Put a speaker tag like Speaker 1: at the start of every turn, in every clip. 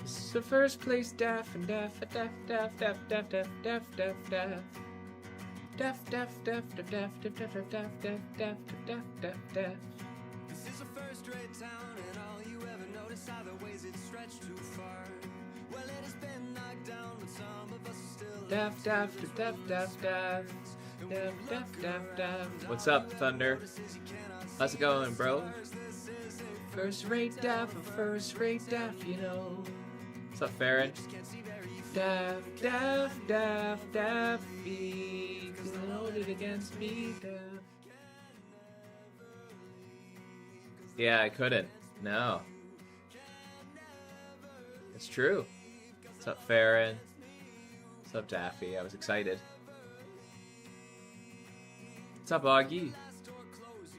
Speaker 1: This is the first place, Daff and Daff, Daff, Daff, Daff, Daff, Daff, Daff, Daff, Daff. Daff, Daff, Daff, Daff, Daff, Daff, Daff, Daff, Daff, Daff, Daff, Daff, Daff.
Speaker 2: This is a first-rate town, and all you ever notice are the ways it's stretched too far. Well, it has been knocked down, but some of us are still
Speaker 1: Daff, Daff, Daff, Daff, Daff. Daff, Daff, Daff, Daff. What's up, Thunder? How's it going, bro? First rate Daff, a first rate Daff, you know. What's up, Farron? Daff, Daff, Daff, Daffy. Hold it against me, Daff. Yeah, I couldn't. No. It's true. What's up, Farron? What's up, Daffy? I was excited. What's up, Augie?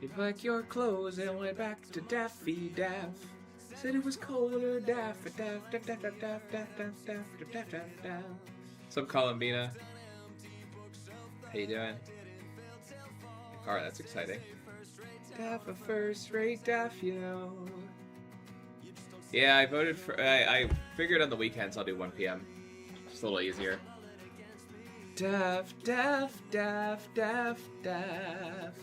Speaker 1: You packed your clothes and went back to Daffy Daff. Said it was colder, Daff, Daff, Daff, Daff, Daff, Daff, Daff, Daff, Daff, Daff, Daff, Daff. What's up, Columbina? How you doing? Alright, that's exciting. Daff, a first rate Daff, you know. Yeah, I voted for. I figured on the weekends I'll do 1 p.m. Just a little easier. Daff, Daff, Daff, Daff, Daff.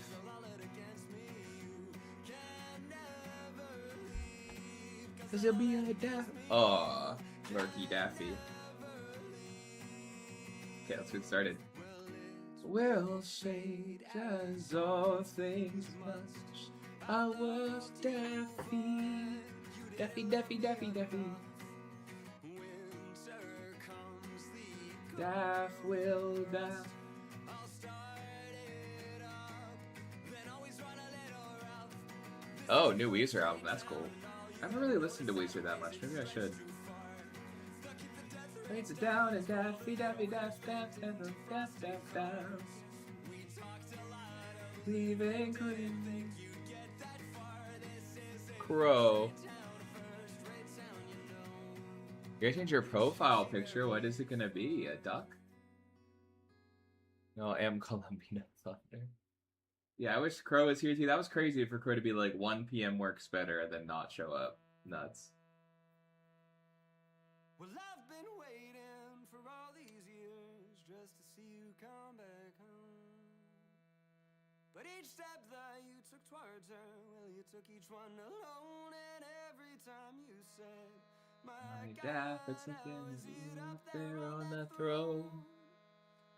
Speaker 1: Cause it'll be a Daff. Aw, Murky Daffy. Okay, let's get started. Well, say as all things must. I was Daffy. Daffy, Daffy, Daffy, Daffy. Daff will Daff. Oh, new Weezer album. That's cool. I haven't really listened to Weezer that much. Maybe I should. Rates it down and Daffy, Daffy, Daff, Daff, Daff, Daff, Daff, Daff. Leaving Queen. Crow. You're gonna change your profile picture. What is it gonna be? A duck? No, I am Columbina Thunder. Yeah, I wish Crow was here too. That was crazy for Crow to be like 1 p.m. works better and then not show up. Nuts.
Speaker 2: Well, I've been waiting for all these years just to see you come back home. But each step that you took towards her, well, you took each one alone. And every time you said, my God,
Speaker 1: it's something up there on the throne.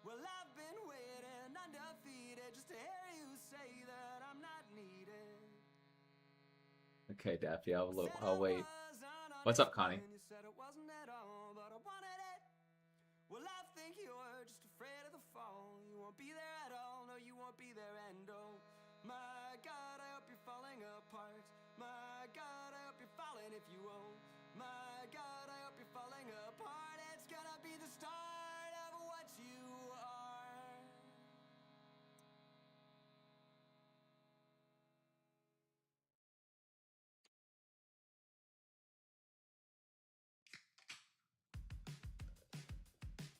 Speaker 2: Well, I've been waiting undefeated just to hear you say that I'm not needed.
Speaker 1: Okay, Daffy, I'll wait. What's up, Connie?
Speaker 2: You said it wasn't at all, but I wanted it. Well, I think you're just afraid of the fall. You won't be there at all, no, you won't be there, and oh, my God, I hope you're falling apart. My God, I hope you're falling if you won't. My God, I hope you're falling apart. It's gonna be the start of what you are.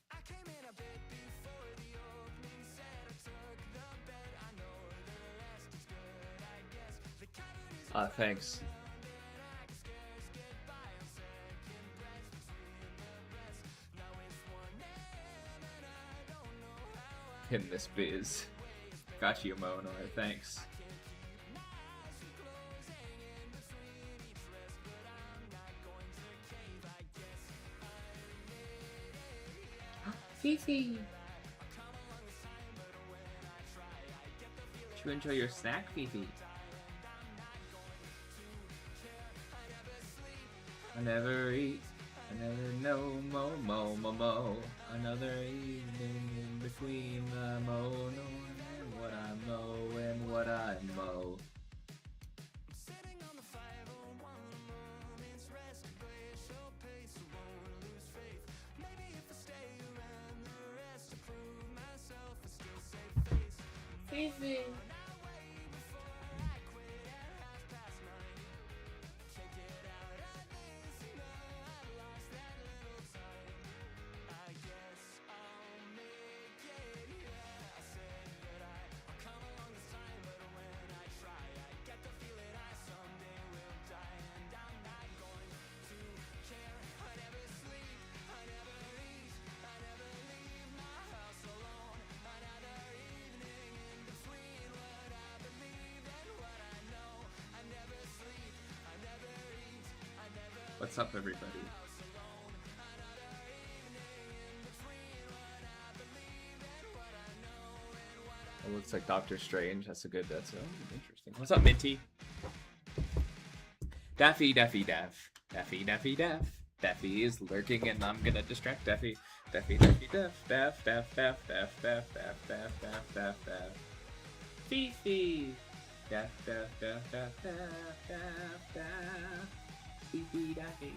Speaker 2: I came in a bit before the opening said I took the bet. I know the rest is good, I guess. The cabin is
Speaker 1: Thanks. In this biz. Got you, Mona. Thanks. Fifi! Did you enjoy your snack, Fifi? I never eat, I never know, mo. Another evening in between the mow, and what I mow and what I mow. Fifi. What's up, everybody? It looks like Doctor Strange. That's interesting. What's up, Minty? Daffy, Daffy, Daff. Daffy, Daffy, Daff. Daffy is lurking and I'm gonna distract Daffy. Daffy, Daffy, Daff. Daff, Daff, Daff, Daff, Daff, Daff, Daff, Daff, Daff, Daff. Fifi. Daff, Daff, Daff, Daff, Daff, Daff, Daff. Fifi, Daffy.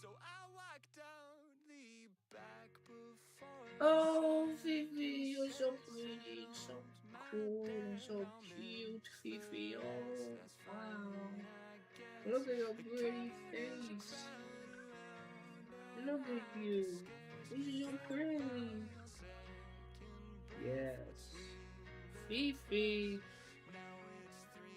Speaker 2: So I walked down the back before.
Speaker 1: Oh, Fifi, you're so pretty, so cool, so cute, Fifi. Oh, wow. Look at your pretty face. Look at you. You're so pretty. Yes. Fifi.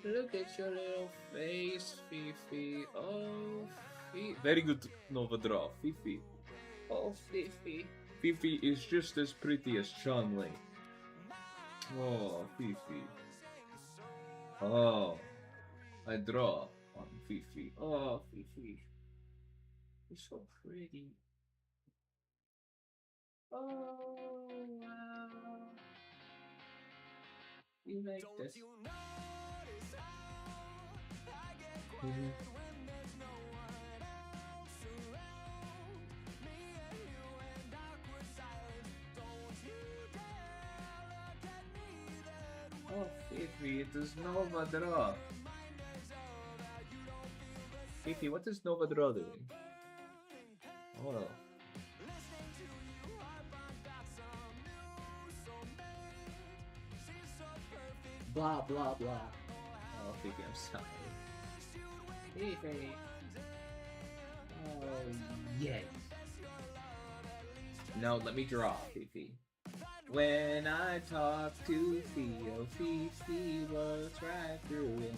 Speaker 1: Look at your little face, Fifi. Oh, Fifi. Very good Nova draw, Fifi. Oh, Fifi. Fifi is just as pretty as Chun-Li. Oh, Fifi. Oh, I draw on Fifi. Oh, Fifi. You're so pretty. Oh, wow. You like this? Oh, Fifi, it is Nova Draw. Fifi, what is Nova Draw doing? Oh. Blah, blah, blah. Oh, Fifi, I'm sorry. Fifi. Oh, yes. No, let me draw, Fifi. When I talk to Theo, Fifi looks right through him.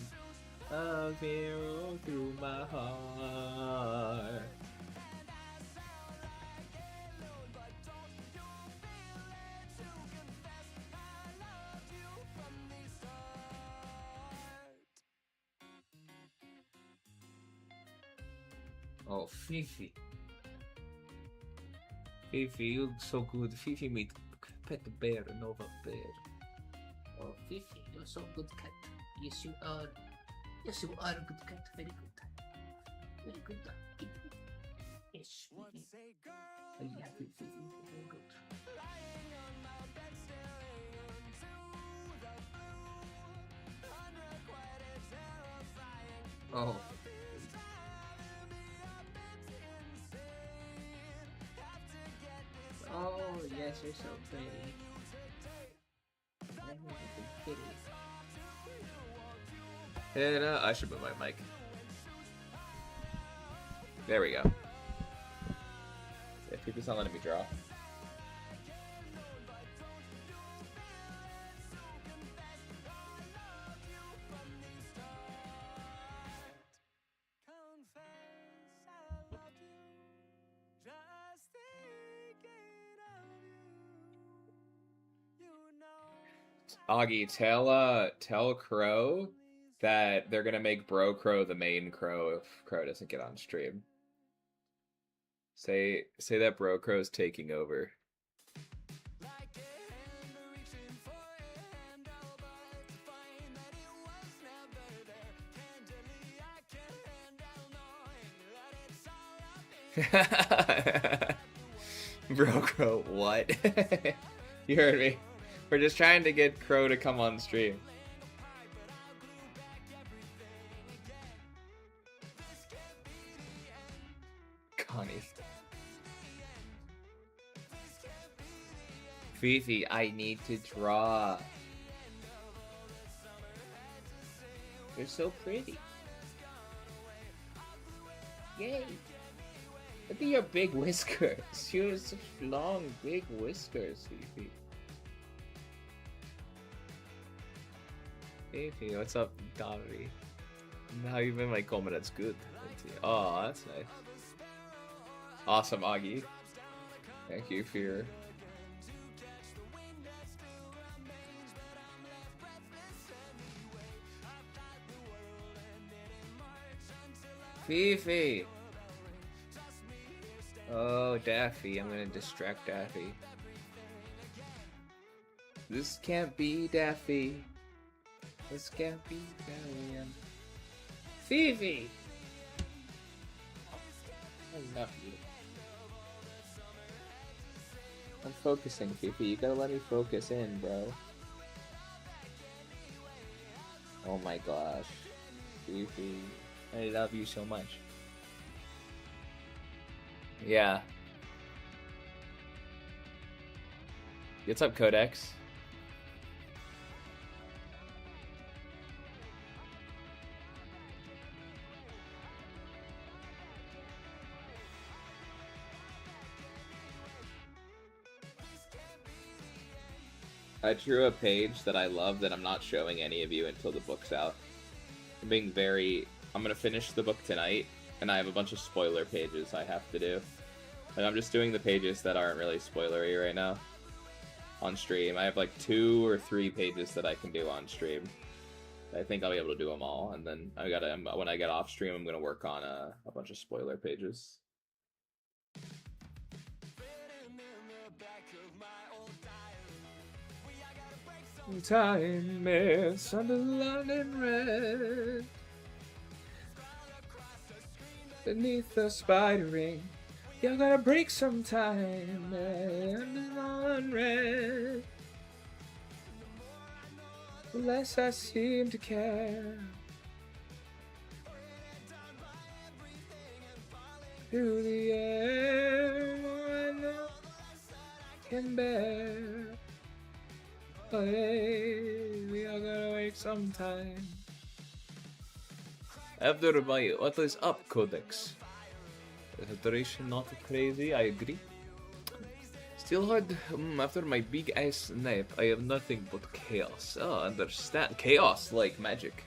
Speaker 1: A hero through my heart. Oh, Fifi. Fifi, you look so good. Fifi made Pet Bear, Nova Bear. Oh, Fifi, you're so good cat. Yes, you are. Yes, you are a good cat. Very good. Very good. Yes, Fifi. I love you, Fifi. Very good. Oh. Oh, yes, you're so pretty. And I should move my mic. There we go. Yeah, people's not letting me draw. Augie, tell Crow that they're gonna make Bro Crow the main Crow if Crow doesn't get on stream. Say that Bro Crow's taking over. Bro Crow, what? You heard me. We're just trying to get Crow to come on stream. Connie. Fifi, I need to draw. You're so pretty. Yay. Look at your big whiskers. You have such long, big whiskers, Fifi. Fifi, what's up, Davi? How you been, my comment? That's good. Oh, that's nice. Awesome, Augie. Thank you for your... Fifi! Oh, Daffy. I'm gonna distract Daffy. This can't be Daffy. This can't be Daffy. Fifi! I love you. I'm focusing, Fifi. You gotta let me focus in, bro. Oh my gosh. Fifi. I love you so much. Yeah. What's up, Codex? I drew a page that I love that I'm not showing any of you until the book's out. I'm gonna finish the book tonight, and I have a bunch of spoiler pages I have to do. And I'm just doing the pages that aren't really spoilery right now on stream. I have like 2 or 3 pages that I can do on stream. I think I'll be able to do them all, and then when I get off stream, I'm gonna work on a bunch of spoiler pages. Time is underlined in red beneath the spider ring. You're gonna break sometime, underlined red. The less I seem to care. Through the air, more I know I can bear. But hey, we are gonna wait sometime. After my what is up, Codex? The duration not crazy, I agree. Still hard. After my big ass nap, I have nothing but chaos. Oh, understand. Chaos, like magic.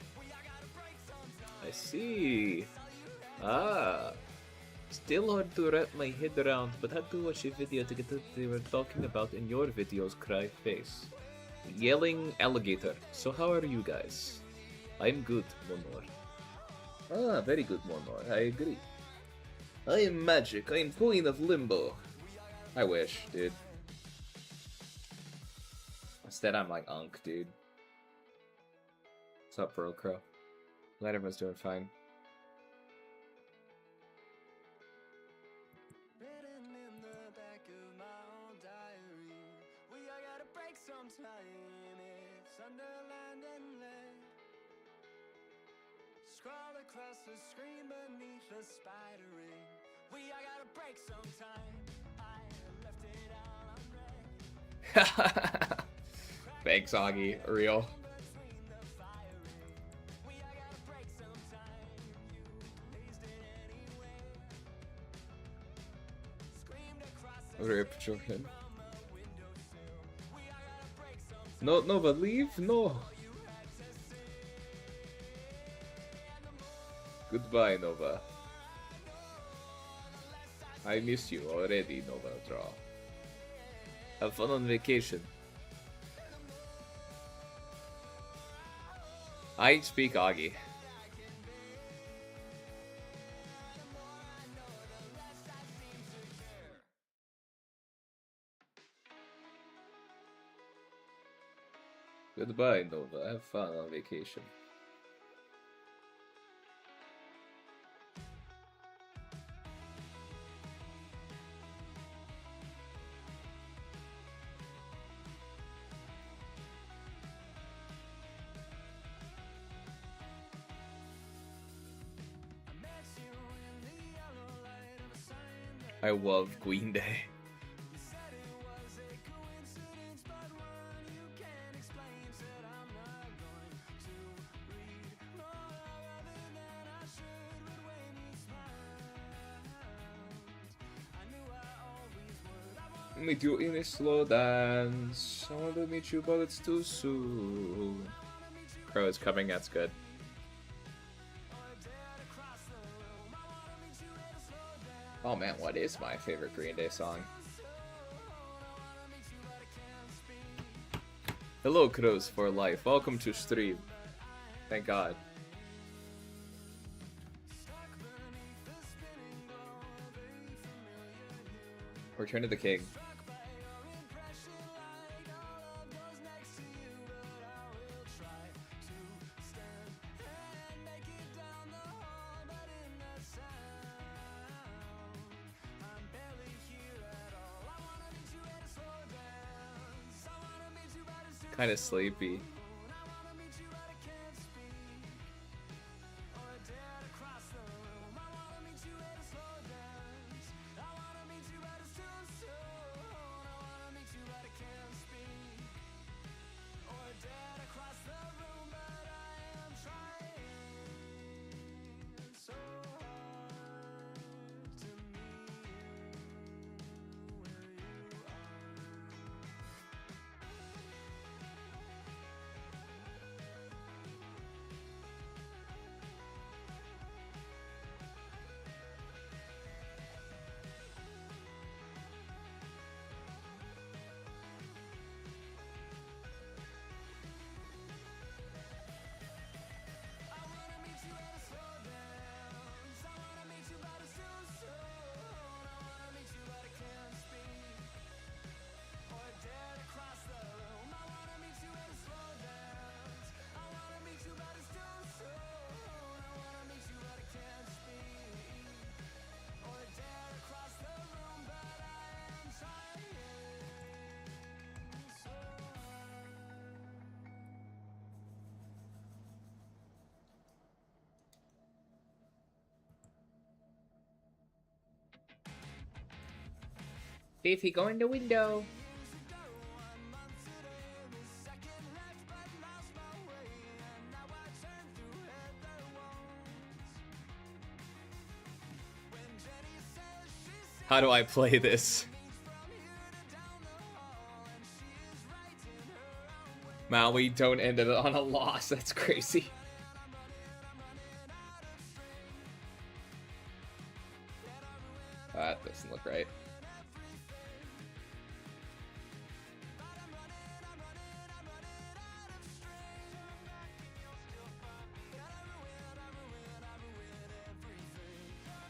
Speaker 1: I see. Ah. Still hard to wrap my head around, but had to watch a video to get what they were talking about in your videos, cry face. Yelling alligator. So how are you guys? I'm good, Monor. Ah, very good, Monor. I agree. I am magic. I am queen of limbo. I wish, dude. Instead, I'm like Unk, dude. What's up, Pearl Crow? Glad everyone's doing fine.
Speaker 2: Scroll across the screen beneath the spider ring. We are gonna break sometime. I left it all unread.
Speaker 1: Thanks, Augie. Real. Rip Jokin. No, Nova, leave? No. Goodbye, Nova. I miss you already, Nova Draw. Have fun on vacation. I speak Augie. Goodbye, Nova. Have fun on vacation. I love Green Day. Meet you in a slow dance. I want to meet you, but it's too soon. Crow is coming, that's good. Oh man, what is my favorite Green Day song? Hello, Crows for life. Welcome to stream. Thank God. Return to the King. Kind of sleepy. Beefy, go in the window. How do I play this? Maui, don't end it on a loss. That's crazy. That doesn't look right.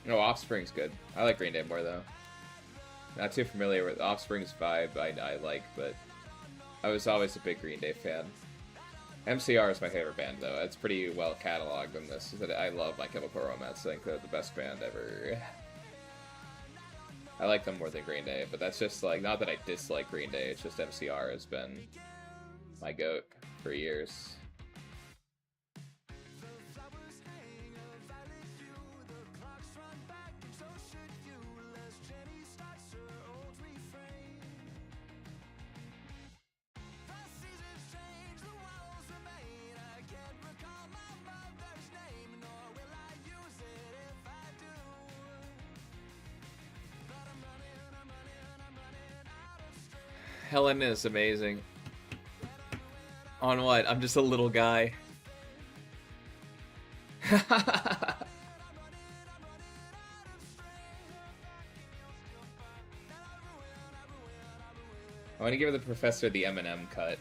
Speaker 1: No, Offspring's good. I like Green Day more, though. Not too familiar with Offspring's vibe, I like, but I was always a big Green Day fan. MCR is my favorite band, though. It's pretty well cataloged in this. I love My Chemical Romance. I think they're the best band ever. I like them more than Green Day, but that's just, like, not that I dislike Green Day, it's just MCR has been my goat for years. Helen is amazing. On what? I'm just a little guy. I want to give the professor the Eminem cut.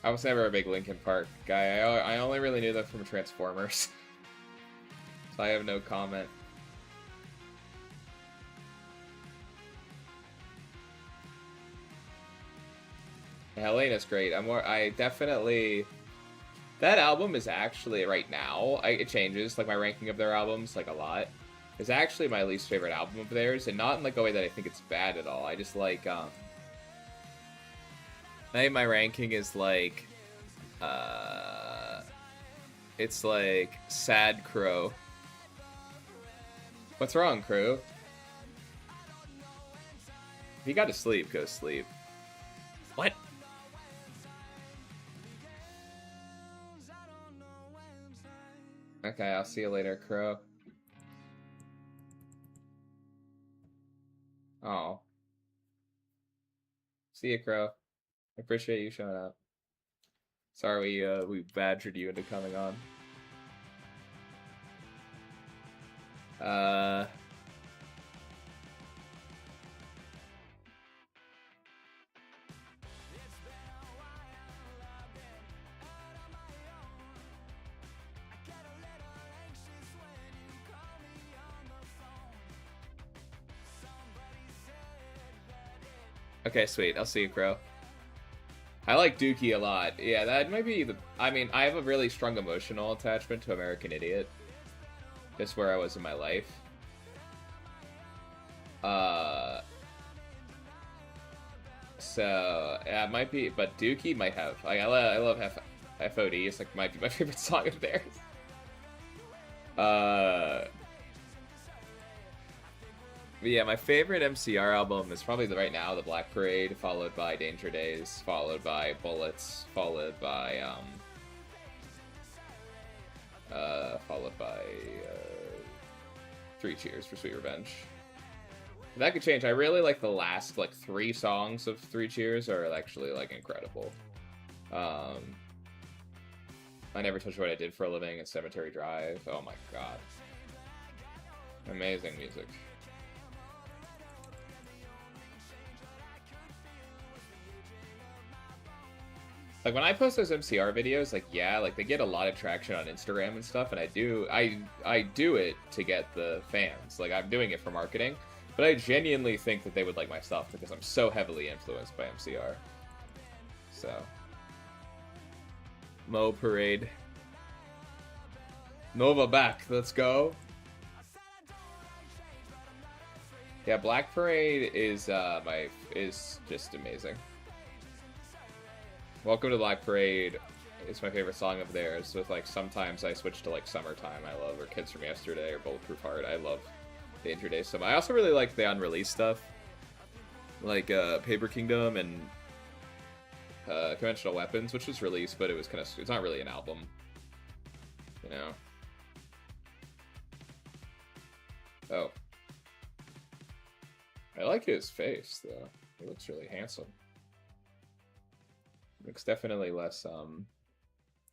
Speaker 1: I was never a big Linkin Park guy. I only really knew them from Transformers. So I have no comment. Helena's great. I definitely... That album is actually, right now, it changes, like my ranking of their albums, like a lot. It's actually my least favorite album of theirs, and not in like a way that I think it's bad at all. I just like, I think my ranking is like, it's like Sad Crow. What's wrong, Crow? If you gotta sleep, go sleep. What? Okay, I'll see you later, Crow. Oh. See you, Crow. I appreciate you showing up. Sorry we badgered you into coming on. Okay, sweet. I'll see you, Crow. I like Dookie a lot. Yeah, that might be the... I mean, I have a really strong emotional attachment to American Idiot. Just where I was in my life. So, yeah, it might be... But Dookie might have... Like, I love FOD. It's like might be my favorite song of theirs. But yeah, my favorite MCR album is probably right now the Black Parade, followed by Danger Days, followed by Bullets, followed by Three Cheers for Sweet Revenge. That could change. I really like the last like 3 songs of Three Cheers are actually like incredible. I Never Touched What I Did for a Living and Cemetery Drive. Oh my god. Amazing music. Like, when I post those MCR videos, like, yeah, like, they get a lot of traction on Instagram and stuff, and I do it to get the fans. Like, I'm doing it for marketing, but I genuinely think that they would like my stuff because I'm so heavily influenced by MCR. So. Mo Parade. Nova back, let's go. Yeah, Black Parade is just amazing. Welcome to Black Parade. It's my favorite song of theirs. With like sometimes I switch to like Summertime. I love, or Kids from Yesterday, or Bulletproof Heart. I love Danger Days so much. I also really like the unreleased stuff, like Paper Kingdom and Conventional Weapons, which was released, but it was kind of, it's not really an album, you know. Oh, I like his face though. He looks really handsome. Looks definitely less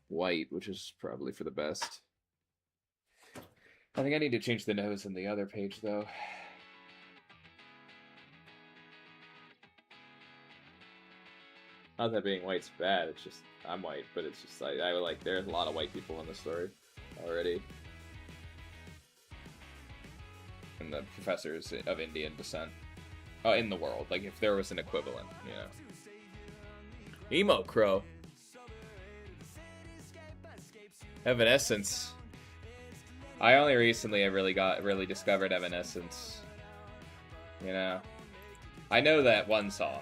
Speaker 1: white, which is probably for the best. I think I need to change the nose in the other page though. Not that being white's bad, it's just I'm white, but it's just I like there's a lot of white people in the story already. And the professors of Indian descent. In the world, like if there was an equivalent, you know. Emo Crow. Evanescence. I only recently really discovered Evanescence. You know. I know that one song.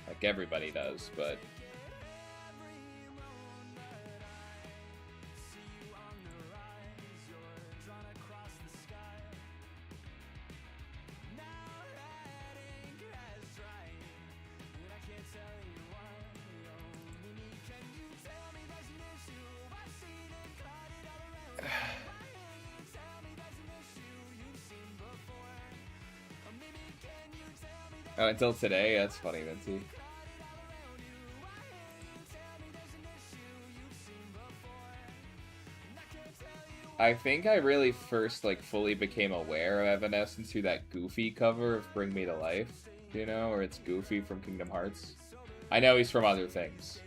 Speaker 1: Like everybody does, but oh, until today? That's funny, Vinci. I think I really first, like, fully became aware of Evanescence through that Goofy cover of Bring Me to Life, you know? Or it's Goofy from Kingdom Hearts. I know he's from other things,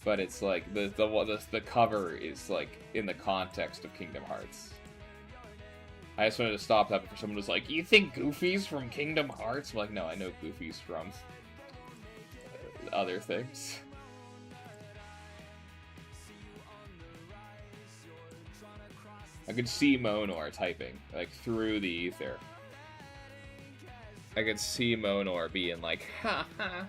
Speaker 1: but it's like, the cover is, like, in the context of Kingdom Hearts. I just wanted to stop that before someone was like, you think Goofy's from Kingdom Hearts? I'm like, no, I know Goofy's from other things. I could see Monor typing, like, through the ether. I could see Monor being like, ha ha ha.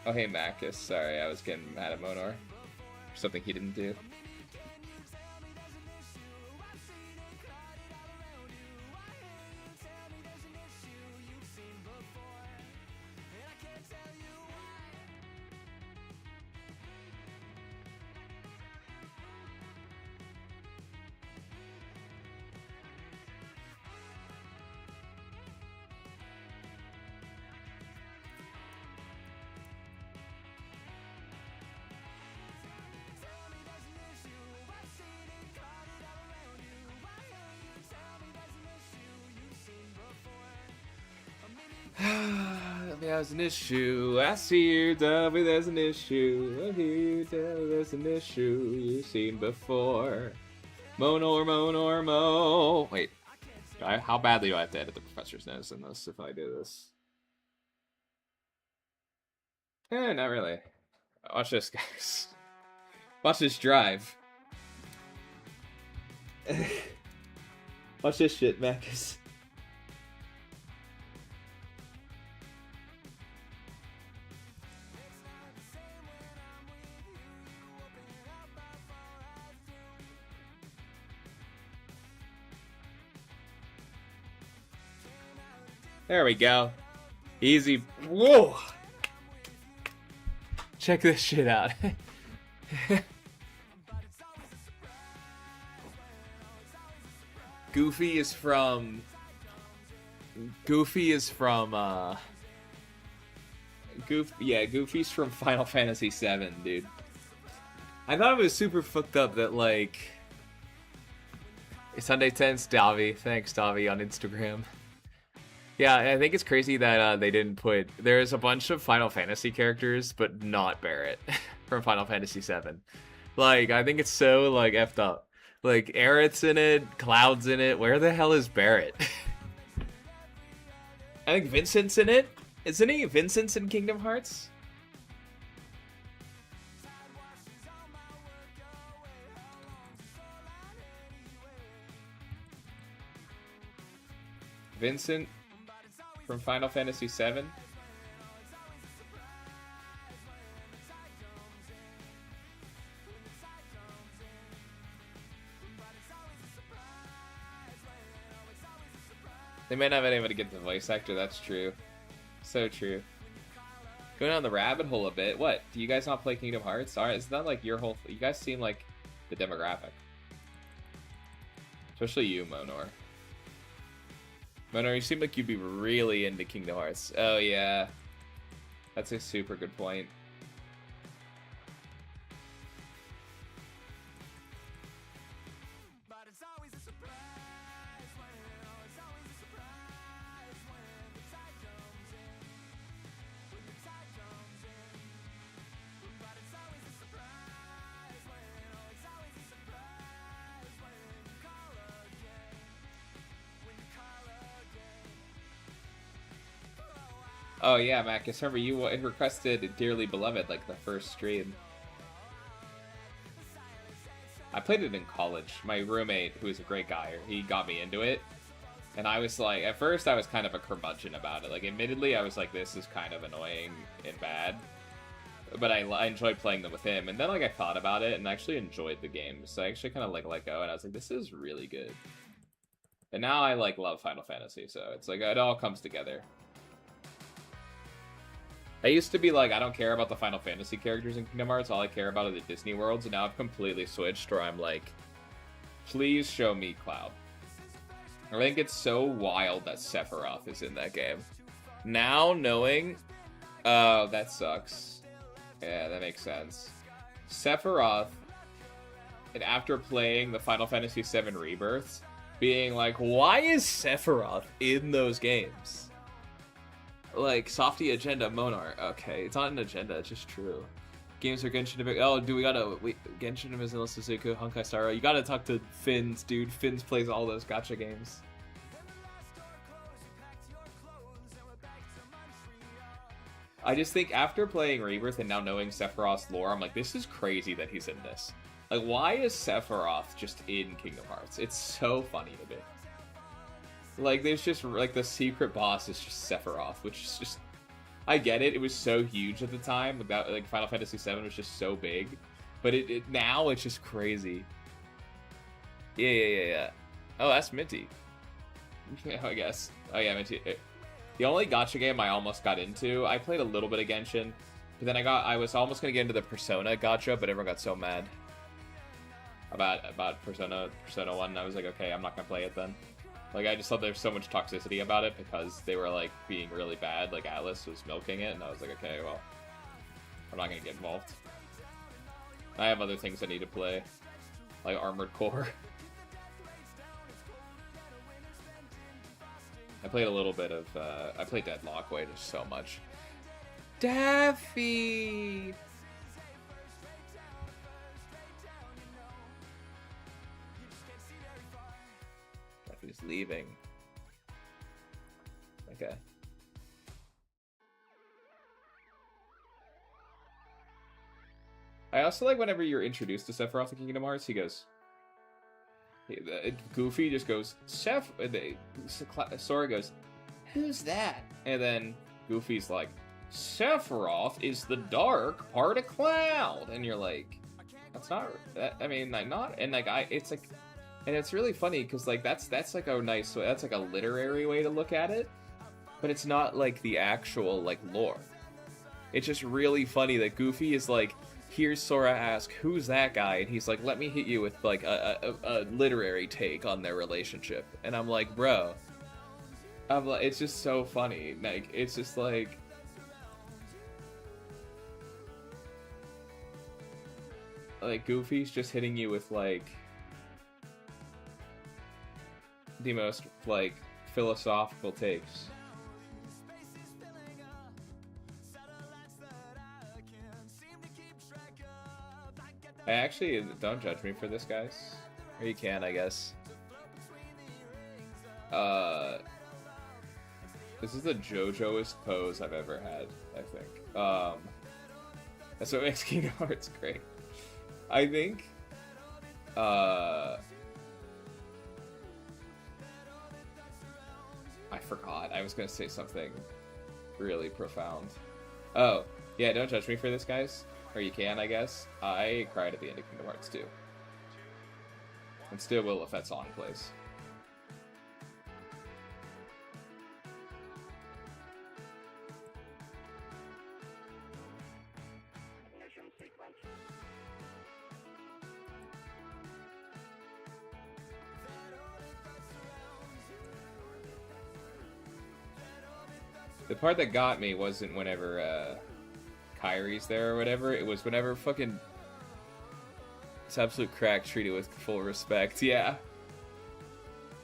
Speaker 1: Oh, hey, Macus. Sorry, I was getting mad at Monor. Something he didn't do. there's an issue. I see you, tell me there's an issue. I hear you tell me there's an issue you've seen before. Mo. Wait, how badly do I have to edit the professor's notes in this if I do this? Not really. Watch this, guys. Watch this drive. Watch this shit, Max. There we go. Easy. Whoa! Check this shit out. Goofy's from Goofy's from Final Fantasy VII, dude. I thought it was super fucked up that, like, Sunday 10's Davi. Thanks, Davi, on Instagram. Yeah, I think it's crazy that they didn't put... There's a bunch of Final Fantasy characters, but not Barret from Final Fantasy VII. Like, I think it's so, like, effed up. Like, Aerith's in it, Cloud's in it. Where the hell is Barret? I think Vincent's in it. Isn't he? Vincent's in Kingdom Hearts? Vincent from Final Fantasy VII. They may not have been able to get the voice actor, that's true. So true. Going down the rabbit hole a bit, what? Do you guys not play Kingdom Hearts? Alright, it's not like your whole... You guys seem like the demographic. Especially you, Monor. Monor, you seem like you'd be really into Kingdom Hearts. Oh, yeah. That's a super good point. Oh yeah, Mac, I remember you requested Dearly Beloved, like, the first stream. I played it in college. My roommate, who is a great guy, he got me into it. And I was like, at first I was kind of a curmudgeon about it. Like, admittedly, I was like, this is kind of annoying and bad. But I enjoyed playing them with him. And then, like, I thought about it and actually enjoyed the game. So I actually kind of, like, let go. And I was like, this is really good. And now I, like, love Final Fantasy. So it's like, it all comes together. I used to be like, I don't care about the Final Fantasy characters in Kingdom Hearts, all I care about are the Disney worlds, and now I've completely switched where I'm like, please show me Cloud. I think it's so wild that Sephiroth is in that game. Now knowing, oh, that sucks. Yeah, that makes sense. Sephiroth, and after playing the Final Fantasy VII Rebirths, being like, why is Sephiroth in those games? Like, softy agenda, Monar. Okay, it's not an agenda, it's just true. Games are Genshin... Oh, do we gotta... Wait, Genshin, Mizuno, Suzuku, Honkai Star Rail. You gotta talk to Finns, dude. Finns plays all those gacha games. I just think after playing Rebirth and now knowing Sephiroth's lore, I'm like, this is crazy that he's in this. Like, why is Sephiroth just in Kingdom Hearts? It's so funny to me. Like, there's just, like, the secret boss is just Sephiroth, which is just... I get it, it was so huge at the time, about, like, Final Fantasy VII was just so big, but now it's just crazy. Yeah. Oh, that's Minty. Yeah, I guess. Oh, yeah, Minty. The only gacha game I almost got into, I played a little bit of Genshin, but then I was almost going to get into the Persona gacha, but everyone got so mad about Persona 1, I was like, okay, I'm not going to play it then. Like, I just thought there's so much toxicity about it because they were, like, being really bad. Like, Atlas was milking it, and I was like, okay, well, I'm not gonna get involved. I have other things I need to play, like Armored Core. I played a little bit of, I played Deadlock way just so much. Daffy! Daffy's leaving. Okay. I also like whenever you're introduced to Sephiroth in Kingdom Hearts, he goes... Goofy just goes, Sora goes, who's that? And then Goofy's like, Sephiroth is the dark part of Cloud. And you're like, that's not, I mean, like, not, and like, it's like, and it's really funny, because like, that's like a nice, that's like a literary way to look at it, but it's not like the actual, like, lore. It's just really funny that Goofy is like, here's Sora ask, who's that guy? And he's like, let me hit you with, like, a literary take on their relationship. And I'm like, bro. I'm like, it's just so funny. Like, it's just like... Like, Goofy's just hitting you with, like... the most, like, philosophical takes. I actually, don't judge me for this, guys. Or you can, I guess. This is the JoJoist pose I've ever had, I think. That's what makes Kingdom Hearts great. I think, I forgot. I was gonna say something really profound. Oh, yeah, don't judge me for this, guys. Or you can, I guess. I cried at the end of Kingdom Hearts 2. And still will if that song plays. The part that got me wasn't whenever, Kyrie's there or whatever. It was whenever fucking it's absolute crack treated with full respect. Yeah.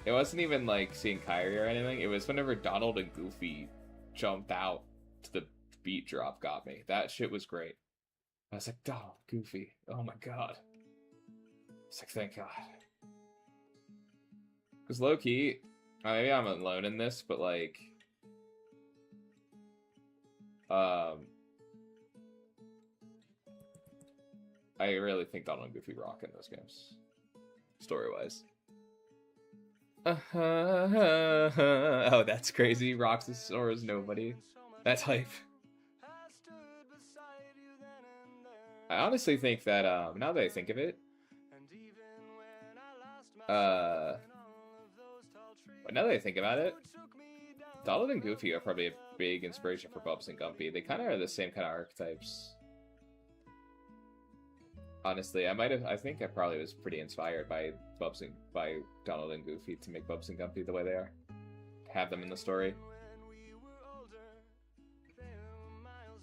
Speaker 1: It wasn't even like seeing Kyrie or anything. It was whenever Donald and Goofy jumped out to the beat drop got me. That shit was great. I was like, Donald, Goofy. Oh my god. It's like, thank God. Because low key, maybe I'm alone in this, but like, I really think Donald and Goofy rock in those games, story-wise. Oh, that's crazy. Rocks as sore as nobody. That's hype. I honestly think that, now that I think of it, but now that I think about it, Donald and Goofy are probably a big inspiration for Bubs and Gumpy. They kind of are the same kind of archetypes. Honestly, I think I probably was pretty inspired by Donald and Goofy to make Bubs and Gumpy the way they are. To have them in the story. I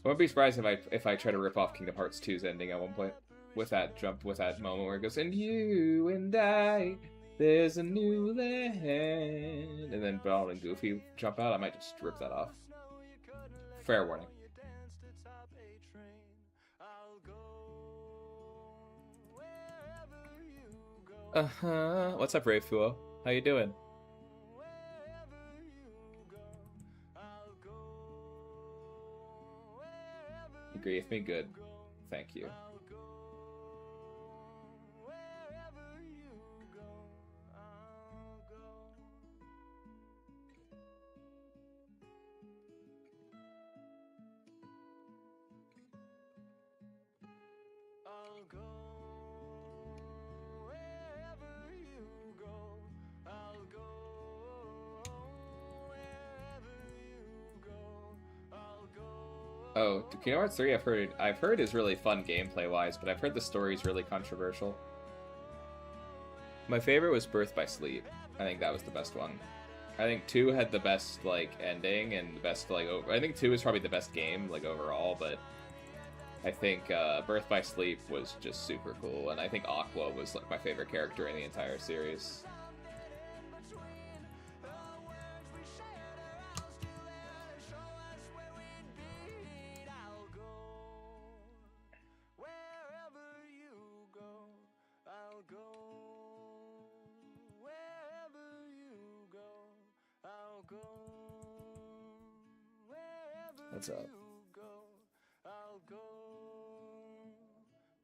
Speaker 1: wouldn't be surprised if I try to rip off Kingdom Hearts 2's ending at one point. With that moment where it goes, and you and I, there's a new land. And then Donald and Goofy jump out, I might just rip that off. Fair warning. What's up, Rafuo? How you doing? Agree with me? Good. Thank you. Oh, Kingdom Hearts 3 I've heard is really fun gameplay-wise, but I've heard the story is really controversial. My favorite was Birth by Sleep. I think that was the best one. I think 2 had the best, like, ending, and the best, like, I think 2 is probably the best game, like, overall, but I think Birth by Sleep was just super cool, and I think Aqua was, like, my favorite character in the entire series. What's up?
Speaker 2: I'll go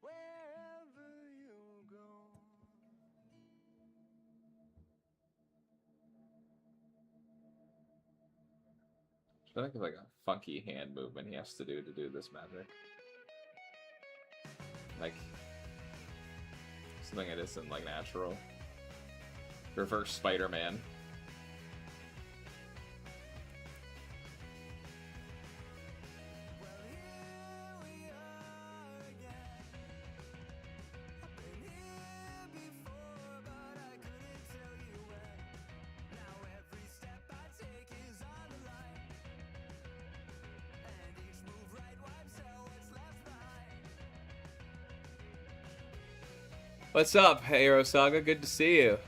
Speaker 2: wherever you go.
Speaker 1: I think it's like a funky hand movement he has to do this magic. Like something that isn't like natural. Reverse Spider-Man. What's up, Hero Saga? Good to see you.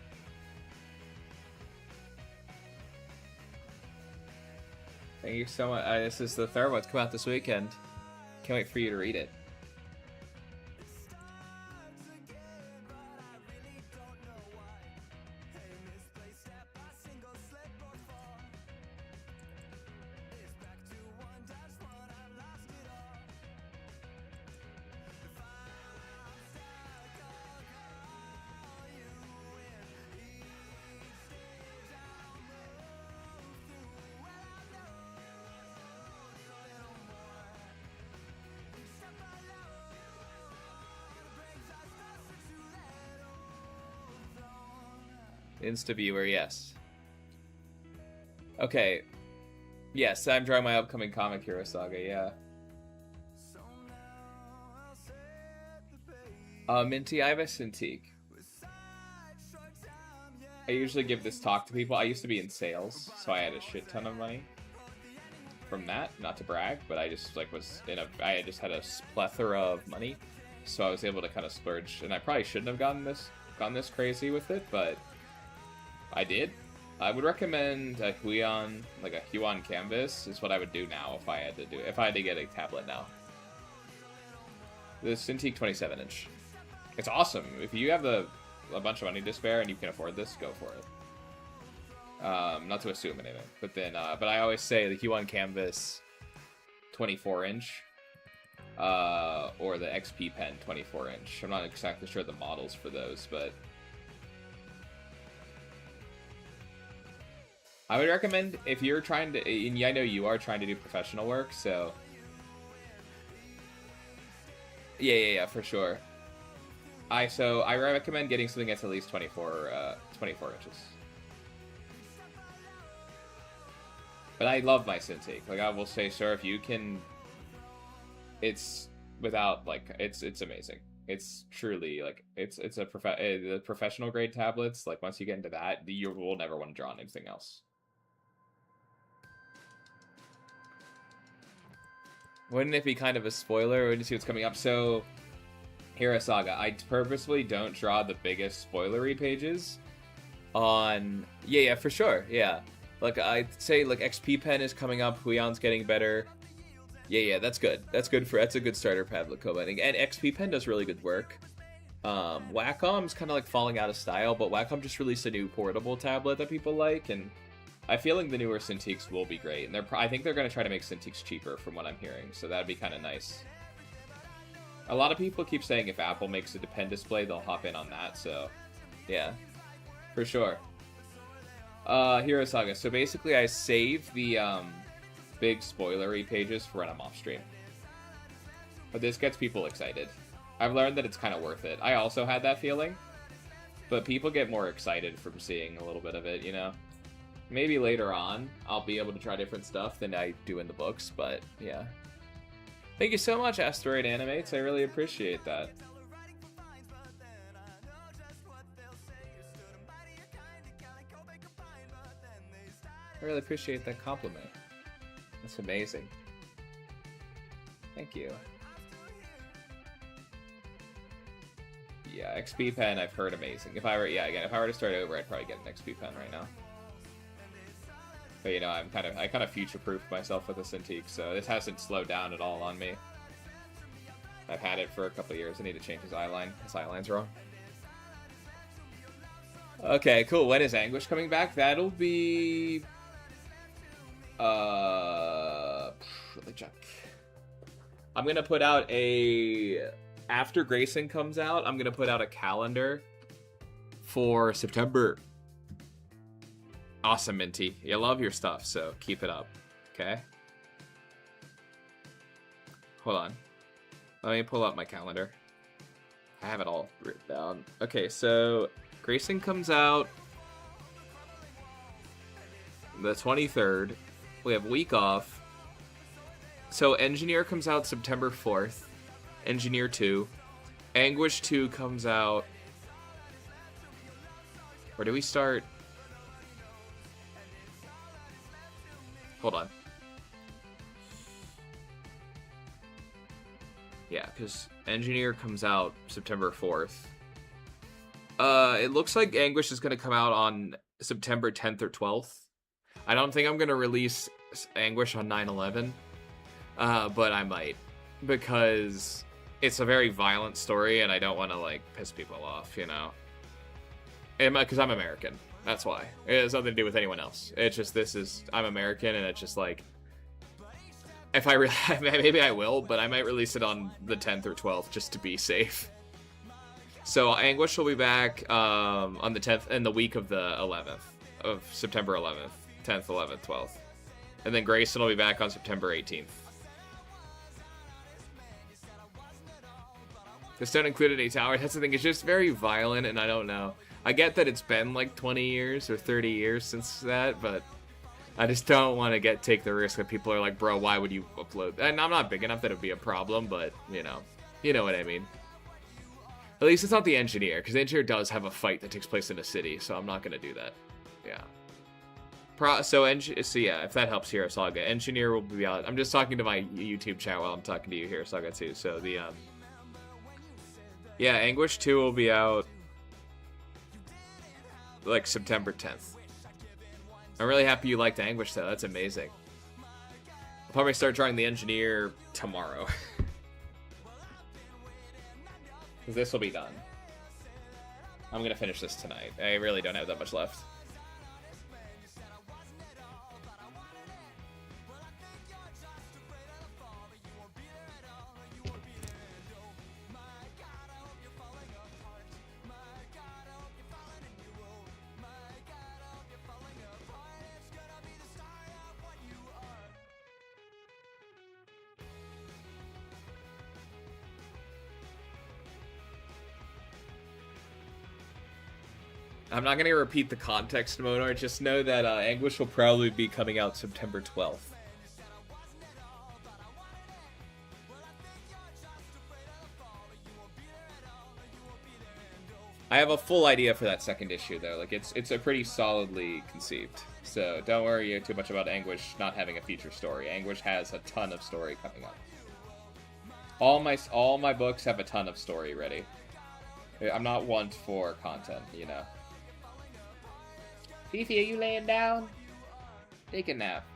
Speaker 1: Thank you so much. This is the third one to come out this weekend. Can't wait for you to read it. Insta-viewer, yes. Okay. Yes, I'm drawing my upcoming comic, Hero Saga, yeah. Minty, I have a Cintiq. I usually give this talk to people. I used to be in sales, so I had a shit ton of money from that. Not to brag, but I just like I just had a plethora of money, so I was able to kind of splurge. And I probably shouldn't have gone this crazy with it, but I did. I would recommend a Huion, like a Huion canvas, is what I would do now if I had to get a tablet now. The Cintiq 27-inch. It's awesome. If you have a bunch of money to spare and you can afford this, go for it. Not to assume anything, but then, but I always say the Huion canvas 24-inch, or the XP pen 24-inch. I'm not exactly sure the models for those, but I would recommend if you're trying to, and I know you are trying to do professional work, so yeah, for sure. I recommend getting something that's at least 24 inches. But I love my Cintiq. Like, I will say, sir, if you can, it's without, like, it's amazing. It's truly, like, it's the professional grade tablets, like, once you get into that, you will never want to draw on anything else. Wouldn't it be kind of a spoiler when you see what's coming up? So, Hero Saga, I purposefully don't draw the biggest spoilery pages on... Yeah, for sure, yeah. Like, I'd say, like, XP Pen is coming up, Huion's getting better. Yeah, that's good. That's a good starter tablet co-binding. And XP Pen does really good work. Wacom's kind of, like, falling out of style, but Wacom just released a new portable tablet that people like, and I feel like the newer Cintiqs will be great, and I think they're going to try to make Cintiqs cheaper from what I'm hearing, so that'd be kind of nice. A lot of people keep saying if Apple makes a pen display, they'll hop in on that, so yeah, for sure. Hero Saga, so basically I save the big spoilery pages for when I'm off stream. But this gets people excited. I've learned that it's kind of worth it. I also had that feeling, but people get more excited from seeing a little bit of it, you know? Maybe later on, I'll be able to try different stuff than I do in the books, but yeah. Thank you so much, Asteroid Animates. I really appreciate that. I really appreciate that compliment. That's amazing. Thank you. Yeah, XP Pen I've heard amazing. If I were to start over, I'd probably get an XP Pen right now. But you know, I kind of future-proofed myself with a Cintiq, so this hasn't slowed down at all on me. I've had it for a couple of years. I need to change his eyeline. His eyeline's wrong. Okay, cool. When is Anguish coming back? That'll be like check. I'm going to put out a... After Grayson comes out, I'm going to put out a calendar for September. Awesome, Minty. You love your stuff, so keep it up. Okay? Hold on. Let me pull up my calendar. I have it all written down. Okay, so Grayson comes out the 23rd. We have a week off. So Engineer comes out September 4th. Engineer 2. Anguish 2 comes out... Where do we start? Hold on. Yeah, because Engineer comes out September 4th. It looks like Anguish is going to come out on September 10th or 12th. I don't think I'm going to release Anguish on 9/11. But I might. Because it's a very violent story, and I don't want to, like, piss people off, you know? Because I'm American. That's why. It has nothing to do with anyone else. It's just, I'm American, and it's just like, if I maybe I will, but I might release it on the 10th or 12th just to be safe. So Anguish will be back on the 10th, in the week of the 11th, of September 11th, 10th, 11th, 12th. And then Grayson will be back on September 18th. This don't include any tower. That's the thing. It's just very violent, and I don't know. I get that it's been like 20 years or 30 years since that, but I just don't want to take the risk that people are like, bro, why would you upload? And I'm not big enough that it'd be a problem, but you know what I mean. At least it's not the Engineer, because the Engineer does have a fight that takes place in a city, so I'm not gonna do that. Yeah. So yeah, if that helps here, Saga. Engineer will be out. I'm just talking to my YouTube chat while I'm talking to you here, Saga too. So the yeah, Anguish 2 will be out like September 10th. I'm really happy you liked Anguish though. That's amazing. I'll probably start drawing the Engineer tomorrow. Because this will be done. I'm going to finish this tonight. I really don't have that much left. I'm not going to repeat the context, Monar. Just know that Anguish will probably be coming out September 12th. I have a full idea for that second issue, though. Like, it's a pretty solidly conceived. So don't worry too much about Anguish not having a feature story. Anguish has a ton of story coming up. All my books have a ton of story ready. I'm not one for content, you know. Fifi, are you laying down? Take a nap.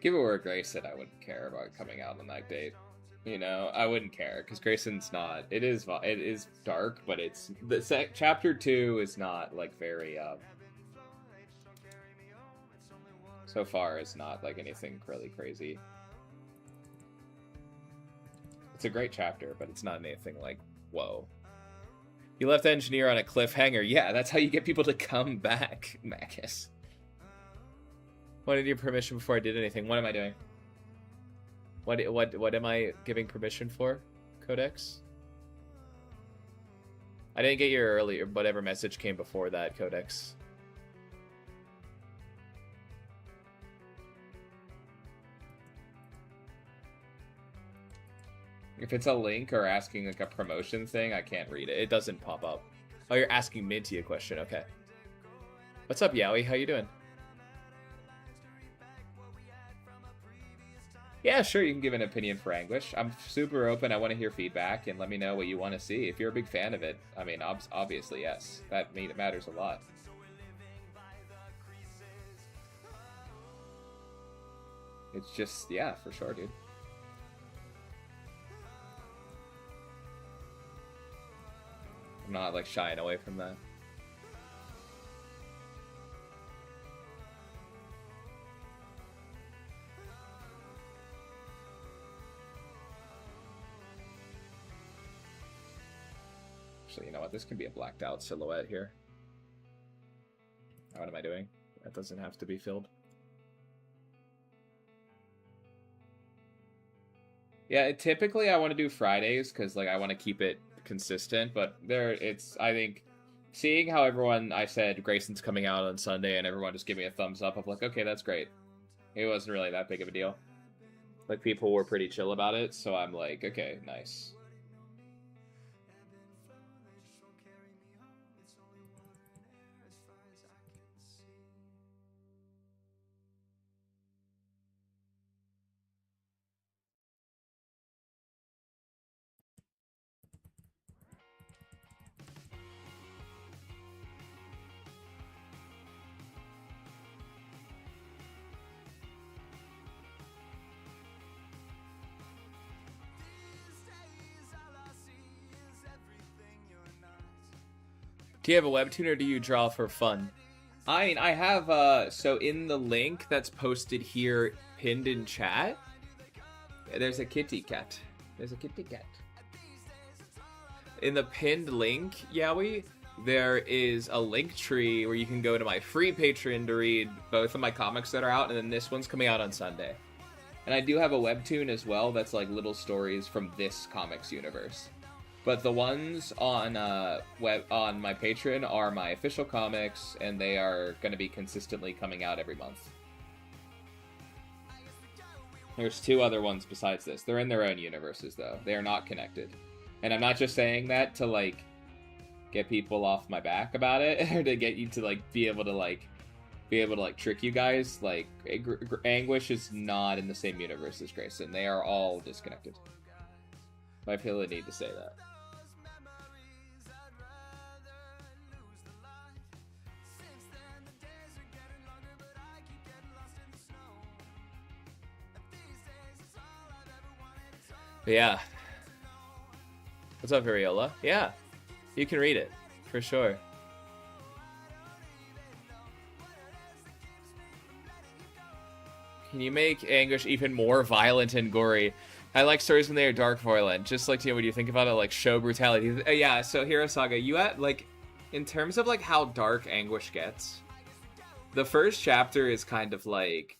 Speaker 1: Give it where Grayson, I wouldn't care about coming out on that date. You know, I wouldn't care because Grayson's not. It is dark, but it's chapter 2 is not like very. So far, it's not like anything really crazy. It's a great chapter, but it's not anything like whoa. You left Engineer on a cliffhanger. Yeah, that's how you get people to come back, Macus. Wanted your permission before I did anything. What am I doing? What am I giving permission for, Codex? I didn't get your earlier whatever message came before that, Codex. If it's a link or asking like a promotion thing, I can't read it. It doesn't pop up. Oh, you're asking Minty a question. Okay. What's up, Yowie? How you doing? Yeah, sure, you can give an opinion for Anguish. I'm super open. I want to hear feedback, and let me know what you want to see. If you're a big fan of it, I mean, obviously, yes. That matters a lot. It's just, yeah, for sure, dude. I'm not like shying away from that. Actually, you know what? This can be a blacked out silhouette here. What am I doing? That doesn't have to be filled. Yeah, typically I want to do Fridays because like I want to keep it consistent, but I think seeing how everyone, I said Grayson's coming out on Sunday and everyone just gave me a thumbs up of like, okay, that's great. It wasn't really that big of a deal. Like people were pretty chill about it, so I'm like, okay, nice. Do you have a webtoon or do you draw for fun? I mean, I have, so in the link that's posted here, pinned in chat, there's a kitty cat. There's a kitty cat. In the pinned link, Yowie, there is a link tree where you can go to my free Patreon to read both of my comics that are out, and then this one's coming out on Sunday. And I do have a webtoon as well that's like little stories from this comics universe. But the ones on on my Patreon are my official comics, and they are going to be consistently coming out every month. There's 2 other ones besides this. They're in their own universes, though. They are not connected. And I'm not just saying that to, like, get people off my back about it, or to get you to, like, be able to trick you guys. Like, Anguish is not in the same universe as Grayson. They are all disconnected. I feel the need to say that. But yeah. What's up, Variola? Yeah. You can read it. For sure. Can you make Anguish even more violent and gory? I like stories when they are dark violent. Just like, you know, when you think about it, like, show brutality. Yeah, so Hero Saga, you had, like, in terms of, like, how dark Anguish gets, the first chapter is kind of, like,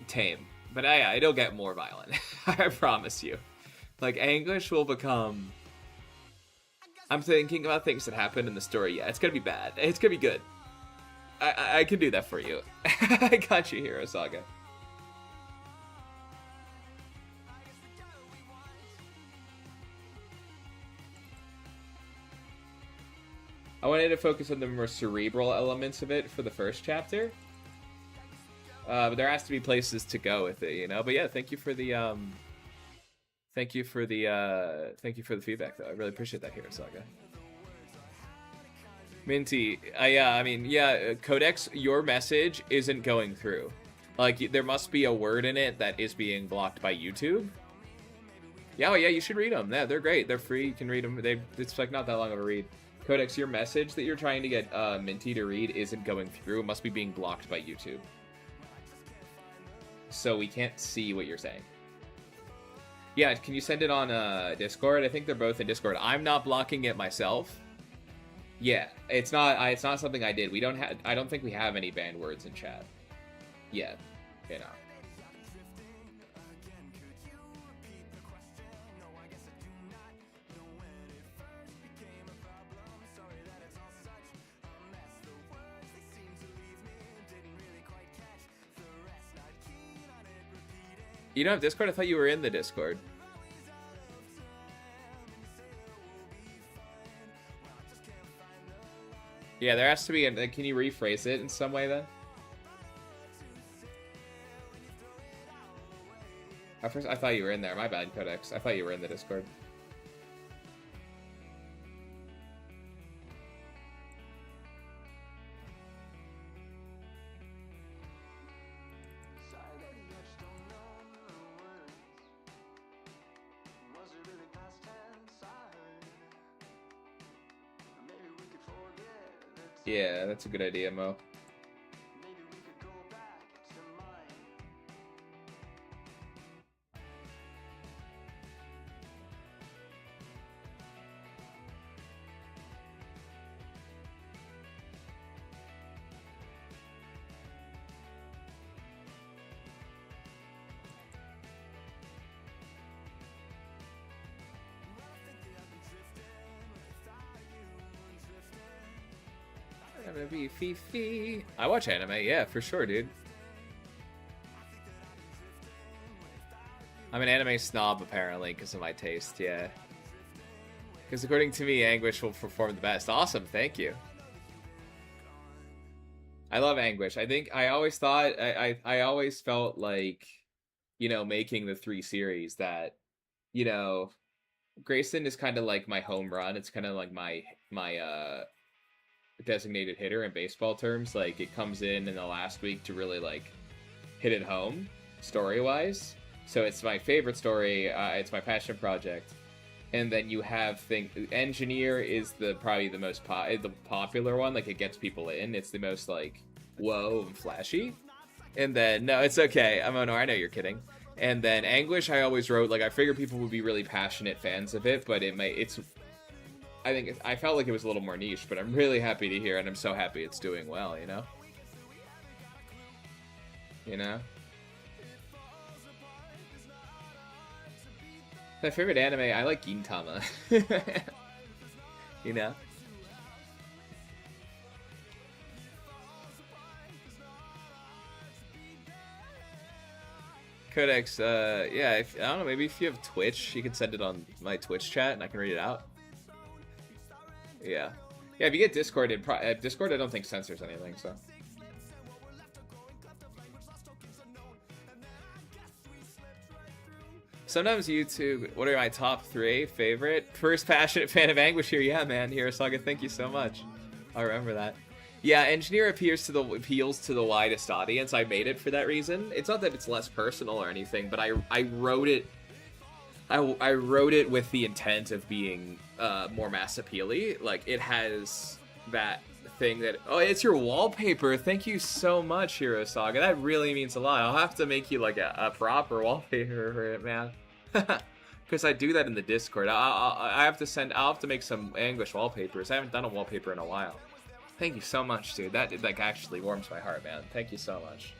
Speaker 1: tame. But yeah, it'll get more violent. I promise you. Like, Anguish will become... I'm thinking about things that happen in the story. Yeah, it's gonna be bad. It's gonna be good. I can do that for you. I got you, Hero Saga. I wanted to focus on the more cerebral elements of it for the first chapter. But there has to be places to go with it, you know? But yeah, thank you for the feedback, though. I really appreciate that, Hero Saga. Minty, yeah, I mean, yeah, Codex, your message isn't going through. Like, there must be a word in it that is being blocked by YouTube. Yeah, yeah, you should read them. Yeah, they're great. They're free. You can read them. It's like not that long of a read. Codex, your message that you're trying to get Minty to read isn't going through. It must be being blocked by YouTube. So we can't see what you're saying. Yeah, can you send it on Discord? I think they're both in Discord. I'm not blocking it myself. Yeah, it's not something I did. I don't think we have any banned words in chat. Yeah, you know. You don't have Discord? I thought you were in the Discord. Yeah, there has to be can you rephrase it in some way then? At first, I thought you were in there. My bad, Codex. I thought you were in the Discord.
Speaker 2: really past tense. I heard maybe we could forget the
Speaker 1: Yeah, that's a good idea, Mo.
Speaker 2: maybe we could go back to mine.
Speaker 1: I'm gonna be Fifi. I watch anime, yeah, for sure, dude. I'm an anime snob, apparently, because of my taste, yeah. Because according to me, Anguish will perform the best. Awesome, thank you. I love Anguish. I think I always thought, I always felt like, you know, making the 3 series that, you know, Grayson is kind of like my home run. It's kind of like my designated hitter in baseball terms. Like, it comes in the last week to really, like, hit it home, story-wise. So it's my favorite story. It's my passion project. And then you have Engineer is probably the most the popular one. Like, it gets people in. It's the most, like, whoa and flashy. And then, no, it's okay. I know you're kidding. And then Anguish, I always wrote, like, I figured people would be really passionate fans of it, but I felt like it was a little more niche, but I'm really happy to hear, and I'm so happy it's doing well, you know? You know? My favorite anime, I like Gintama. You know? Codex, yeah, I don't know, maybe if you have Twitch, you can send it on my Twitch chat, and I can read it out. Yeah. Yeah, if you get Discord, Discord I don't think censors anything, so. Sometimes YouTube, what are my top 3 favorite? First passionate fan of Anguish here, yeah, man. Hirasaga, thank you so much. I remember that. Yeah, Engineer appeals to the widest audience. I made it for that reason. It's not that it's less personal or anything, but I wrote it. I wrote it with the intent of being more mass appealy. Like, it has that thing that, oh, it's your wallpaper. Thank you so much, Hirasaga. That really means a lot. I'll have to make you like a proper wallpaper for it, man. Because I do that in the Discord. I'll have to make some Anguish wallpapers. I haven't done a wallpaper in a while. Thank you so much, dude. That like actually warms my heart, man. Thank you so much.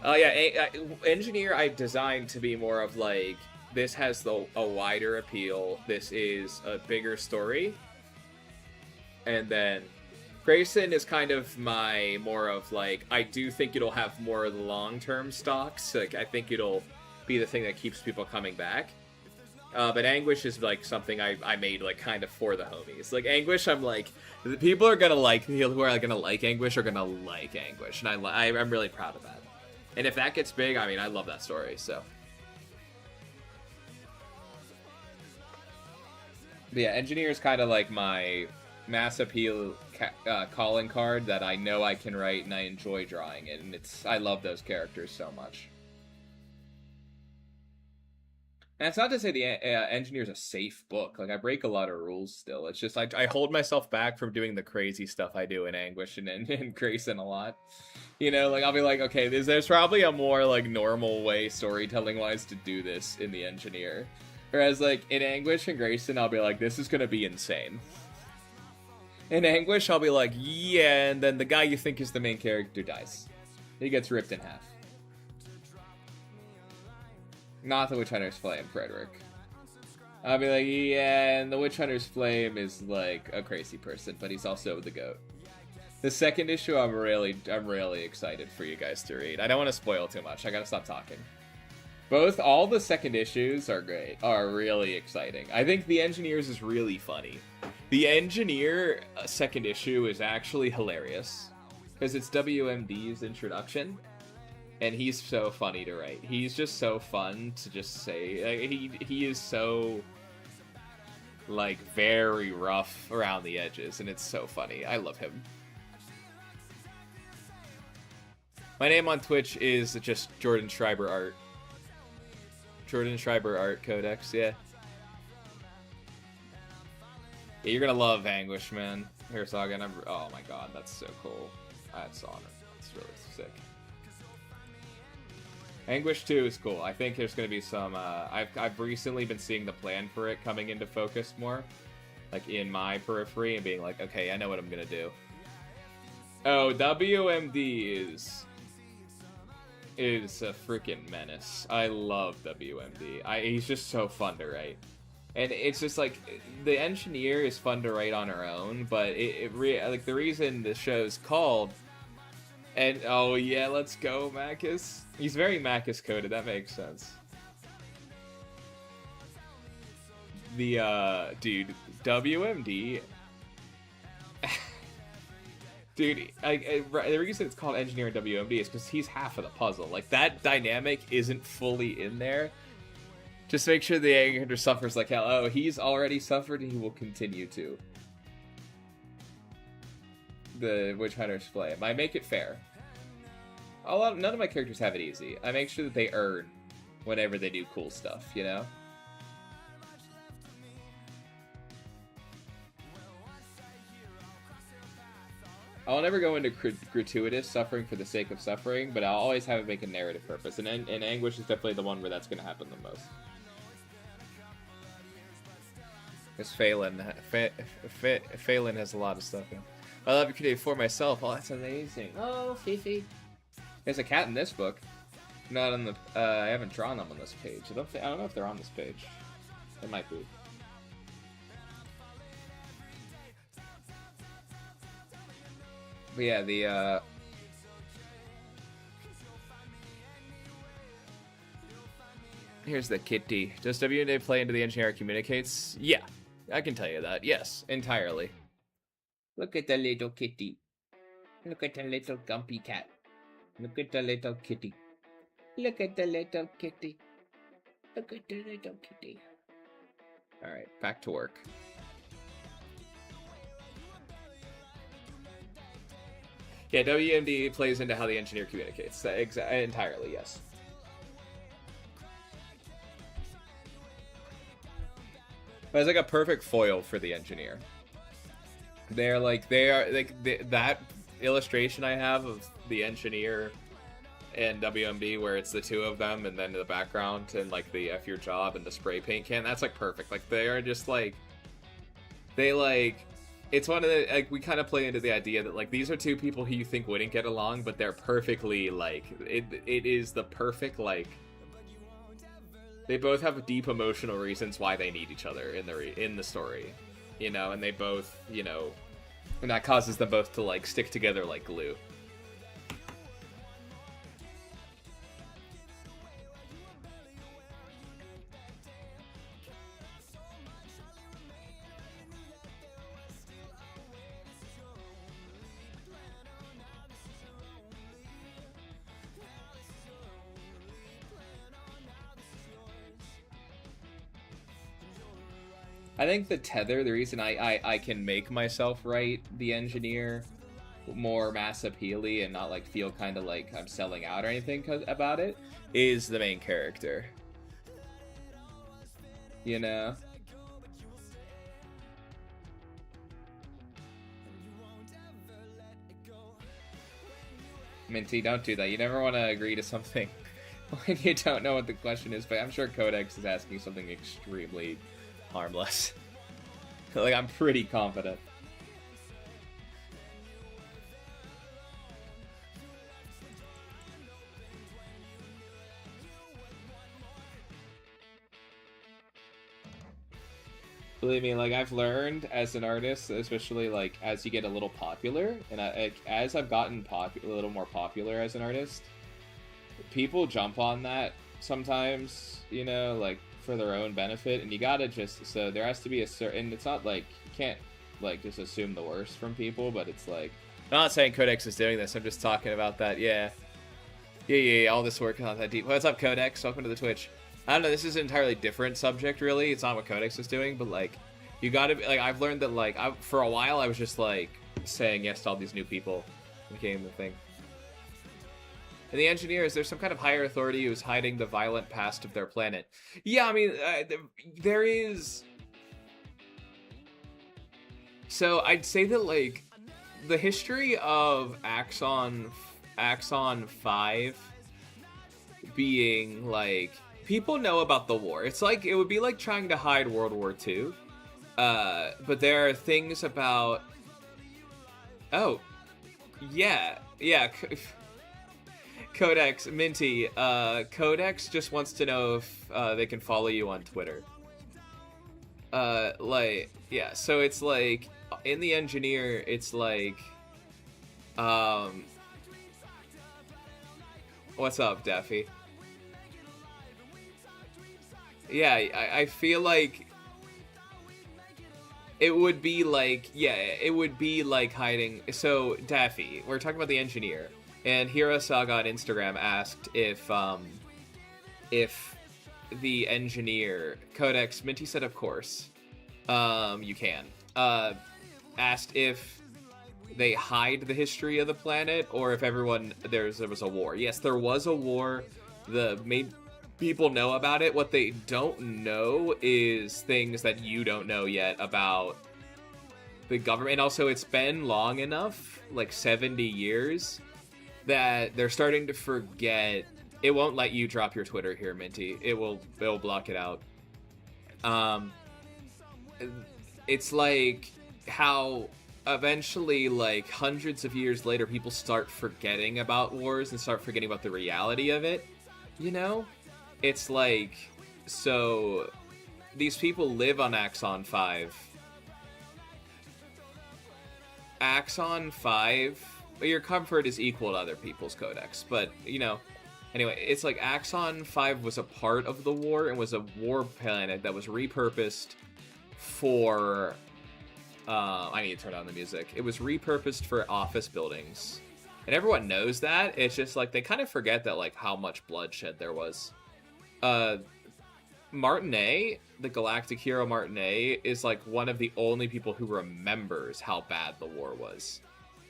Speaker 1: Yeah, Engineer I designed to be more of like, this has a wider appeal. This is a bigger story. And then Grayson is kind of more of like, I do think it'll have more of the long-term stocks. Like, I think it'll be the thing that keeps people coming back. But Anguish is like something I made like kind of for the homies. Like, Anguish, I'm like, the people are gonna like, who are like gonna like Anguish are gonna like Anguish. And I'm really proud of that. And if that gets big, I mean, I love that story, so. But yeah, Engineer is kind of like my mass appeal calling card that I know I can write and I enjoy drawing it, and I love those characters so much. And it's not to say the Engineer's a safe book. Like, I break a lot of rules still. It's just I hold myself back from doing the crazy stuff I do in Anguish and Grayson a lot. You know, like, I'll be like, okay, there's probably a more like normal way storytelling wise to do this in the Engineer. Whereas, like, in Anguish and Grayson, I'll be like, this is gonna be insane. In Anguish, I'll be like, yeah, and then the guy you think is the main character dies. He gets ripped in half. Not the Witch Hunter's Flame, Frederick. I'll be like, yeah, and the Witch Hunter's Flame is, like, a crazy person, but he's also the GOAT. The second issue, I'm really excited for you guys to read. I don't want to spoil too much. I gotta stop talking. All the second issues are great, are really exciting. I think the Engineer's is really funny. The Engineer second issue is actually hilarious, because it's WMD's introduction, and he's so funny to write. He's just so fun to just say. Like, he is so, like, very rough around the edges, and it's so funny. I love him. My name on Twitch is just Jordan Schreiber Art. Jordan Schreiber Art Codex, yeah. Yeah, you're gonna love Anguish, man. Here, Saga. Oh my god, that's so cool. That's honor. That's really sick. Anguish 2 is cool. I think there's gonna be some. I've recently been seeing the plan for it coming into focus more, like in my periphery, and being like, okay, I know what I'm gonna do. Oh, WMD is a freaking menace. I love WMD. He's just so fun to write. And it's just like, the engineer is fun to write on her own, but like the reason the show's called, and oh yeah, let's go, Macus. He's very Macus coded, that makes sense. The, dude, WMD... Dude, the reason it's called Engineer WMD is because he's half of the puzzle. Like, that dynamic isn't fully in there. Just make sure the character suffers like hell. Oh, he's already suffered and he will continue to. The Witch Hunter's flame. I make it fair. None of my characters have it easy. I make sure that they earn whenever they do cool stuff, you know? I'll never go into gratuitous suffering for the sake of suffering, but I'll always have it make a narrative purpose. And Anguish is definitely the one where that's going to happen the most. Because Phelan has a lot of stuff in. I love Creative for myself. Oh, that's amazing. Oh, Fifi. There's a cat in this book. Not on the... I haven't drawn them on this page. I don't know if they're on this page. They might be. But yeah, the, here's the kitty. Does WNA play into the engineer communicates? Yeah, I can tell you that. Yes, entirely. Look at the little kitty. Look at the little gumpy cat. Look at the little kitty. Look at the little kitty. Look at the little kitty. Alright, back to work. Yeah, WMD plays into how the engineer communicates. Entirely, yes. But it's like a perfect foil for the engineer. They are that illustration I have of the engineer and WMD where it's the two of them and then the background and like the F your job and the spray paint can. That's like perfect. Like they are just like, it's one of the, like, we kind of play into the idea that, like, these are two people who you think wouldn't get along, but they're perfectly, like, it is the perfect, like, they both have deep emotional reasons why they need each other in the story, you know, and they both, you know, and that causes them both to, like, stick together like glue. I think the tether, the reason I can make myself write the engineer more mass appeal-y and not like feel kind of like I'm selling out or anything about it, is the main character. You know? Minty, don't do that. You never want to agree to something when you don't know what the question is, but I'm sure Codex is asking something extremely harmless. Like, I'm pretty confident. Believe me, like, I've learned as an artist, especially, like, as you get a little popular, and as I've gotten a little more popular as an artist, people jump on that sometimes, you know, like, for their own benefit, and you gotta just, so there has to be a certain, it's not like, you can't, like, just assume the worst from people, but it's like, I'm not saying Codex is doing this, I'm just talking about that, yeah, all this work, not that deep. What's up, Codex? Welcome to the Twitch. I don't know, this is an entirely different subject, really. It's not what Codex is doing, but, like, you gotta be, like, I've learned that, like, for a while, I was just, like, saying yes to all these new people. It became the thing. And the engineer, is there some kind of higher authority who's hiding the violent past of their planet? Yeah, I mean, there is... So I'd say that, like, the history of Axon 5 being, like, people know about the war. It's like, it would be like trying to hide World War II. But there are things about... Oh. Yeah. Codex, Minty, Codex just wants to know if they can follow you on Twitter. Like, yeah, so it's like, in the Engineer, it's like, what's up, Daffy? Yeah, I feel like it would be like, yeah, it would be like hiding. So, Daffy, we're talking about the Engineer, and Hero Saga on Instagram asked if the Engineer, Codex, Minty said of course, you can, asked if they hide the history of the planet, or if everyone, there was a war. Yes, there was a war. People know about it. What they don't know is things that you don't know yet about the government. And also, it's been long enough, like 70 years, that they're starting to forget. It won't let you drop your Twitter here, Minty. It'll block it out. It's like how eventually, like, hundreds of years later, people start forgetting about wars and start forgetting about the reality of it, you know? It's like, so these people live on Axon 5. Axon 5, your comfort is equal to other people's codex, but, you know, anyway, it's like Axon 5 was a part of the war and was a war planet that was repurposed for, I need to turn on the music. It was repurposed for office buildings. And everyone knows that. It's just like, they kind of forget that, like, how much bloodshed there was. Martinet, the galactic hero Martinet, is like one of the only people who remembers how bad the war was.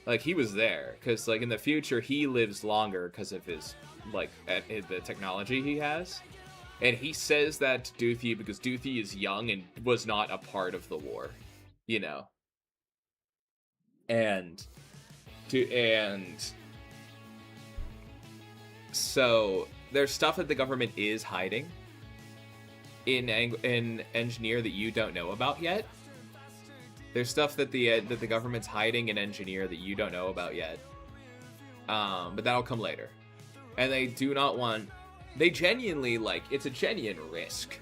Speaker 1: Like, he was there, because, like, in the future, he lives longer because of his, like, the technology he has. And he says that to Duthie because Duthie is young and was not a part of the war, you know? And so there's stuff that the government is hiding in Engineer that you don't know about yet. There's stuff that the government's hiding in Engineer that you don't know about yet. But that'll come later. And they do not want... They genuinely, like, it's a genuine risk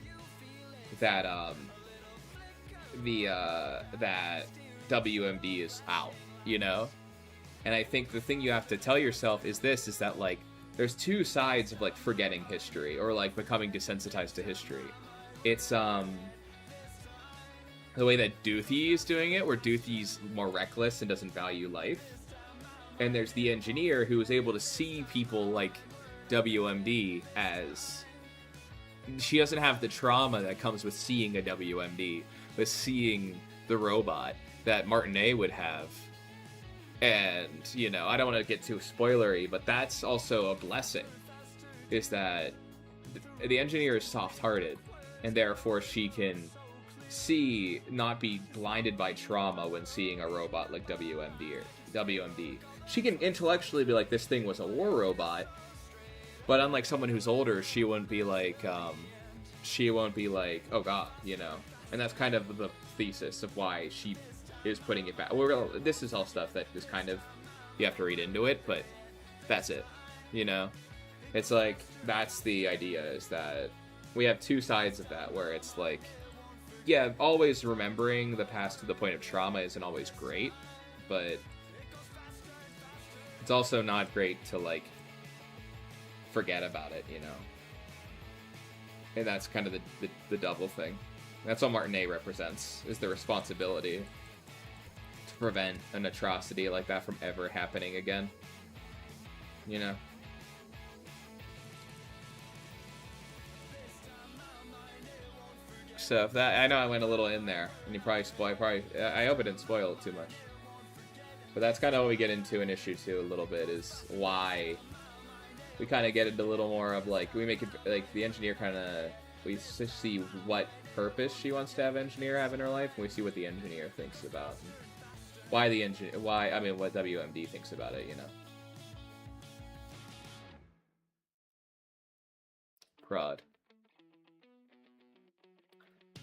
Speaker 1: that that WMD is out, you know? And I think the thing you have to tell yourself is that, like, there's two sides of, like, forgetting history, or, like, becoming desensitized to history. It's, the way that Duthie is doing it, where Duthie's more reckless and doesn't value life. And there's the Engineer, who is able to see people like WMD as... She doesn't have the trauma that comes with seeing a WMD, but seeing the robot that Martinet would have. And, you know, I don't want to get too spoilery, but that's also a blessing, is that the Engineer is soft-hearted, and therefore she can see, not be blinded by trauma when seeing a robot like WMD. She can intellectually be like, this thing was a war robot, but unlike someone who's older, she won't be like, oh god, you know. And that's kind of the thesis of why she is putting it back. Well, this is all stuff that is kind of, you have to read into it, but that's it, you know. It's like, that's the idea, is that we have two sides of that, where it's like, yeah, always remembering the past to the point of trauma isn't always great, but it's also not great to, like, forget about it, you know? And that's kind of the double thing. That's what Martinet represents, is the responsibility to prevent an atrocity like that from ever happening again. You know? So if that, I know I went a little in there, and you probably I hope I didn't spoil it too much. But that's kind of what we get into in issue 2 a little bit, is why we kind of get into a little more of, like, we make it, like, the Engineer kind of, we see what purpose she wants to have Engineer have in her life, and we see what the Engineer thinks about why the engine, why, I mean, what WMD thinks about it, you know. Prod.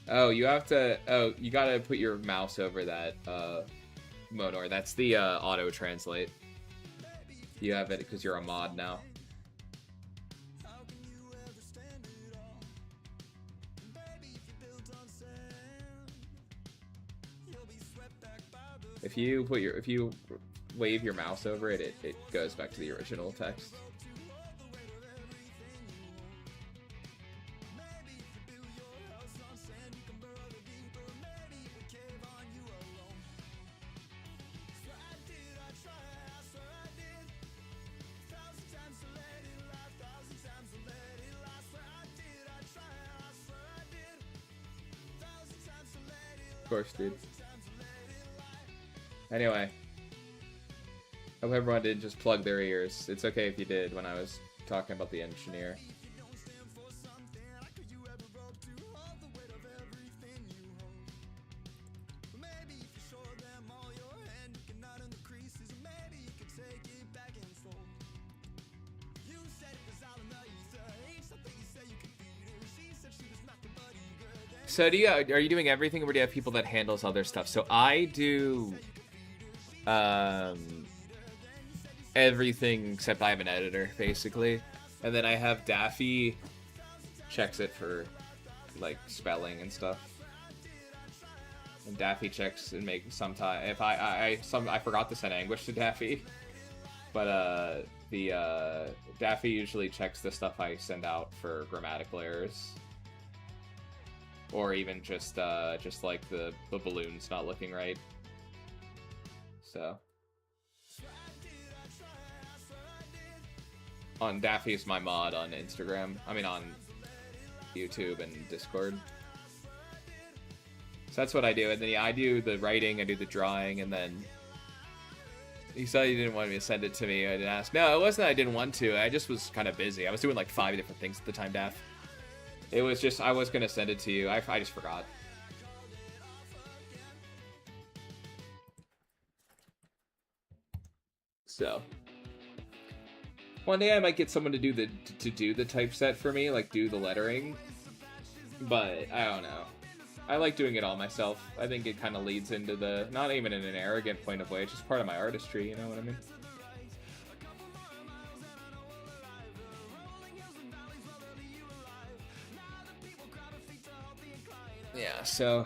Speaker 1: Oh, you have to, oh, you gotta put your mouse over that, Monor. That's the, auto-translate. You have it because you're a mod now. If you put your, if you wave your mouse over it, it goes back to the original text. Of course, dude. Anyway, hope everyone didn't just plug their ears. It's okay if you did when I was talking about the engineer. So do you, are you doing everything, or do you have people that handles other stuff? So I do everything except I have an editor, basically. And then I have Daffy checks it for like spelling and stuff. And Daffy checks and makes sometime if I forgot to send Anguish to Daffy. But Daffy usually checks the stuff I send out for grammatical errors. Or even just like the balloons not looking right. So on Daffy's my mod on Instagram. I mean on YouTube and Discord. So that's what I do, and then I do the writing, I do the drawing, and then you said you didn't want me to send it to me. I didn't ask. No, it wasn't that I didn't want to. I just was kind of busy. I was doing like 5 different things at the time, Daff. It was just, I was going to send it to you. I just forgot. So one day I might get someone to do the typeset for me, like do the lettering. But I don't know. I like doing it all myself. I think it kind of leads into the, not even in an arrogant point of way, it's just part of my artistry, you know what I mean? Yeah, so,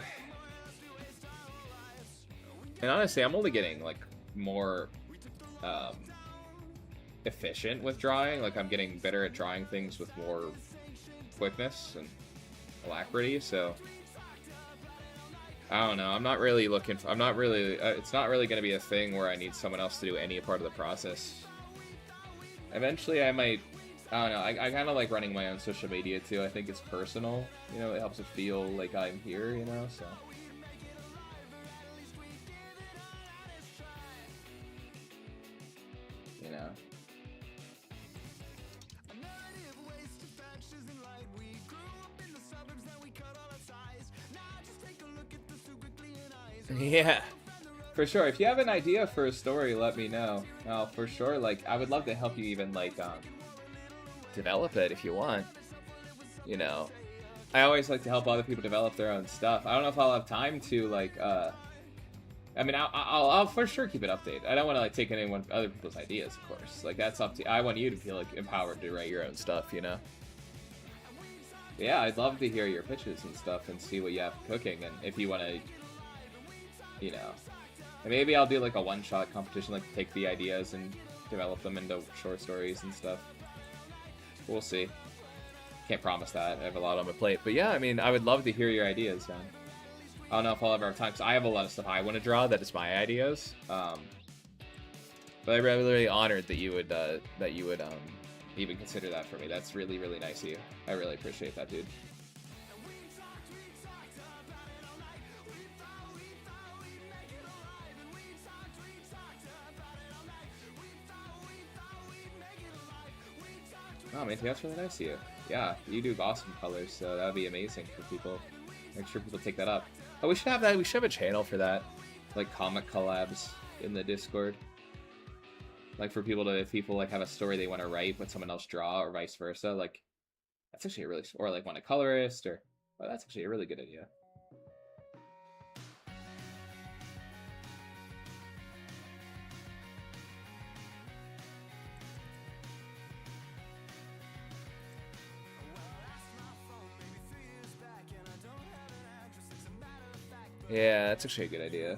Speaker 1: and honestly, I'm only getting like more efficient with drawing. Like I'm getting better at drawing things with more quickness and alacrity. So I don't know. I'm not really looking for. I'm not really. It's not really going to be a thing where I need someone else to do any part of the process. Eventually, I might. I don't know. I kind of like running my own social media too. I think it's personal. You know, it helps it feel like I'm here. You know, so. You know. Yeah, for sure. If you have an idea for a story, let me know. For sure. Like, I would love to help you even like develop it if you want. You know, I always like to help other people develop their own stuff. I don't know if I'll have time to like. I mean, I'll for sure keep it updated. I don't want to like take other people's ideas, of course. Like that's up to you. I want you to feel like empowered to write your own stuff. You know. Yeah, I'd love to hear your pitches and stuff and see what you have cooking, and if you want to. You know, and maybe I'll do like a one-shot competition, like take the ideas and develop them into short stories and stuff. We'll see. Can't promise that. I have a lot on my plate. But yeah, I mean, I would love to hear your ideas, man. I don't know if I'll ever have time, because I have a lot of stuff I want to draw that is my ideas. But I'm really honored that you would even consider that for me. That's really, really nice of you. I really appreciate that, dude. Oh man, that's really nice of you. Yeah, you do awesome colors, so that would be amazing for people. Make sure people take that up. Oh, we should have that. We should have a channel for that. like comic collabs in the Discord. Like for people to, if people like have a story they want to write but someone else draw or vice versa, like that's actually a really, or like want a colorist or, well, that's actually a really good idea. Yeah, that's actually a good idea.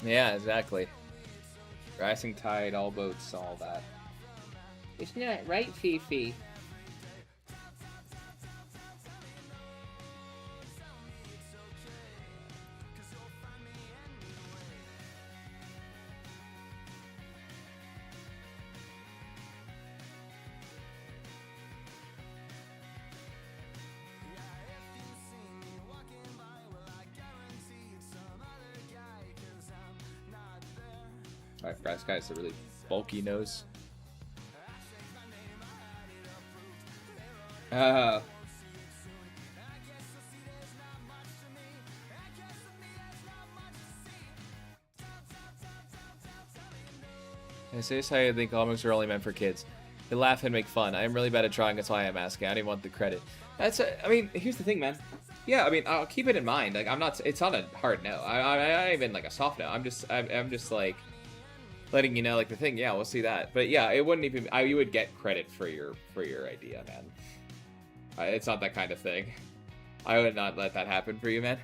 Speaker 1: Yeah, exactly. Rising tide, all boats, all that. Isn't that right, Fifi? Alright, Brass Guy has a really bulky nose. I say this how I think comics are only meant for kids. They laugh and make fun. I am really bad at drawing, that's why I'm asking. I didn't want the credit. That's I mean, here's the thing, man. Yeah, I mean, I'll keep it in mind. Like, I'm not, it's not a hard no. I even like a soft no. I'm just like letting you know, like, the thing. Yeah, we'll see that. But yeah, it wouldn't even, you would get credit for your idea, man. It's not that kind of thing. I would not let that happen for you, man.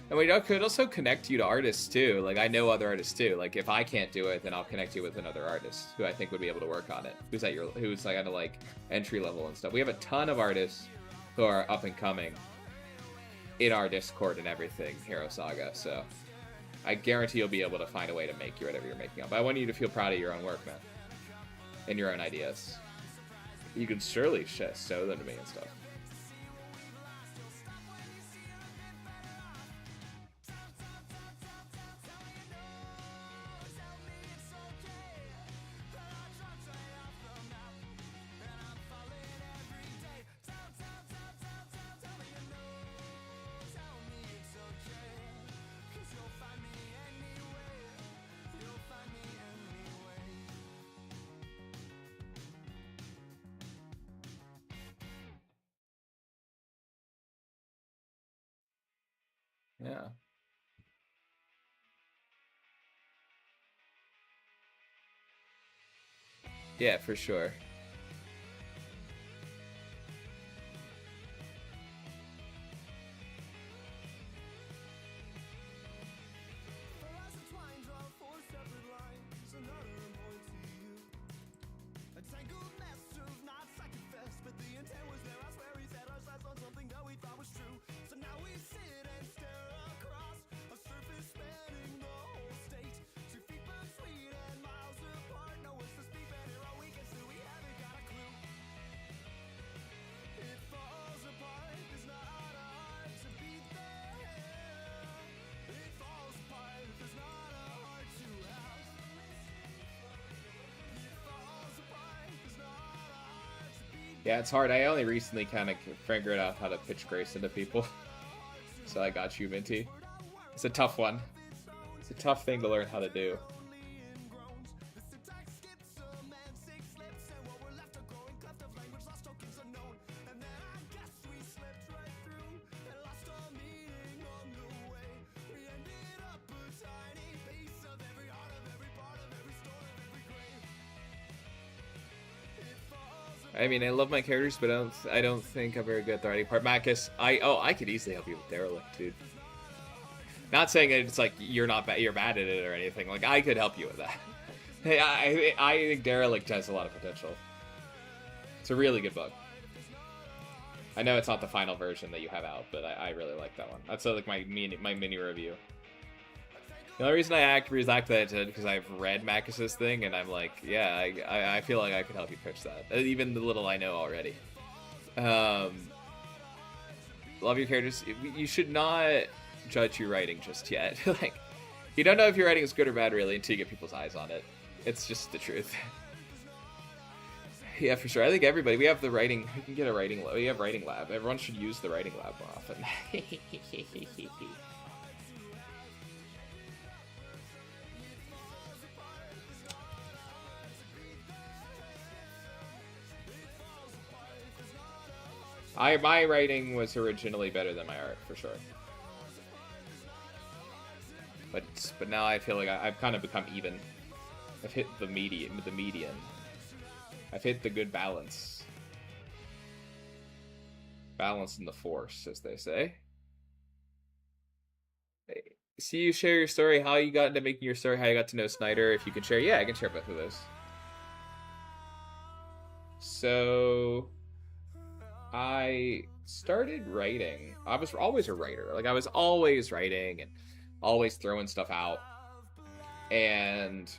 Speaker 1: And we could also connect you to artists too. Like, I know other artists too. Like, if I can't do it, then I'll connect you with another artist who I think would be able to work on it. Who's like kind of like entry level and stuff. We have a ton of artists who are up and coming in our Discord and everything, Hero Saga. So I guarantee you'll be able to find a way to make whatever you're making up. But I want you to feel proud of your own work, man, and your own ideas. You can surely show them to me and stuff. Yeah. Yeah, for sure. Yeah, it's hard. I only recently kind of figured out how to pitch Grayson to people. So I got you, Minty. It's a tough one. It's a tough thing to learn how to do. I mean, I love my characters, but I don't think I'm very good at the writing part. Marcus, I could easily help you with Derelict, dude. Not saying that it's like you're bad at it or anything. Like, I could help you with that. Hey, I think Derelict has a lot of potential. It's a really good book. I know it's not the final version that you have out, but I really like that one. That's like my mini review. The only reason I react that is because I've read Makis's thing, and I'm like, yeah, I feel like I could help you pitch that. Even the little I know already. Love your characters. You should not judge your writing just yet. Like, you don't know if your writing is good or bad, really, until you get people's eyes on it. It's just the truth. Yeah, for sure. I think everybody, we have the writing, we can get a writing lab. We have writing lab. Everyone should use the writing lab more often. My writing was originally better than my art, for sure. But now I feel like I've kind of become even. I've hit the median. I've hit the good balance. Balance in the force, as they say. Hey, see you share your story, how you got into making your story, how you got to know Snyder. If you can share, yeah, I can share both of those. So, I started writing. I was always a writer. Like, I was always writing and always throwing stuff out. And,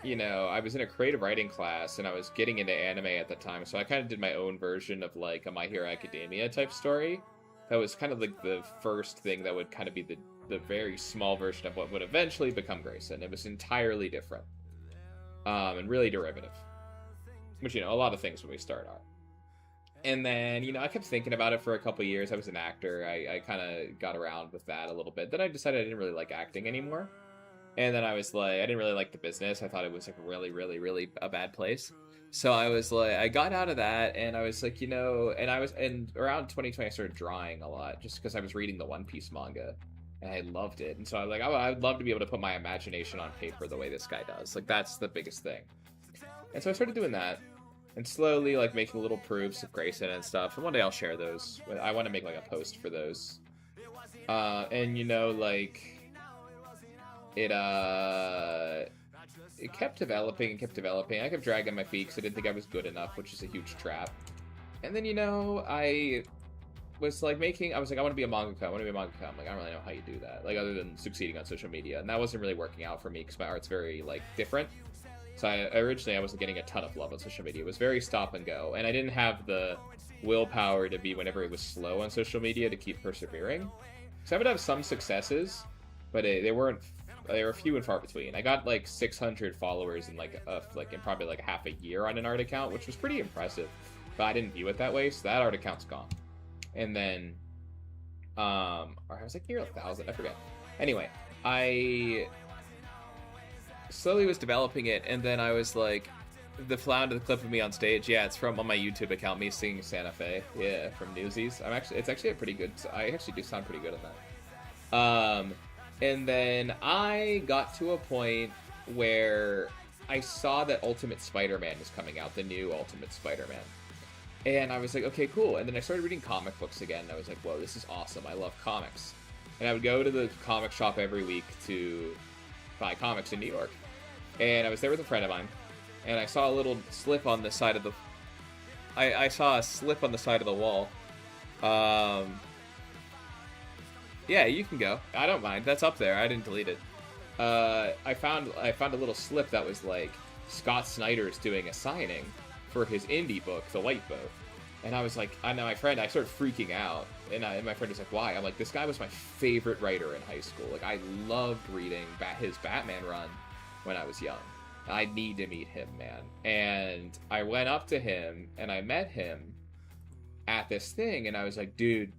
Speaker 1: you know, I was in a creative writing class and I was getting into anime at the time. So I kind of did my own version of like a My Hero Academia type story. That was kind of like the first thing that would kind of be the very small version of what would eventually become Grayson. It was entirely different. And really derivative. Which, you know, a lot of things when we start are. And then, you know, I kept thinking about it for a couple years. I was an actor. I kind of got around with that a little bit. Then I decided I didn't really like acting anymore. And then I was like, I didn't really like the business. I thought it was like really, really, really a bad place. So I was like, I got out of that and I was like, you know, and around 2020, I started drawing a lot just because I was reading the One Piece manga and I loved it. And so I was like, I would love to be able to put my imagination on paper the way this guy does. Like, that's the biggest thing. And so I started doing that. And slowly, like, making little proofs of Grayson and stuff. And one day I'll share those. I want to make, like, a post for those. And, you know, like, it kept developing and kept developing. I kept dragging my feet because I didn't think I was good enough, which is a huge trap. And then, you know, I was, like, I was like, I want to be a mangaka. I'm like, I don't really know how you do that. Like, other than succeeding on social media. And that wasn't really working out for me because my art's very, like, different. So originally I wasn't getting a ton of love on social media. It was very stop and go. And I didn't have the willpower to be whenever it was slow on social media to keep persevering. So I would have some successes, but they were few and far between. I got like 600 followers in in probably like half a year on an art account, which was pretty impressive. But I didn't view it that way, so that art account's gone. And then, or I was like near 1,000, I forget. Anyway, I slowly was developing it, and then I was like, the clip of me on stage, yeah, it's from on my YouTube account, me singing Santa Fe, yeah, from Newsies. It's actually a pretty good, I actually do sound pretty good on that. And then I got to a point where I saw that Ultimate Spider-Man was coming out, the new Ultimate Spider-Man. And I was like, okay, cool. And then I started reading comic books again, and I was like, whoa, this is awesome. I love comics. And I would go to the comic shop every week to buy comics in New York. And I was there with a friend of mine, and I saw a little slip on the side of the... I saw a slip on the side of the wall. Yeah, you can go. I don't mind. That's up there. I didn't delete it. I found a little slip that was like, Scott Snyder's doing a signing for his indie book, The White Boat. And I was like, I know my friend, I started freaking out. And my friend was like, why? I'm like, this guy was my favorite writer in high school. Like, I loved reading his Batman run when I was young. I need to meet him, man. And I went up to him and I met him at this thing, and I was like, dude,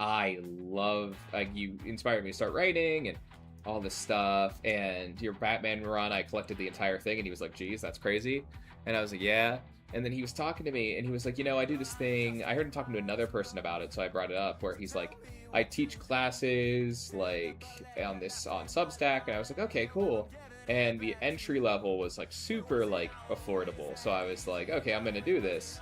Speaker 1: I love, like, you inspired me to start writing and all this stuff, and your Batman run, I collected the entire thing. And he was like, geez, that's crazy. And I was like, yeah. And then he was talking to me, and he was like, you know, I do this thing. I heard him talking to another person about it, so I brought it up, where he's like, I teach classes, like, on Substack. And I was like, okay, cool. And the entry level was, like, super, like, affordable. So I was like, okay, I'm going to do this.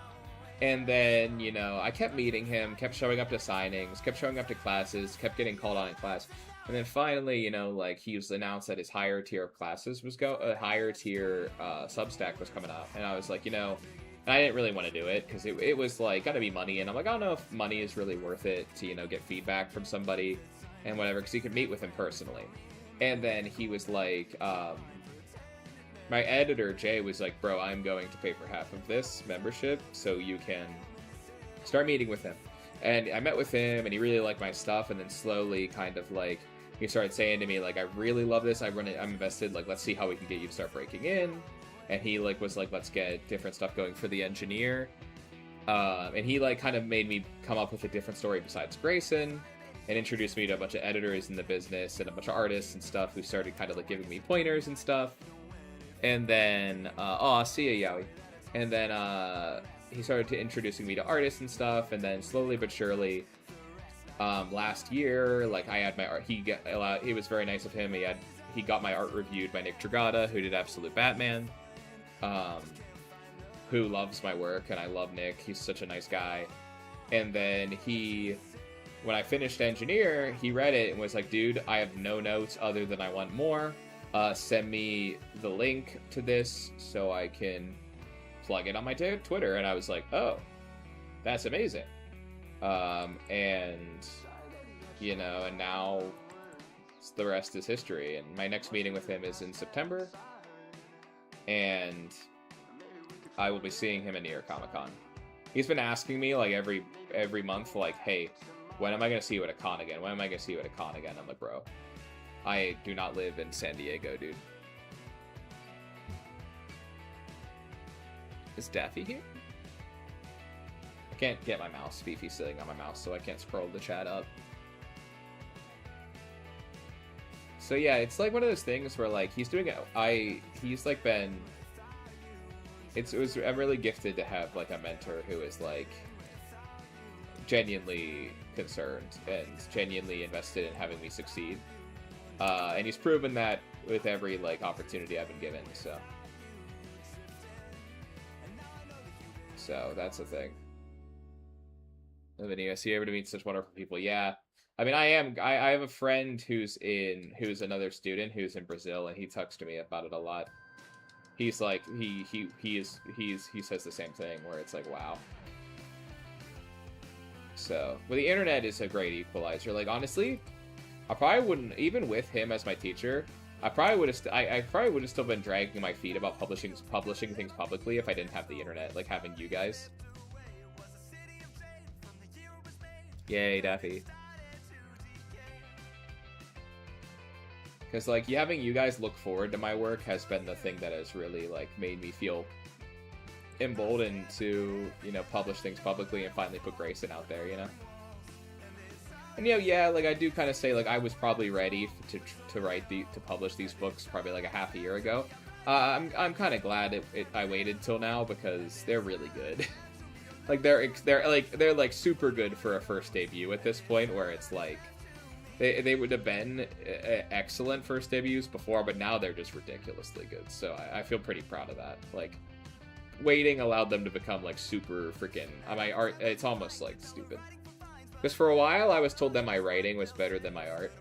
Speaker 1: And then, you know, I kept meeting him, kept showing up to signings, kept showing up to classes, kept getting called on in class. And then finally, you know, like, he was announced that his higher tier of classes was higher tier Substack was coming up. And I was like, you know, and I didn't really want to do it because it was like, gotta be money. And I'm like, I don't know if money is really worth it to, you know, get feedback from somebody and whatever, because you could meet with him personally. And then he was like, my editor, Jay, was like, bro, I'm going to pay for half of this membership so you can start meeting with him. And I met with him, and he really liked my stuff, and then slowly kind of like, he started saying to me, like, I really love this, I'm invested, like, let's see how we can get you to start breaking in. And he like was like, let's get different stuff going for the engineer. And he like kind of made me come up with a different story besides Grayson, and introduced me to a bunch of editors in the business and a bunch of artists and stuff who started kind of like giving me pointers and stuff. And then, see ya, Yowie. And then, he started introducing me to artists and stuff, and then slowly but surely, last year, like, I had my art, he was very nice of him, he got my art reviewed by Nick Dragata, who did Absolute Batman, who loves my work, and I love Nick, he's such a nice guy. And then when I finished Engineer, he read it and was like, dude, I have no notes other than I want more. Send me the link to this so I can plug it on my Twitter. And I was like, oh, that's amazing. And, you know, and now the rest is history. And my next meeting with him is in September. And I will be seeing him at New York Comic Con. He's been asking me, like, every month, like, hey, when am I going to see you at a con again? When am I going to see you at a con again? I'm like, bro, I do not live in San Diego, dude. Is Daffy here? I can't get my mouse. Fifi's sitting on my mouse, so I can't scroll the chat up. So yeah, it's like one of those things where like he's doing it. He's like been. I'm really gifted to have like a mentor who is like genuinely concerned and genuinely invested in having me succeed. And he's proven that with every like opportunity I've been given. So that's the thing. And then you see able to meet such wonderful people. Yeah. I mean, I have a friend who's another student who's in Brazil, and he talks to me about it a lot. He's like, he says the same thing where it's like, wow. So, well, the internet is a great equalizer. Like, honestly, I probably wouldn't, even with him as my teacher, I probably would have still been dragging my feet about publishing things publicly if I didn't have the internet, like having you guys. Yay, Daffy. Because, like, having you guys look forward to my work has been the thing that has really, like, made me feel emboldened to, you know, publish things publicly and finally put Grayson out there, you know? And, you know, yeah, like, I do kind of say, like, I was probably ready to publish these books probably, like, a half a year ago. I'm kind of glad I waited till now because they're really good. Like, they're super good for a first debut at this point, where it's, like, They would have been excellent first debuts before, but now they're just ridiculously good. So I feel pretty proud of that. Like, waiting allowed them to become, like, super freaking... my art, it's almost, like, stupid. Because for a while, I was told that my writing was better than my art.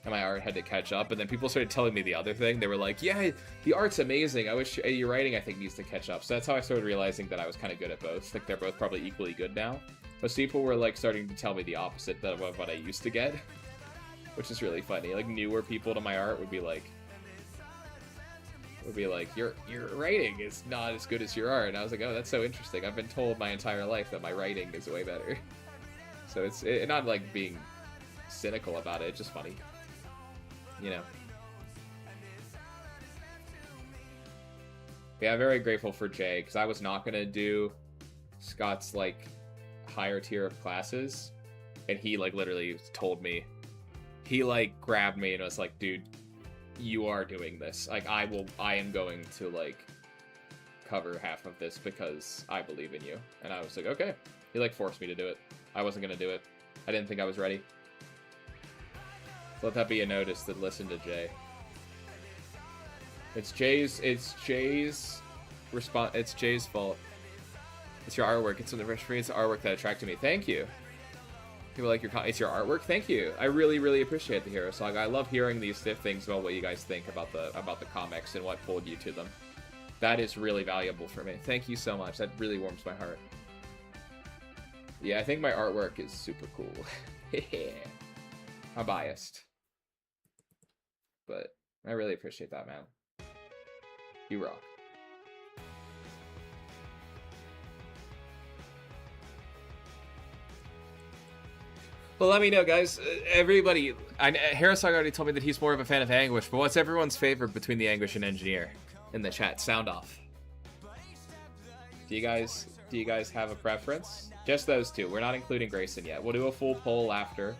Speaker 1: And my art had to catch up. And then people started telling me the other thing. They were like, yeah, the art's amazing. I wish your writing, I think, needs to catch up. So that's how I started realizing that I was kind of good at both. Like, they're both probably equally good now. But people were, like, starting to tell me the opposite of what I used to get. Which is really funny. Like, newer people to my art would be like, your writing is not as good as your art. And I was like, oh, that's so interesting. I've been told my entire life that my writing is way better. So it's not like being cynical about it. It's just funny, you know. Yeah, I'm very grateful for Jay, because I was not gonna do Scott's like higher tier of classes, and he like literally told me. He, like, grabbed me and was like, dude, you are doing this. Like, I am going to, like, cover half of this because I believe in you. And I was like, okay. He, like, forced me to do it. I wasn't going to do it. I didn't think I was ready. So let that be a notice that listen to Jay. It's Jay's fault. It's your artwork. It's the artwork that attracted me. Thank you. People like it's your artwork. Thank you. I really, really appreciate the Hero Saga. I love hearing these things about what you guys think about the comics and what pulled you to them. That is really valuable for me. Thank you so much. That really warms my heart. Yeah, I think my artwork is super cool. I'm biased, but I really appreciate that, man. You rock. Well, let me know, guys. Everybody, Harrisog already told me that he's more of a fan of Anguish, but what's everyone's favorite between the Anguish and Engineer in the chat? Sound off. Do you guys have a preference? Just those two. We're not including Grayson yet. We'll do a full poll after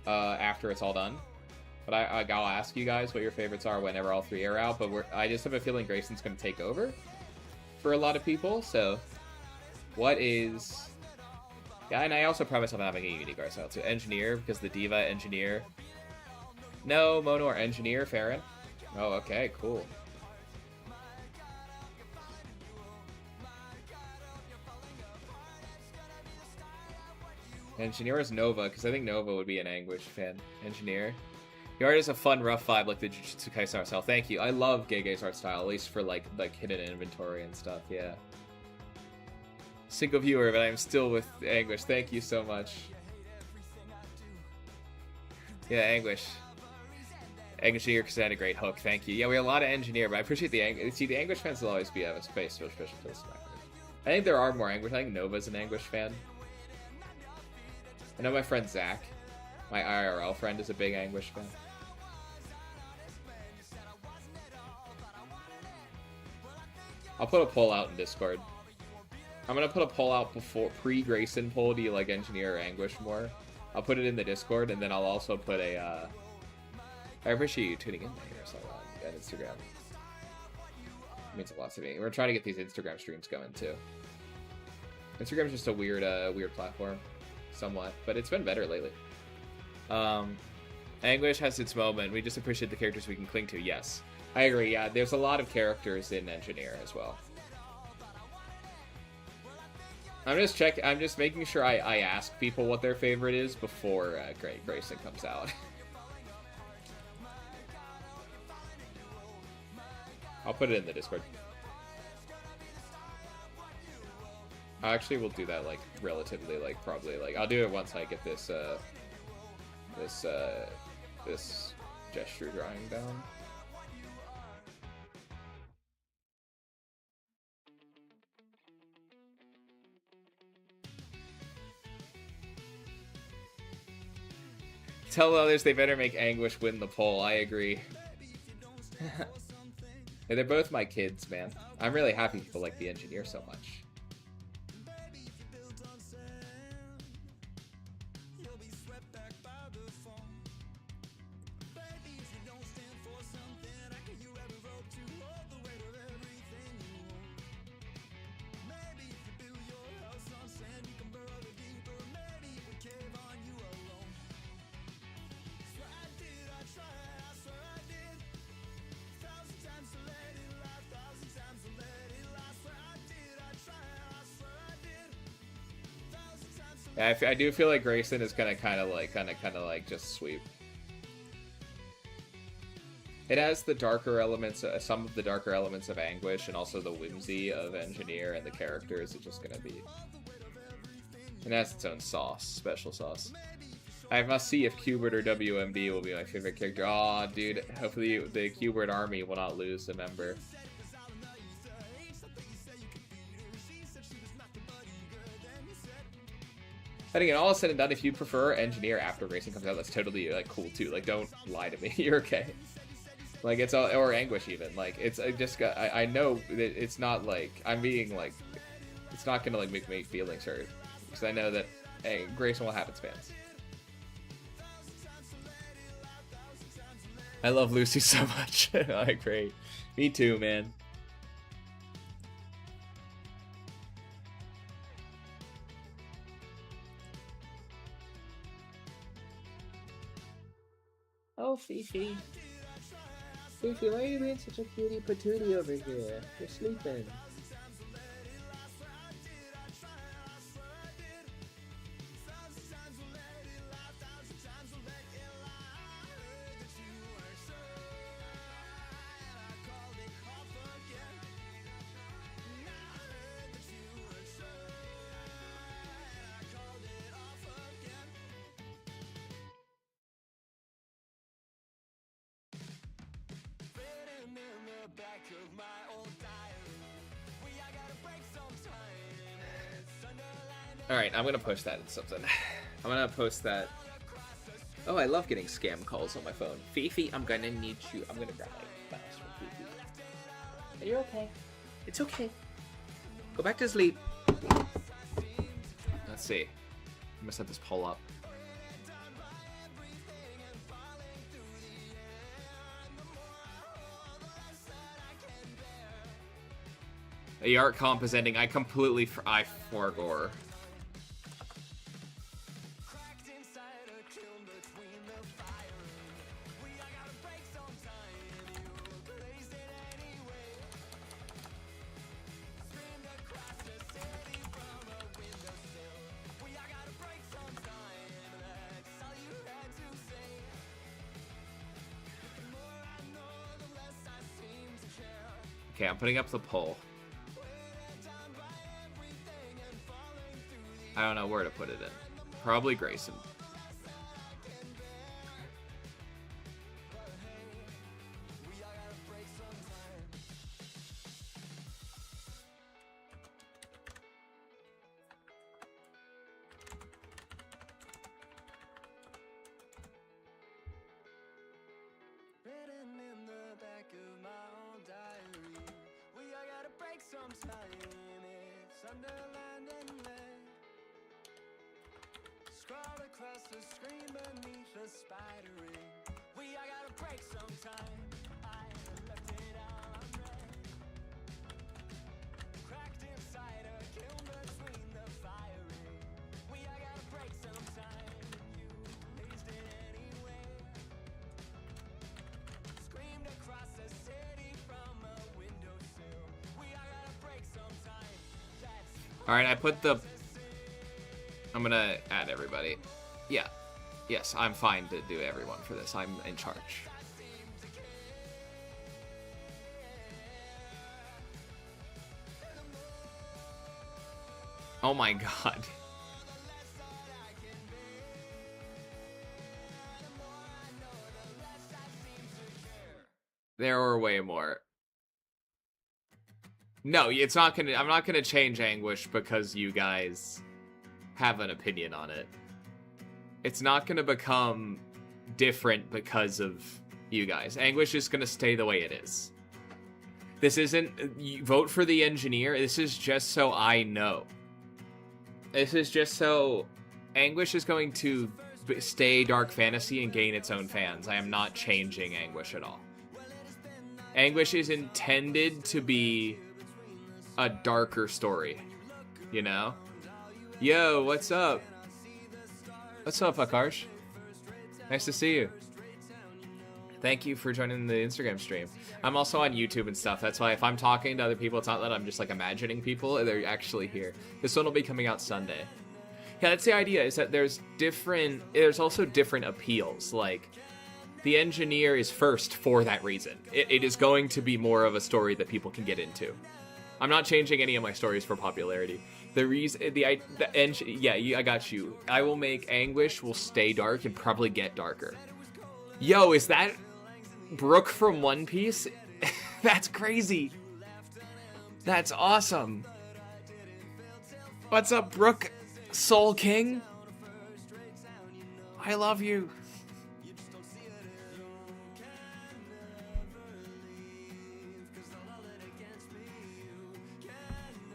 Speaker 1: it's all done. But I'll ask you guys what your favorites are whenever all three are out. But I just have a feeling Grayson's going to take over for a lot of people. So, what is... Yeah, and I also promise I'm having a unique art style too. Engineer, because the Diva Engineer. No, Mono or Engineer, Farron. Oh, okay, cool. Engineer is Nova, because I think Nova would be an Anguish fan. Engineer. The art is a fun, rough vibe, like the Jujutsu Kaisen art style. Thank you. I love Gege's art style, at least for like hidden inventory and stuff. Yeah. Single viewer, but I'm still with Anguish. Thank you so much. Yeah, Anguish. Engineer because I had a great hook. Thank you. Yeah, we have a lot of Engineer, but I appreciate the Anguish. See, the Anguish fans will always be a space for special place. I think there are more Anguish. I think Nova's an Anguish fan. I know my friend Zach, my IRL friend, is a big Anguish fan. I'll put a poll out in Discord. I'm gonna put a poll out before pre-Grayson poll. Do you like Engineer or Anguish more? I'll put it in the Discord, and then I'll also put a. I appreciate you tuning in here so on Instagram. It means a lot to me. We're trying to get these Instagram streams going too. Instagram's just a weird platform, somewhat, but it's been better lately. Anguish has its moment. We just appreciate the characters we can cling to. Yes, I agree. Yeah, there's a lot of characters in Engineer as well. I'm just making sure I ask people what their favorite is before Grayson comes out. I'll put it in the Discord. I actually will do that like relatively probably I'll do it once I get this this gesture drawing down. Tell others they better make Anguish win the poll. I agree. Yeah, they're both my kids, man. I'm really happy people like the Engineer so much. Yeah, I do feel like Grayson is gonna kind of just sweep. It has the darker elements, some of the darker elements of Anguish, and also the whimsy of Engineer, and the characters are just gonna be. It has its own sauce, special sauce. I must see if Qbert or WMD will be my favorite character. Aw, dude, hopefully the Qbert army will not lose a member. And again, all said and done, if you prefer Engineer after Grayson comes out, that's totally cool too. Like, don't lie to me. You're okay. Like, it's all, or Anguish even. Like, it's I know that it's not like I'm being like, it's not gonna like make me feelings hurt because I know that hey, Grayson will have its fans. I love Lucy so much. I agree. Me too, man. Oh, Fifi. Fifi, why are you being such a cutie patootie over here? You're sleeping. Alright, I'm gonna post that in something. I'm gonna post that. Oh, I love getting scam calls on my phone. Fifi, I'm gonna need you. I'm gonna grab my mouse from Fifi. Are you okay? It's okay. Go back to sleep. Let's see. I'm gonna set this poll up. The art comp is ending. I completely I forgore. Okay, I'm putting up the poll. I don't know where to put it in. Probably Grayson. Alright, I put the... I'm gonna add everybody. Yeah. Yes, I'm fine to do everyone for this. I'm in charge. Oh my god. There were way more. No, it's not gonna... I'm not gonna change Anguish because you guys have an opinion on it. It's not gonna become different because of you guys. Anguish is gonna stay the way it is. This isn't... You vote for the engineer. This is just so I know. This is just so... Anguish is going to stay Dark Fantasy and gain its own fans. I am not changing Anguish at all. Anguish is intended to be a darker story, you know? Yo, what's up? What's up, Akarsh? Nice to see you. Thank you for joining the Instagram stream. I'm also on YouTube and stuff. That's why if I'm talking to other people, it's not that I'm just like imagining people. They're actually here. This one will be coming out Sunday. Yeah, that's the idea, is that there's also different appeals. Like, the engineer is first for that reason. It is going to be more of a story that people can get into. I'm not changing any of my stories for popularity. The reason, yeah, I got you. I will make Anguish will stay dark and probably get darker. Yo, is that Brooke from One Piece? That's crazy. That's awesome. What's up, Brooke? Soul King? I love you.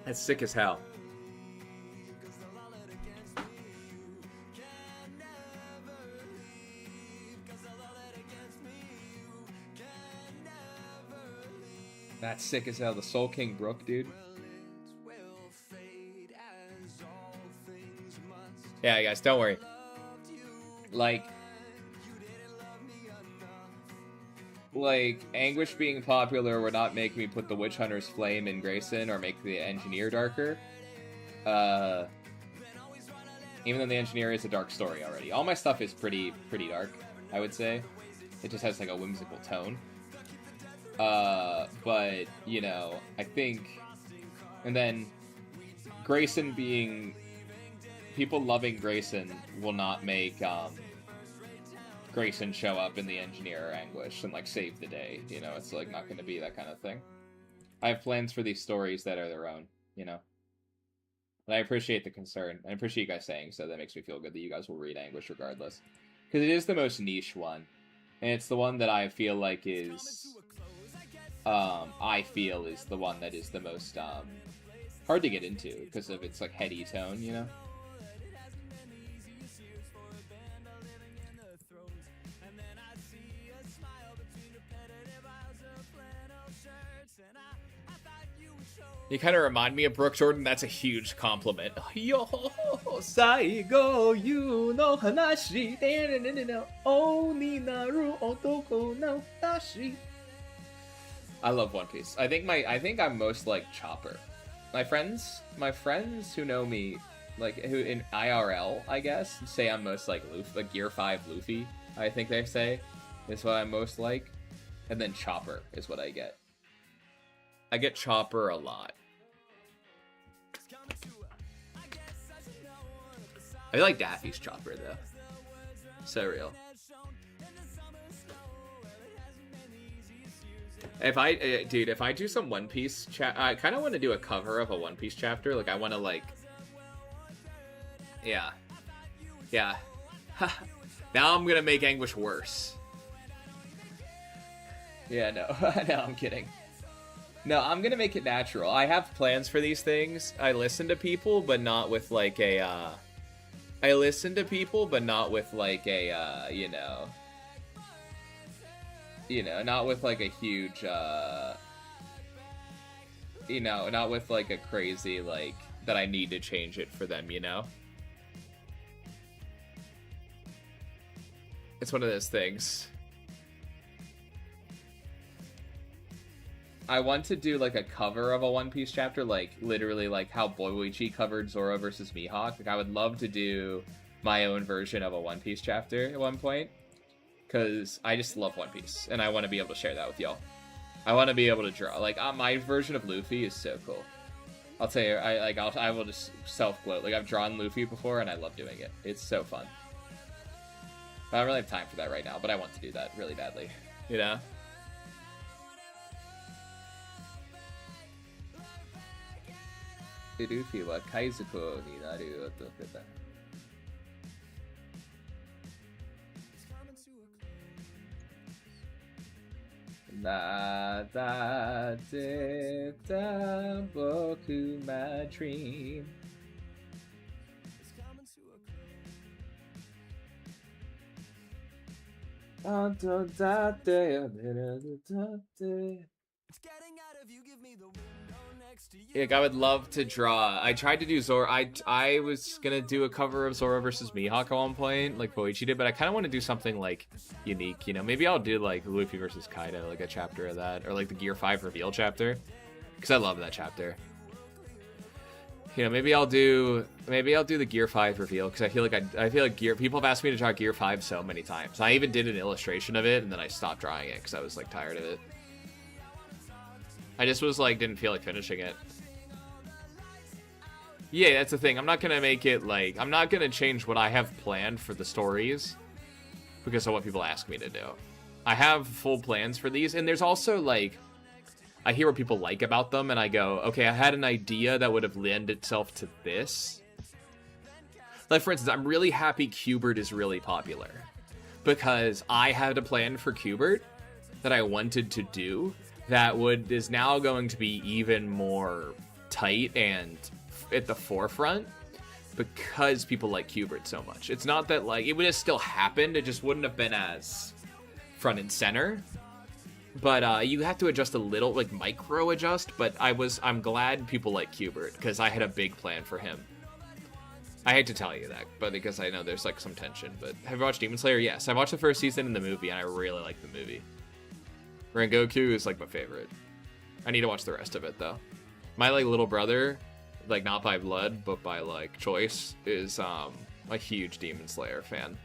Speaker 1: That's sick as hell. That's sick as hell. The Soul King Brook, dude. Yeah, guys, don't worry. Like, Anguish being popular would not make me put the Witch Hunter's Flame in Grayson or make the Engineer darker. Even though the Engineer is a dark story already. All my stuff is pretty dark, I would say. It just has like a whimsical tone. But, you know, I think... And then Grayson being... People loving Grayson will not make, Grayson show up in the Engineer or Anguish and, like, save the day. You know, it's, like, not going to be that kind of thing. I have plans for these stories that are their own, you know? And I appreciate the concern. I appreciate you guys saying so. That makes me feel good that you guys will read Anguish regardless. Because it is the most niche one. And it's the one that I feel like is... I feel is the one that is the most hard to get into because of its like heady tone, you know? You kind of remind me of Brooke Jordan. That's a huge compliment. Yo, saigo you no hanashi oni naru otoko no dashi. I love One Piece. I think I'm most like Chopper. My friends who know me, like who in IRL, I guess, say I'm most like Luffy, like Gear 5 Luffy. I think they say is what I'm most like, and then Chopper is what I get. I get Chopper a lot. I like Daffy's Chopper though. So real. If I do some One Piece I kind of want to do a cover of a One Piece chapter. Like I want to like, yeah. Now I'm gonna make Anguish worse. Yeah, no, no, I'm kidding. No, I'm gonna make it natural. I have plans for these things. I listen to people, but not with like a. I listen to people, but not with like a, not with like a huge, not with like a crazy, like, that I need to change it for them, you know? It's one of those things. I want to do, like, a cover of a One Piece chapter, like, literally, like, how Boichi covered Zoro versus Mihawk. Like, I would love to do my own version of a One Piece chapter at one point. Because I just love One Piece, and I want to be able to share that with y'all. I want to be able to draw. Like, my version of Luffy is so cool. I'll tell you, I will just self-gloat. Like, I've drawn Luffy before, and I love doing it. It's so fun. I don't really have time for that right now, but I want to do that really badly. You know? Luffy wa Kaizuko ni naru to feta. Nada deta boku my dream. Yeah, I would love to draw. I tried to do Zoro. I was gonna do a cover of Zoro versus Mihawk at one point, like Boichi did, but I kind of want to do something like unique. You know, maybe I'll do like Luffy versus Kaido, like a chapter of that, or like the Gear 5 reveal chapter, because I love that chapter. You know, maybe I'll do the Gear 5 reveal because I feel like people have asked me to draw Gear 5 so many times. I even did an illustration of it, and then I stopped drawing it because I was like tired of it. I just was like, didn't feel like finishing it. Yeah, that's the thing. I'm not gonna make it like, I'm not gonna change what I have planned for the stories because of what people ask me to do. I have full plans for these, and there's also like, I hear what people like about them, and I go, okay, I had an idea that would have lent itself to this. Like, for instance, I'm really happy Qbert is really popular because I had a plan for Qbert that I wanted to do that is now going to be even more tight and at the forefront because people like Qbert so much. It's not that, like, it would have still happened, it just wouldn't have been as front and center. But you have to adjust a little, like micro adjust, but I'm glad people like Qbert because I had a big plan for him. I hate to tell you that, but because I know there's like some tension. But have you watched Demon Slayer? Yes, I watched the first season in the movie and I really like the movie. Rengoku is like my favorite. I need to watch the rest of it though. My like little brother, like not by blood but by like choice, is a huge Demon Slayer fan.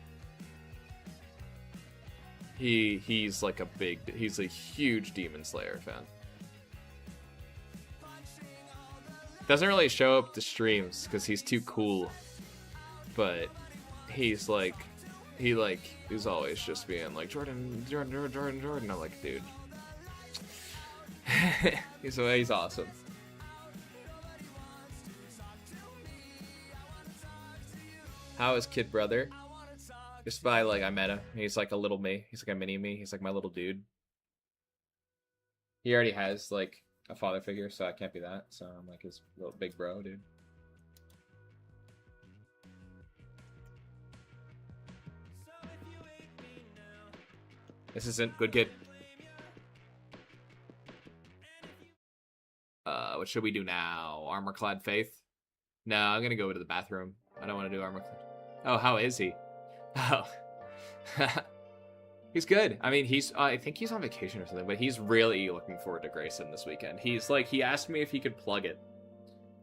Speaker 1: He's a huge Demon Slayer fan. Doesn't really show up to streams because he's too cool, but he's like, he's always just being like Jordan. I'm like, dude, he's awesome. How is Kid Brother? Just by, like, I met him. He's like a little me. He's like a mini me. He's like my little dude. He already has, like, a father figure, so I can't be that. So I'm like his little big bro, dude. This isn't good, kid. What should we do now? Armor-clad Faith? No, I'm gonna go to the bathroom. I don't want to do armor-clad. Oh, how is he? Oh. He's good. I mean, I think he's on vacation or something, but he's really looking forward to Grayson this weekend. He's like, he asked me if he could plug it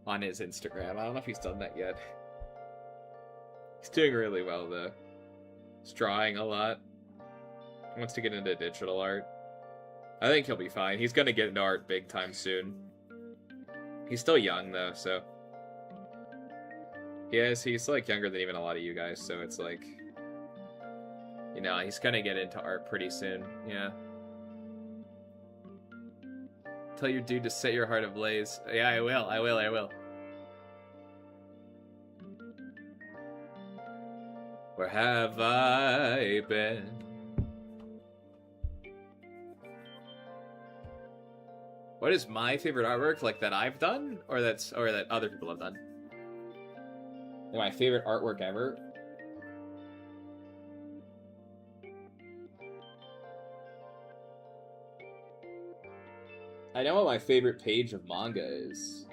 Speaker 1: on his Instagram. I don't know if he's done that yet. He's doing really well, though. He's drawing a lot. He wants to get into digital art. I think he'll be fine. He's gonna get into art big time soon. He's still young, though, so... Yes, he's, like, younger than even a lot of you guys, so it's like... You know, he's gonna get into art pretty soon, yeah. Tell your dude to set your heart ablaze. Yeah, I will. Where have I been? What is my favorite artwork, like, that I've done? Or that other people have done? My favorite artwork ever? I know what my favorite page of manga is.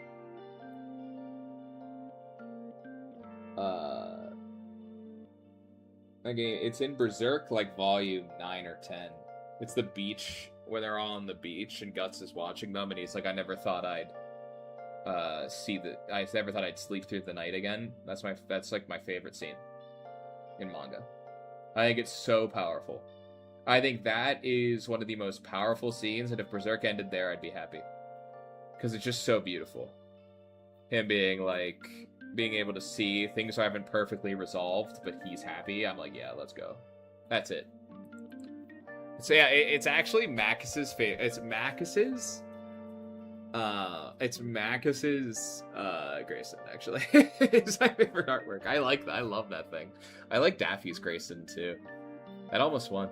Speaker 1: Okay, it's in Berserk, like, volume 9 or 10. It's the beach, where they're all on the beach, and Guts is watching them, and he's like, I never thought I'd sleep through the night again. That's like my favorite scene in manga. I think it's so powerful. I think that is one of the most powerful scenes, and if Berserk ended there, I'd be happy. Because it's just so beautiful. Him being able to see things haven't perfectly resolved, but he's happy. I'm like, yeah, let's go. That's it. So yeah, it's actually Makis's favorite. It's Makis's Grayson, actually. It's my favorite artwork. I like that. I love that thing. I like Daffy's Grayson too. That almost won.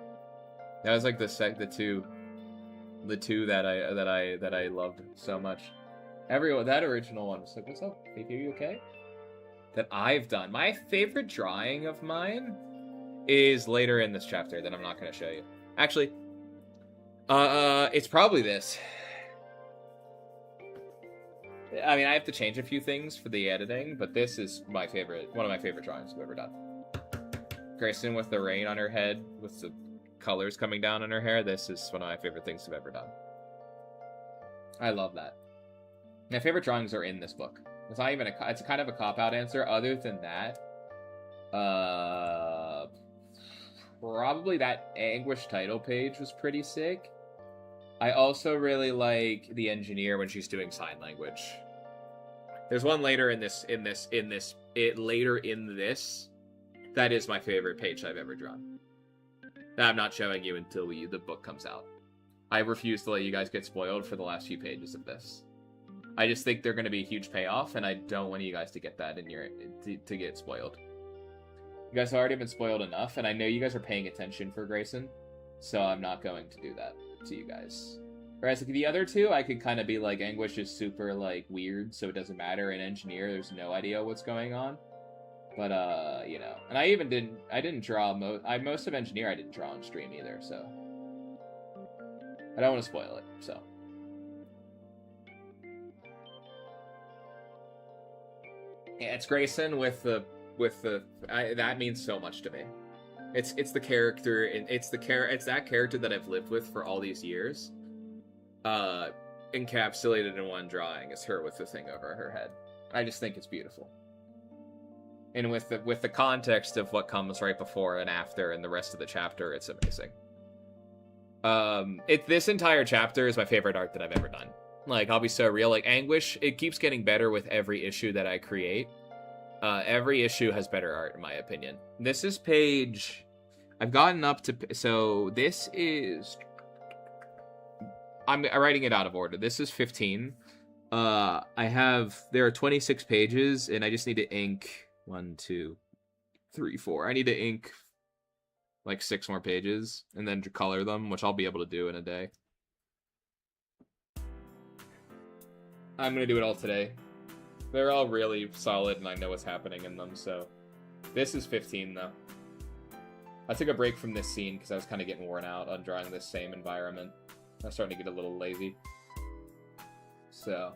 Speaker 1: That was like the two that I loved so much. That original one was like, what's up? Are you okay? That I've done. My favorite drawing of mine is later in this chapter that I'm not going to show you. Actually, it's probably this. I mean, I have to change a few things for the editing, but this is one of my favorite drawings I've ever done. Grayson with the rain on her head, with the colors coming down on her hair. This is one of my favorite things I've ever done. I love that. My favorite drawings are in this book. It's not even it's kind of a cop-out answer. Other than that, probably that Anguish title page was pretty sick. I also really like the engineer when she's doing sign language. There's one later in this. That is my favorite page I've ever drawn. That I'm not showing you until the book comes out. I refuse to let you guys get spoiled for the last few pages of this. I just think they're going to be a huge payoff, and I don't want you guys to get that to get spoiled. You guys have already been spoiled enough, and I know you guys are paying attention for Grayson, so I'm not going to do that to you guys. Whereas like the other two, I could kind of be like, Anguish is super like weird, so it doesn't matter. In Engineer, there's no idea what's going on. But you know, and I didn't draw most of Engineer I didn't draw on stream either, so I don't want to spoil it. So yeah, it's Grayson with the that means so much to me. It's the character, and it's that character that I've lived with for all these years. Encapsulated in one drawing is her with the thing over her head. I just think it's beautiful. And with the context of what comes right before and after and the rest of the chapter, it's amazing. This entire chapter is my favorite art that I've ever done. Like, I'll be so real. Like, Anguish, it keeps getting better with every issue that I create. Every issue has better art, in my opinion. This is page... I've gotten up to... So, this is... I'm writing it out of order. This is 15. There are 26 pages, and I just need to ink 1, 2, 3, 4. I need to ink like 6 more pages and then color them, which I'll be able to do in a day. I'm gonna do it all today. They're all really solid and I know what's happening in them, so. This is 15 though. I took a break from this scene because I was kind of getting worn out on drawing this same environment. I was starting to get a little lazy. So.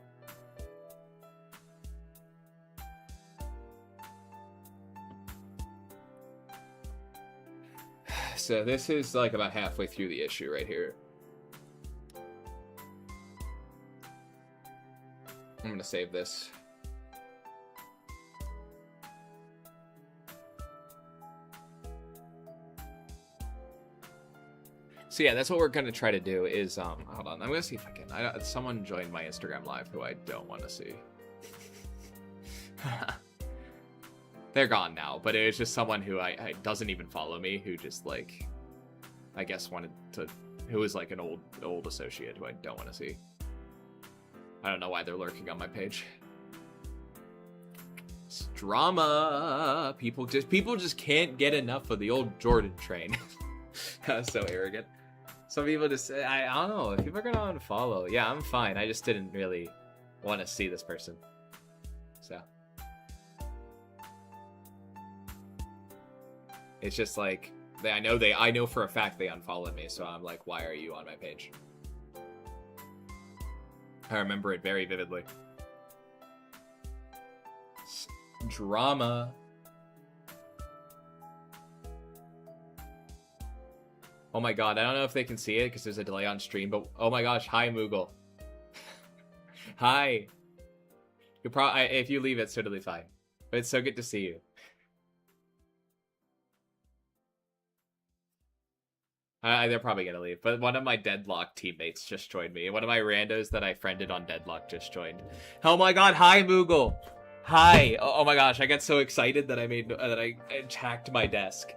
Speaker 1: So this is like about halfway through the issue right here. I'm gonna save this. So yeah, that's what we're gonna try to do is, hold on, I'm gonna see if I can, someone joined my Instagram live who I don't want to see. They're gone now, but it was just someone who I doesn't even follow me, who just like, I guess wanted to, who was like an old associate who I don't want to see. I don't know why they're lurking on my page. It's drama. People just can't get enough of the old Jordan train. So arrogant. Some people just, I don't know, people are gonna unfollow. Yeah, I'm fine. I just didn't really want to see this person. So. It's just like, I know for a fact they unfollowed me, so I'm like, why are you on my page? I remember it very vividly. Drama. Oh my god, I don't know if they can see it because there's a delay on stream, but oh my gosh, hi Moogle. Hi. You if you leave, it's totally fine. But it's so good to see you. They're probably gonna leave, but one of my Deadlock teammates just joined me. One of my randos that I friended on Deadlock just joined. Oh my god, hi Moogle. Hi. Oh my gosh, I got so excited that I hacked my desk.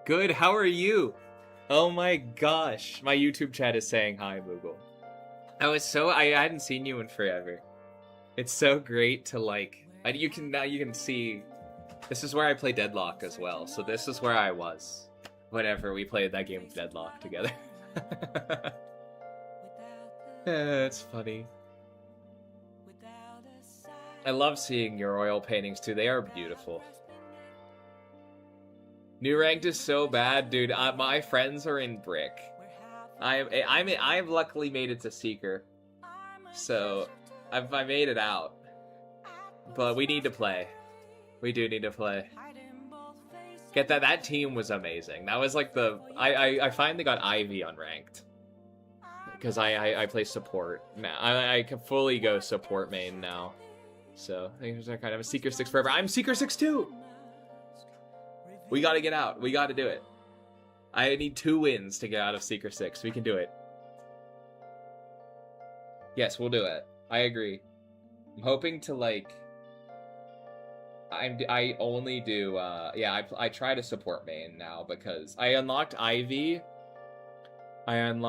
Speaker 1: Good, how are you? Oh my gosh, my YouTube chat is saying hi, Moogle. I hadn't seen you in forever. It's so great to like, now you can see, this is where I play Deadlock as well, so this is where I was whenever we played that game of Deadlock together. It's funny. I love seeing your oil paintings too, they are beautiful. New ranked is so bad, dude. My friends are in brick. I've luckily made it to Seeker, so I made it out. But we need to play. We do need to play. Get that? That team was amazing. That was like I finally got Ivy unranked because I play support now. I can fully go support main now. So I think there's kind of a Seeker 6 forever. I'm Seeker 6 too. We gotta get out. We gotta do it. I need 2 wins to get out of Seeker 6. We can do it. Yes, we'll do it. I agree. I'm hoping to like... I only do... yeah, I try to support main now because I unlocked Ivy. I'm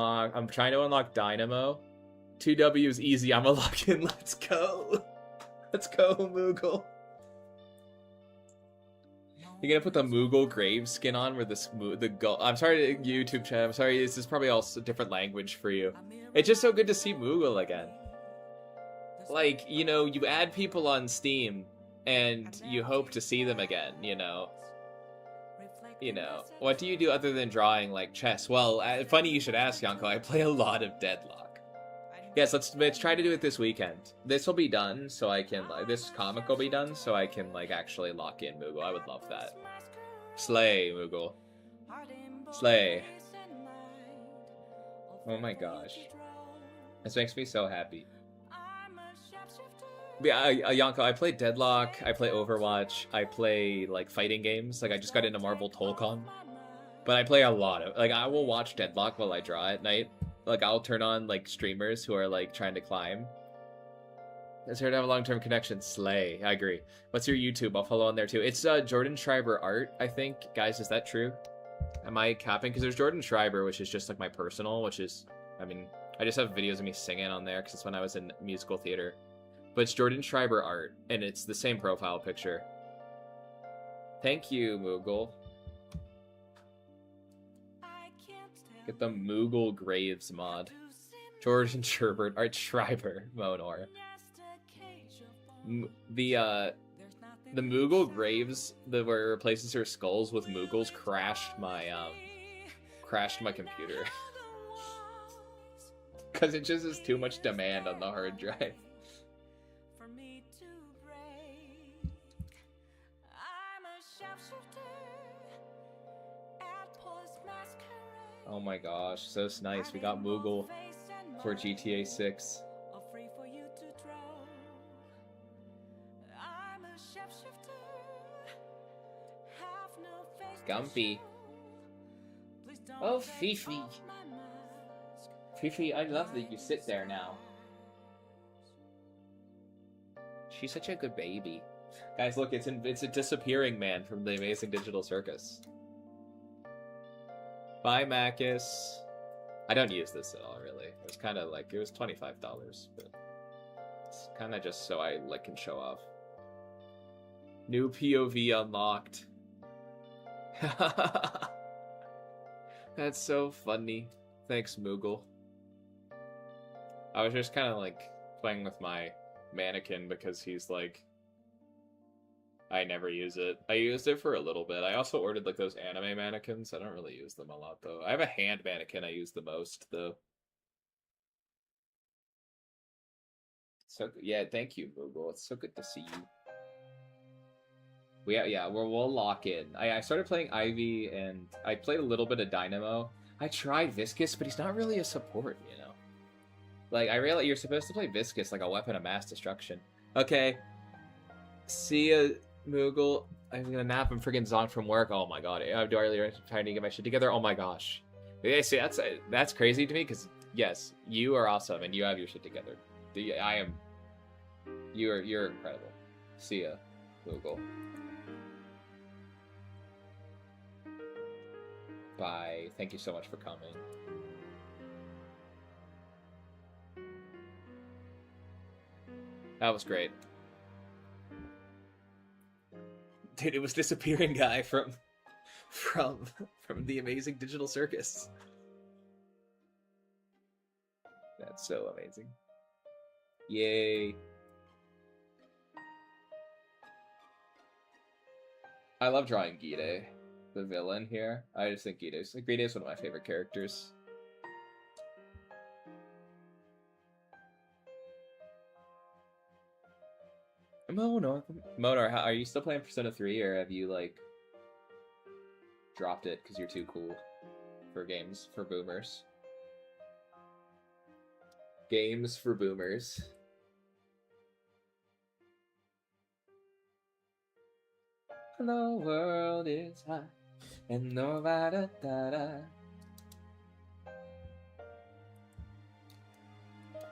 Speaker 1: trying to unlock Dynamo. 2W is easy. I'm unlocking. Let's go. Let's go, Moogle. You're gonna put the Moogle grave skin on where I'm sorry, YouTube chat. I'm sorry, this is probably all a different language for you. It's just so good to see Moogle again. Like, you know, you add people on Steam and you hope to see them again, you know. You know, what do you do other than drawing like chess? Well, funny you should ask, Yanko. I play a lot of Deadlock. Yes, let's try to do it this weekend. This will be done, so I can, like, this comic will be done, so I can, like, actually lock in Moogle. I would love that. Slay, Moogle. Slay. Oh my gosh. This makes me so happy. Yeah, Yanko, I play Deadlock, I play Overwatch, I play, like, fighting games. Like, I just got into Marvel Tolkien. But I play a lot of, like, I will watch Deadlock while I draw at night. Like, I'll turn on, like, streamers who are, like, trying to climb. It's hard to have a long-term connection. Slay. I agree. What's your YouTube? I'll follow on there, too. It's Jordan Schreiber Art, I think. Guys, is that true? Am I capping? Because there's Jordan Schreiber, which is just, like, my personal, which is... I mean, I just have videos of me singing on there because it's when I was in musical theater. But it's Jordan Schreiber art, and it's the same profile picture. Thank you, Moogle. Get the Moogle Graves mod. Jordan Sherbert, Art Schreiber, Monor. The Moogle Graves that were replaces her skulls with Moogles crashed my computer. Cause it just is too much demand on the hard drive. Oh my gosh, so nice. We got Moogle for GTA 6. Gumpy. Oh, Fifi. Fifi, I love that you sit there now. She's such a good baby. Guys, look, it's a disappearing man from the Amazing Digital Circus. Bye, Macus. I don't use this at all, really. It was kind of like, it was $25, but it's kind of just so I can show off. New POV unlocked. That's so funny. Thanks, Moogle. I was just kind of playing with my mannequin because he's I never use it. I used it for a little bit. I also ordered those anime mannequins. I don't really use them a lot though. I have a hand mannequin I use the most though. So yeah, thank you, Google. It's so good to see you. We'll lock in. I started playing Ivy and I played a little bit of Dynamo. I tried Viscous, but he's not really a support, you know. I realize you're supposed to play Viscous like a weapon of mass destruction. Okay. See ya, Moogle. I'm gonna nap and friggin' zonk from work. Oh my god. I'm trying to get my shit together. Oh my gosh. Yeah, see, that's crazy to me because yes, you are awesome and you have your shit together. You're incredible. See ya, Moogle. Bye. Thank you so much for coming. That was great. Dude, it was Disappearing Guy from the Amazing Digital Circus. That's so amazing. Yay. I love drawing Gide, the villain here. I just think Gide is one of my favorite characters. Monar, are you still playing Persona 3, or have you dropped it because you're too cool for games for boomers? Games for boomers. The world is high and no da da.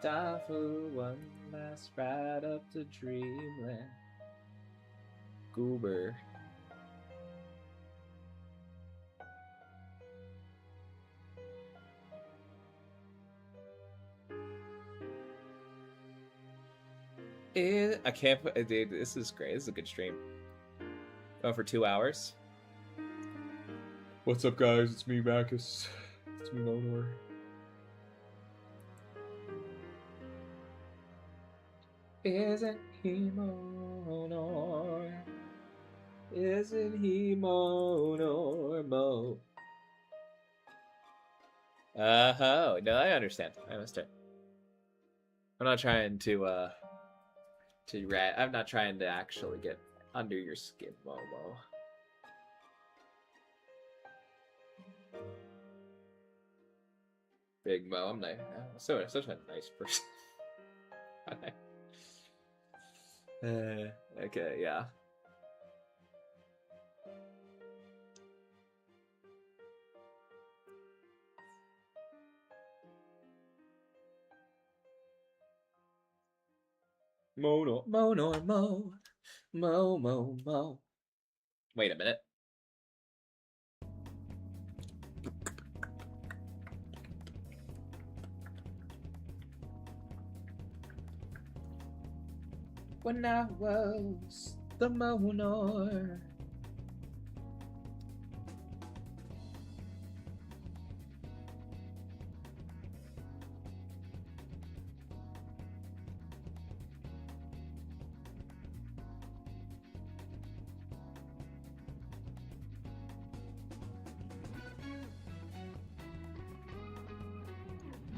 Speaker 1: Time for one last ride up to dreamland. Goober. I can't put, dude, this is great. This is a good stream. Going for 2 hours. What's up, guys? It's me, Marcus. It's me, Monor. Isn't he Monor? Isn't he Monor? Mo. Oh, no, I understand. I understand. I'm not trying to I'm not trying to actually get under your skin, Momo. Big Mo, I'm nice. Such a nice person. Okay, yeah. Mo. Wait a minute. when I was the Monor.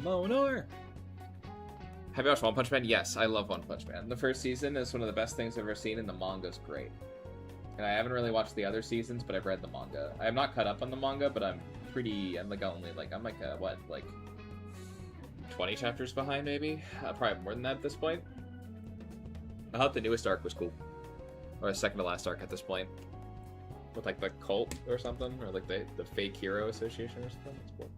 Speaker 1: Monor. Have you watched One Punch Man? Yes, I love One Punch Man. The first season is one of the best things I've ever seen, and the manga's great. And I haven't really watched the other seasons, but I've read the manga. I am not caught up on the manga, but I'm like 20 chapters behind, maybe? Probably more than that at this point. I thought the newest arc was cool. Or the second to last arc at this point. With like the cult or something, or like the fake hero association or something. That's cool.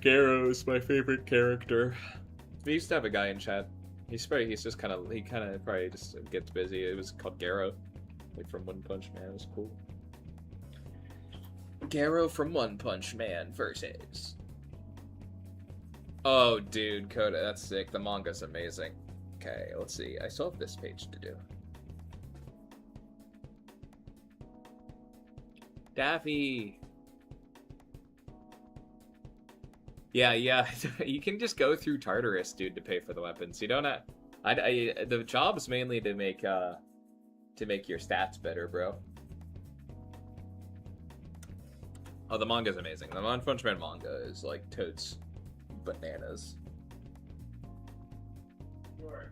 Speaker 1: Garo's my favorite character. We used to have a guy in chat. He kind of probably just gets busy. It was called Garo, like from One Punch Man. It was cool. Garo from One Punch Man versus. Oh, dude, Coda, that's sick. The manga's amazing. Okay, let's see. I still have this page to do. Daffy. Yeah. You can just go through Tartarus, dude, to pay for the weapons. You don't have. The job's mainly to make your stats better, bro. Oh, the manga's amazing. The One Punch Man manga is like totes bananas.
Speaker 3: Sure.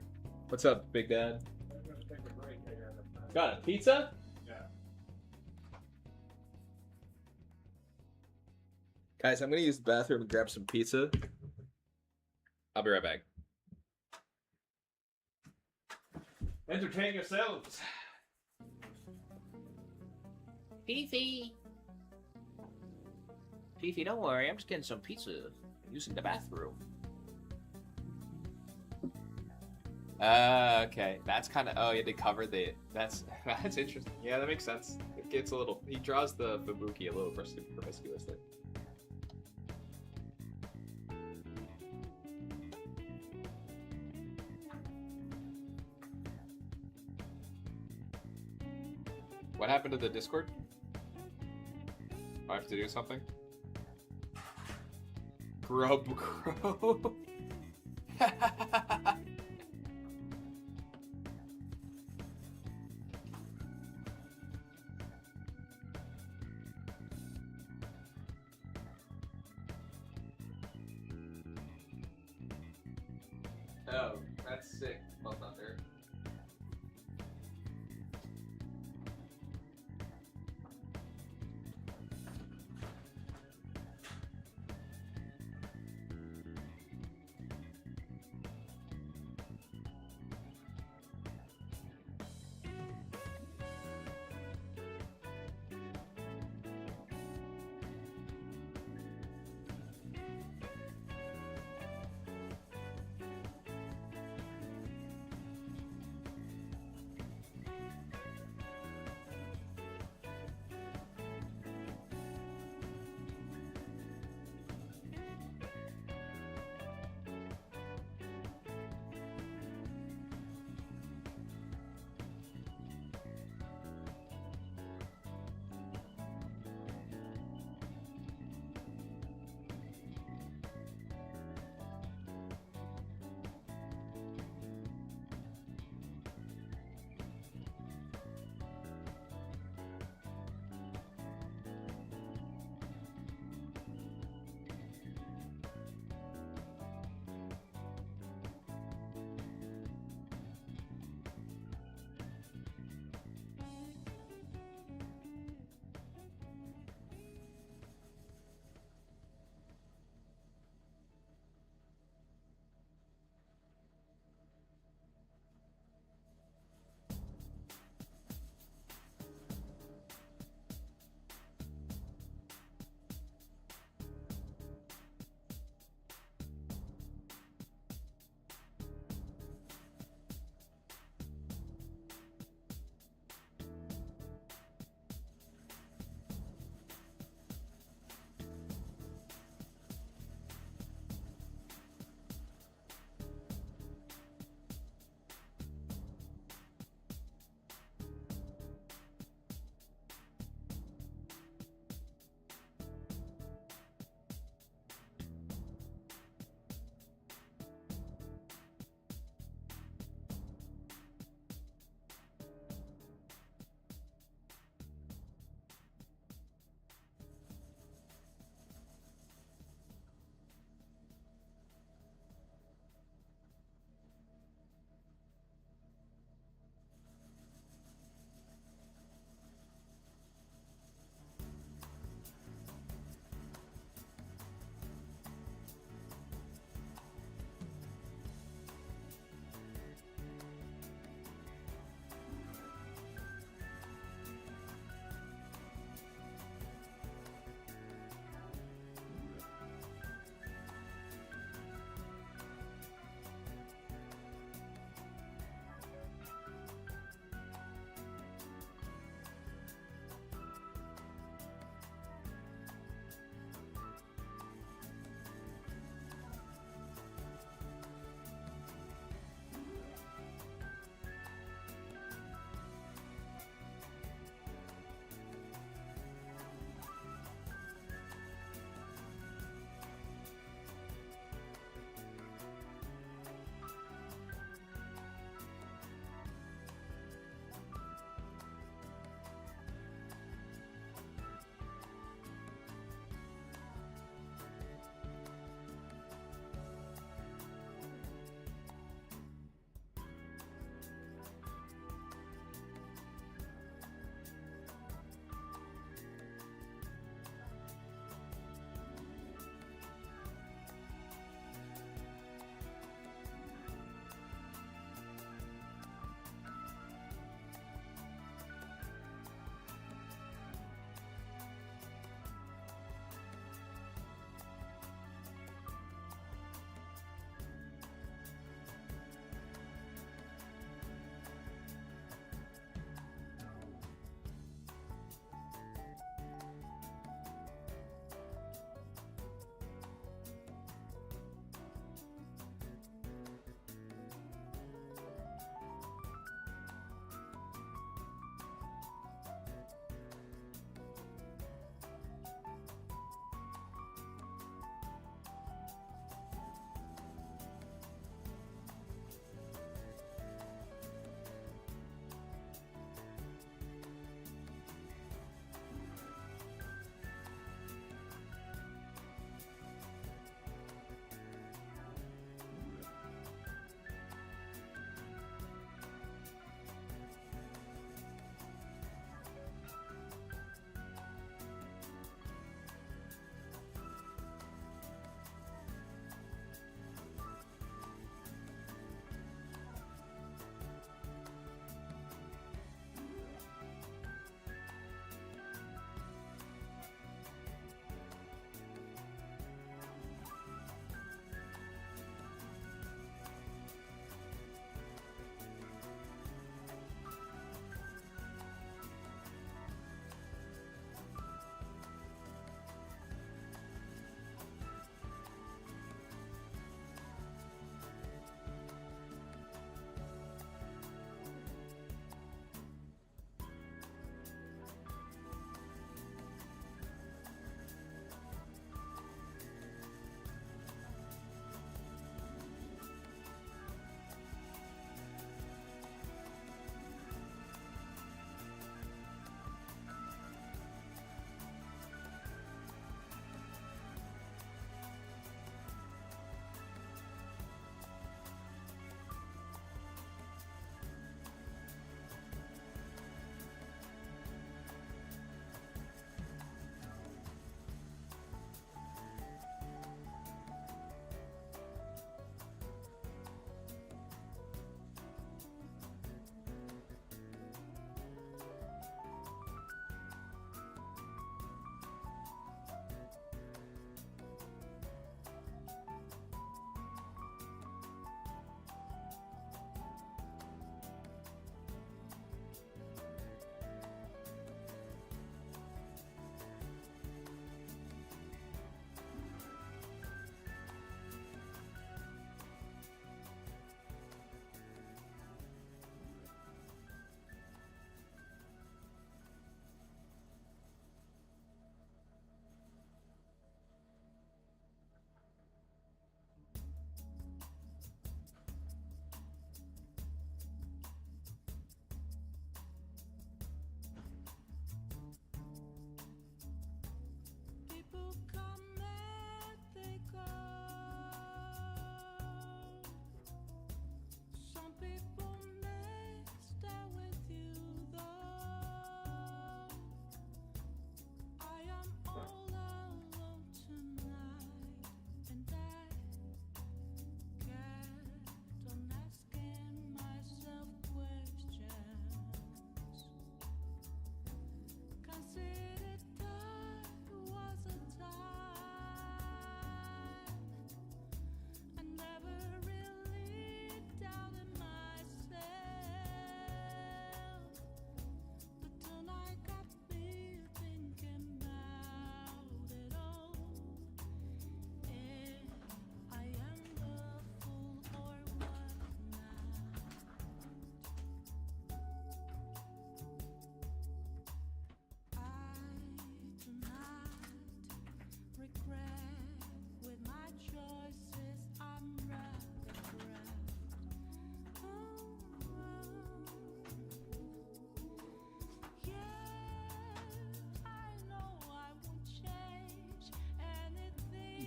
Speaker 1: What's up, Big Dad?
Speaker 3: I'm gonna take a break here.
Speaker 1: Got a pizza?
Speaker 3: Yeah.
Speaker 1: Guys, I'm gonna use the bathroom and grab some pizza. I'll be right back. Entertain yourselves. Fifi, don't worry. I'm just getting some pizza. Using the bathroom. Okay. That's kind of... Oh, yeah, they cover the... That's interesting. Yeah, that makes sense. It gets a little... He draws the Fubuki a little promiscuously. What happened to the Discord? I have to do something? Grub. Oh, that's sick. Well done there.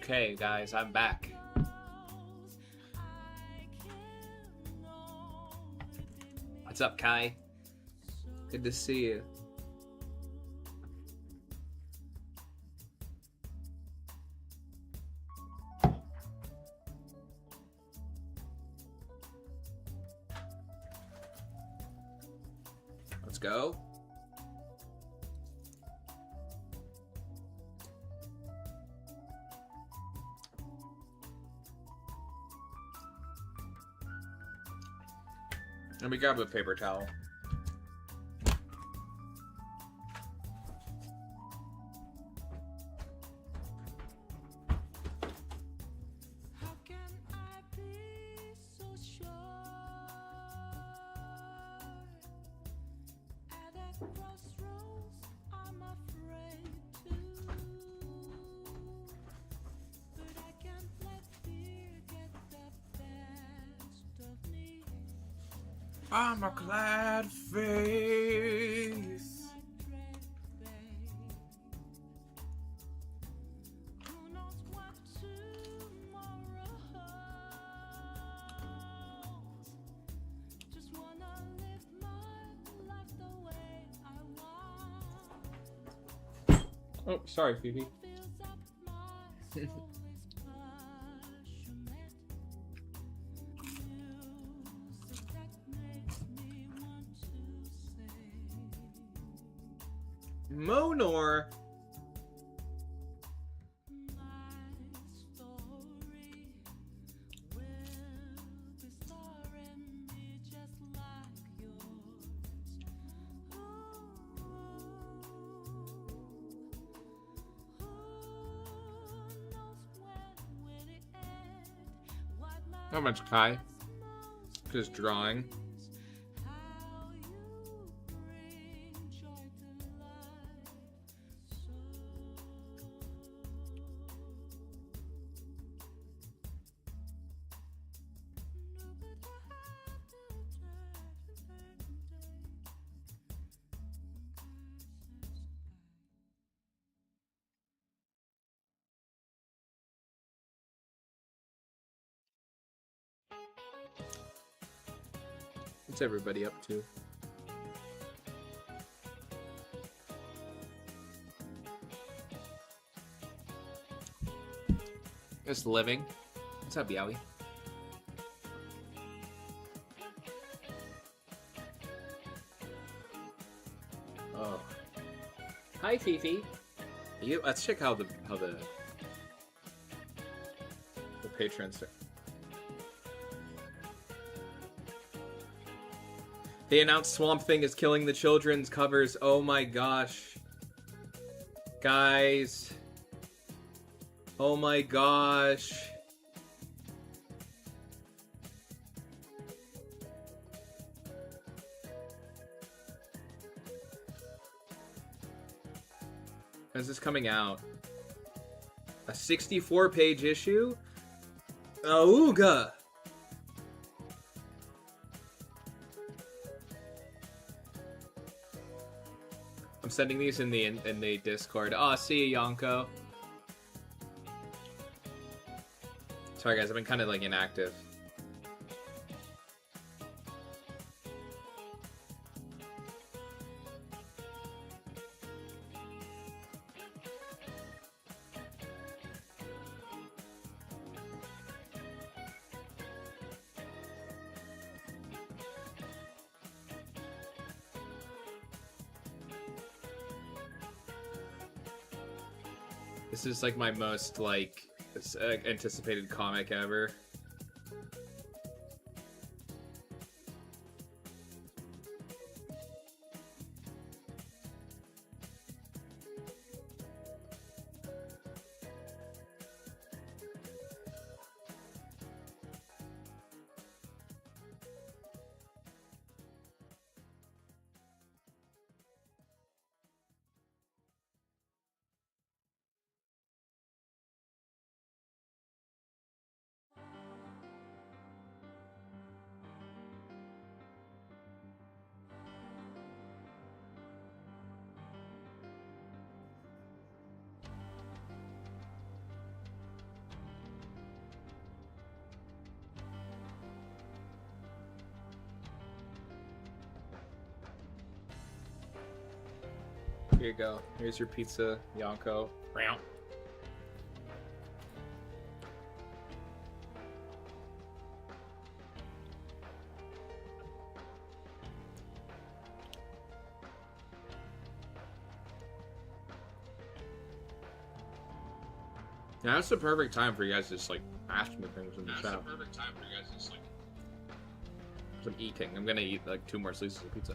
Speaker 1: Okay, guys, I'm back. What's up, Kai? Good to see you. Let's go. Let me grab a paper towel.
Speaker 2: How can I be so sure? At that crossroads, I'm afraid to. But I can't let fear get the best of me.
Speaker 1: I'm a glad face.
Speaker 2: I dread, babe. Who knows what tomorrow holds? Just wanna live my life the way I want.
Speaker 1: Oh, sorry, Phoebe.
Speaker 2: Fills up my soul is passionate. Music that makes me want to sing.
Speaker 1: Monor.
Speaker 2: My story will be starring me just like yours. Who knows when will it end? What
Speaker 1: How much, Kai? Just drawing.
Speaker 2: how you bring joy to life. So
Speaker 1: What's everybody up to? Just living. What's up, Yowie? Oh. Hi, Fifi. You. Let's check how the patrons are. They announced Swamp Thing is killing the children's covers. Oh my gosh. Guys. Oh my gosh. When's this coming out? A 64-page issue? Auga! I'm sending these in the Discord. Oh, see you, Yonko. Sorry, guys. I've been kind of like inactive. This is like my most like anticipated comic ever. Here you go. Here's your pizza, Yonko. Meow. Yeah, that's the perfect time for you guys to just like ask me things in the chat. That's the perfect time for you guys to just like. I'm eating. I'm gonna eat like 2 more slices of pizza.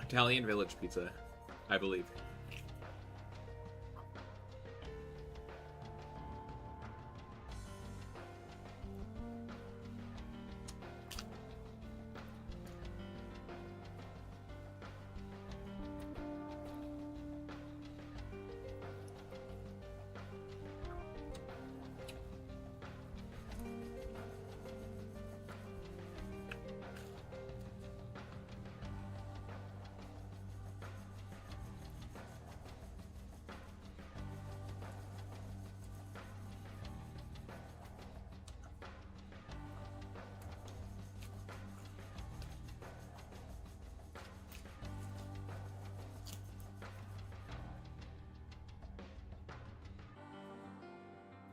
Speaker 1: Italian Village Pizza, I believe.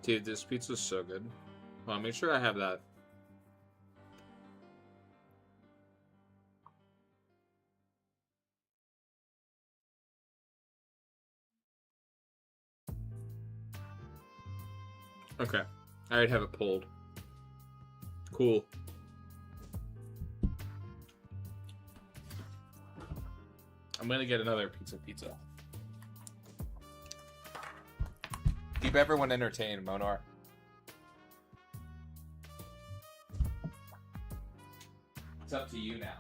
Speaker 1: Dude, this pizza's so good. Well, make sure I have that. Okay. I already have it pulled. Cool. I'm gonna get another pizza. Keep everyone entertained, Monar. It's up to you now.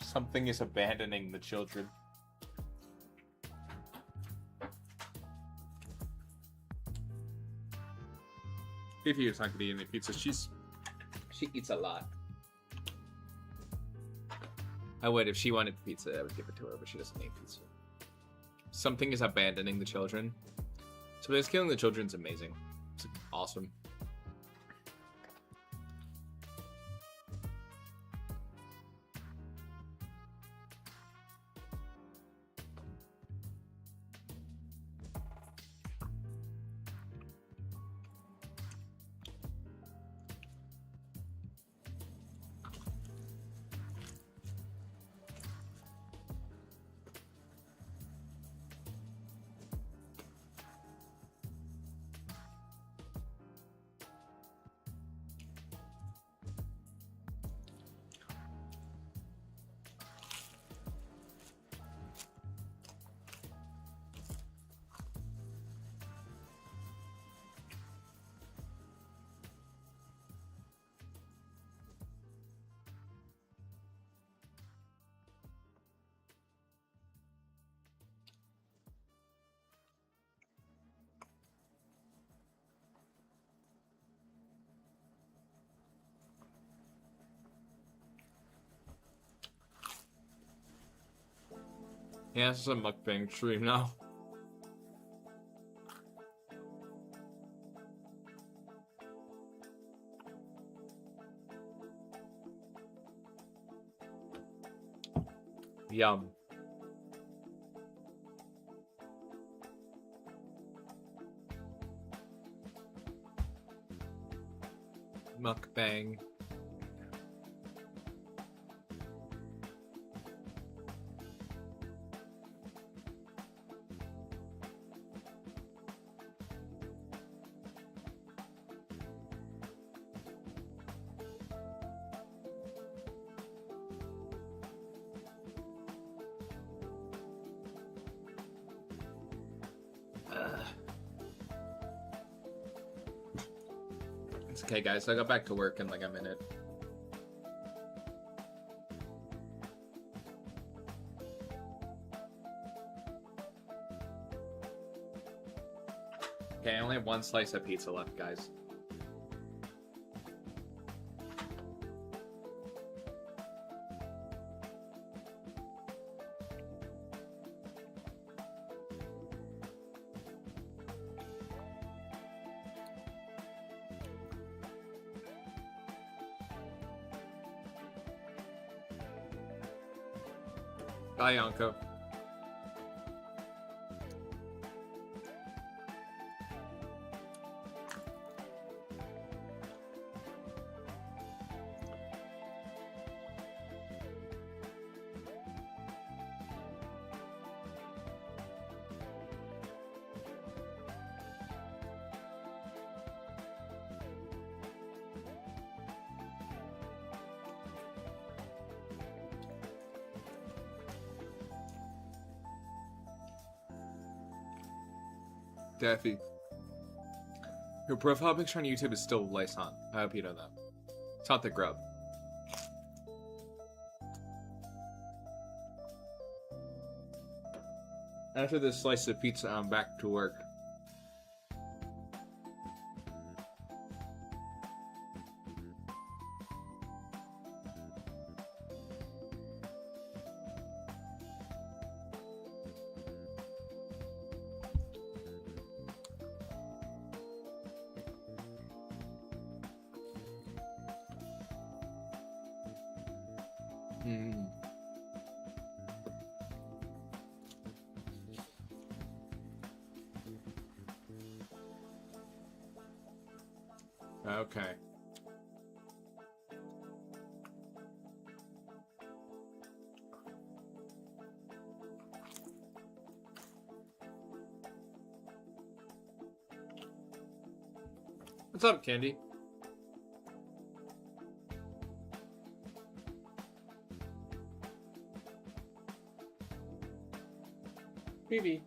Speaker 1: Something is abandoning the children. Fifi is not gonna eat any pizza. She eats a lot. I would if she wanted pizza. I would give it to her, but she doesn't eat pizza. Something is abandoning the children. So this killing the children's amazing. It's awesome. Yeah, it's a mukbang stream now. Yum. Mukbang. It's okay, guys. I got back to work in like a minute. Okay, I only have one slice of pizza left, guys. Bye, Yanko. Daffy. Your profile picture on YouTube is still Lyson. I hope you know that. It's not the grub. After this slice of pizza, I'm back to work. Okay. What's up, Candy? Phoebe.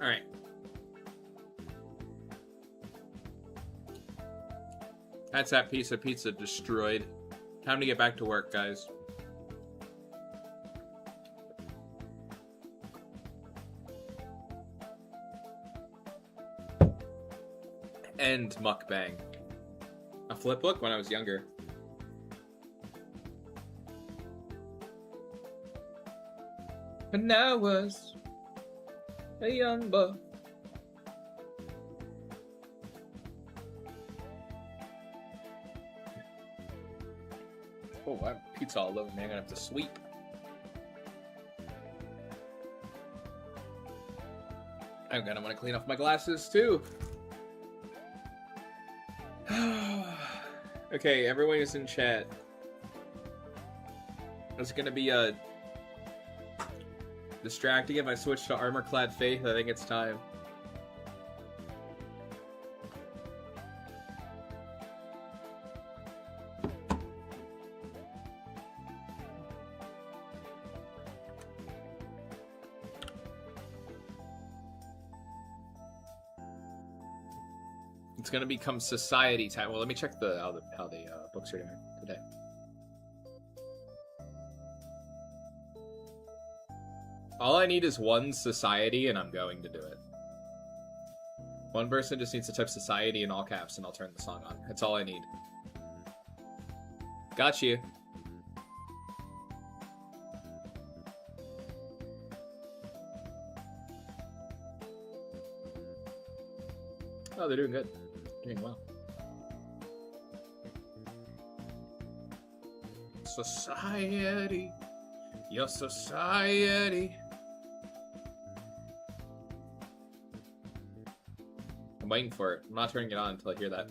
Speaker 1: Alright. That's that piece of pizza destroyed. Time to get back to work, guys. End mukbang. A flip book when I was younger. When I was a young boy. Oh, I have pizza all over me. I'm gonna have to sweep. I'm gonna want to clean off my glasses too. Okay, everyone is in chat. It's gonna be distracting if I switch to Armor-Clad Faith. I think it's time. It's gonna become society time. Well, let me check how the books are doing today. All I need is one society, and I'm going to do it. One person just needs to type society in all caps, and I'll turn the song on. That's all I need. Got you. Oh, they're doing good. Doing well. Society. Your society. I'm waiting for it. I'm not turning it on until I hear that.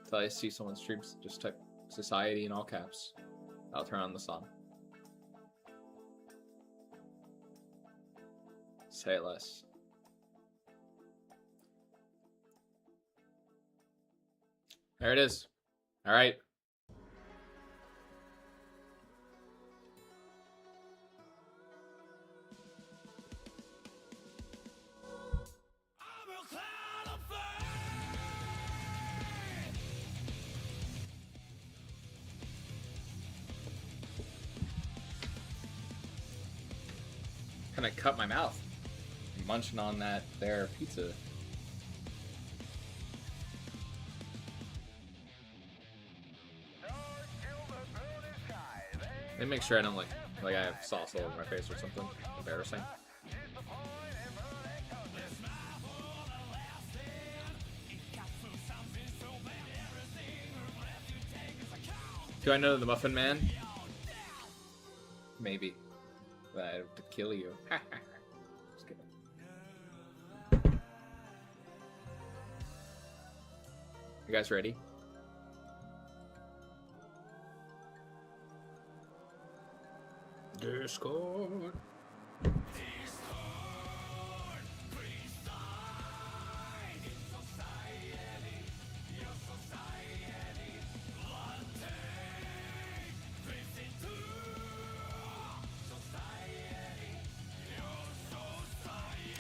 Speaker 1: Until I see someone streams, just type society in all caps. I'll turn on the song. Say less. There it is. All right. Kind of cut my mouth. I'm munching on that there pizza. Let me make sure I don't like I have sauce all over my face or something embarrassing. Do I know the Muffin Man? Maybe. But I have to kill you. Just kidding. You guys ready? Discord.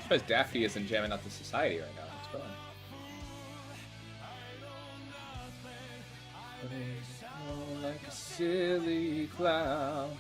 Speaker 1: Because Daffy isn't jamming out the society right now. It's fun. Like a silly clown.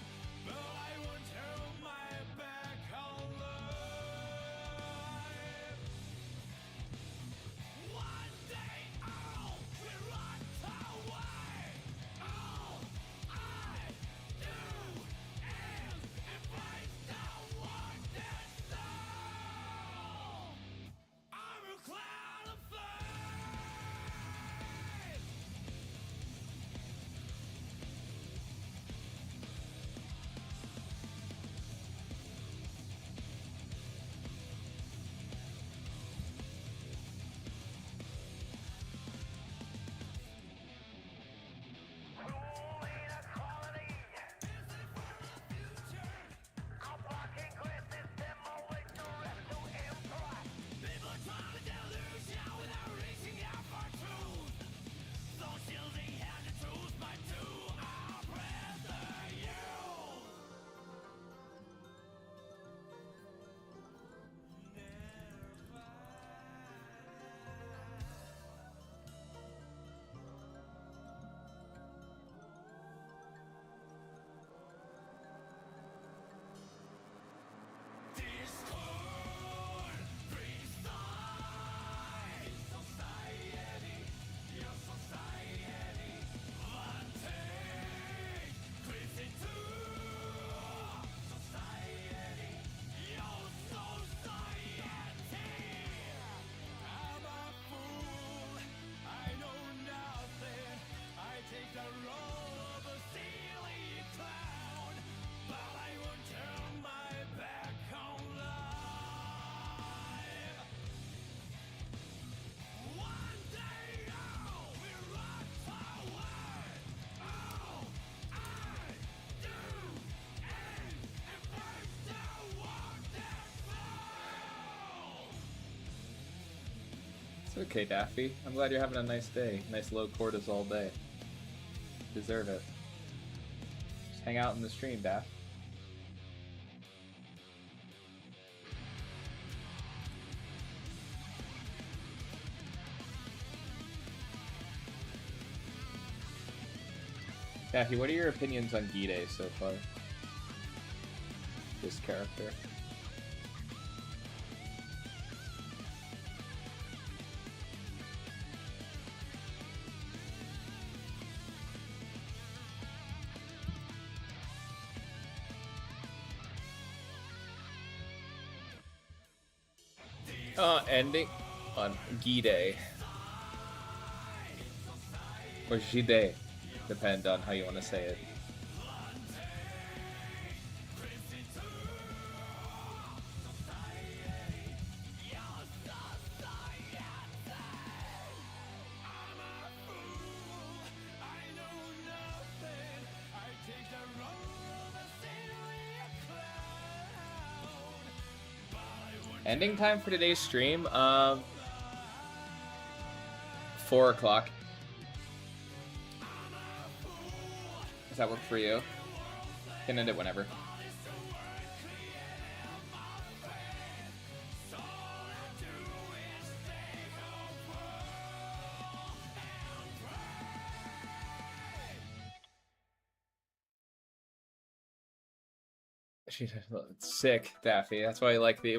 Speaker 1: It's okay, Daffy. I'm glad you're having a nice day. Nice low cortisol day. Deserve it. Just hang out in the stream, Daff. Daffy, what are your opinions on G-Day so far? this character. Ending on Gide. Or Gide. Depend on how you want to say it. Ending time for today's stream, 4 o'clock. Does that work for you? Can end it whenever. She's sick, Daffy. That's why we like the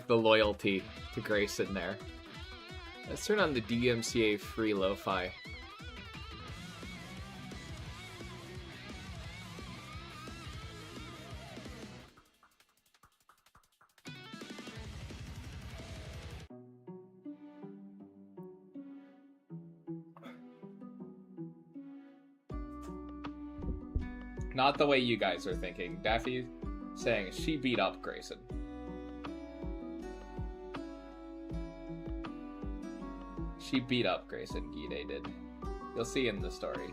Speaker 1: loyalty to Grayson there. Let's turn on the DMCA free lo-fi. Not the way you guys are thinking. Daffy saying she beat up Grayson. She beat up Grayson, Gide did. You'll see in the story.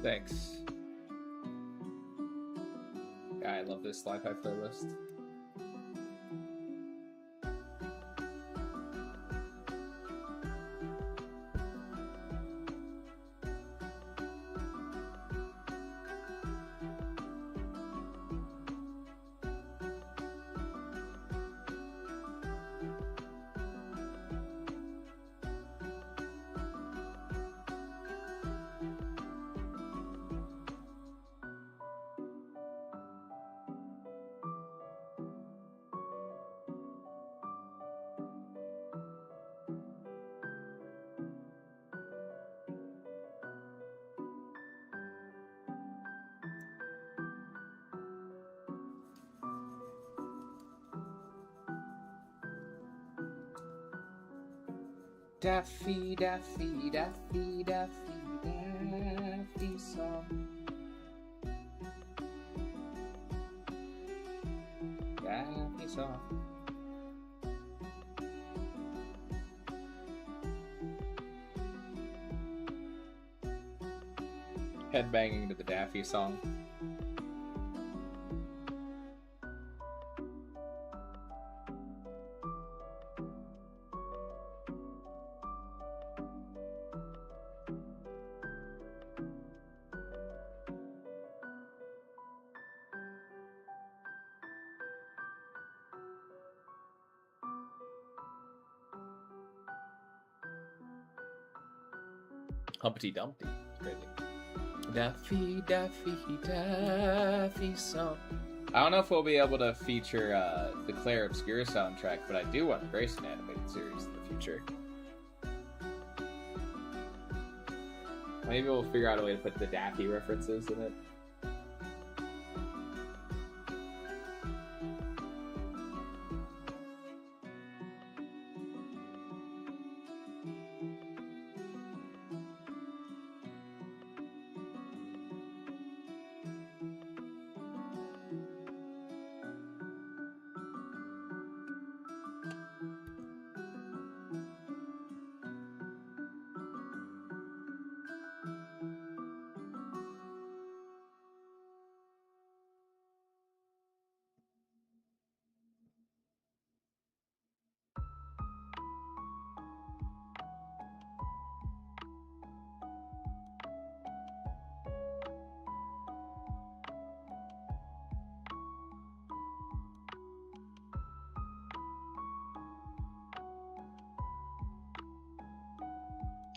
Speaker 1: Thanks. Yeah, I love this Li-Fi playlist. Daffy, Daffy, Daffy, Daffy, Daffy song. Daffy song. Headbanging to the Daffy song. Humpty Dumpty. Crazy. Daffy, Daffy, Daffy song. I don't know if we'll be able to feature the Claire Obscura soundtrack, but I do want a Grayson animated series in the future. Maybe we'll figure out a way to put the Daffy references in it.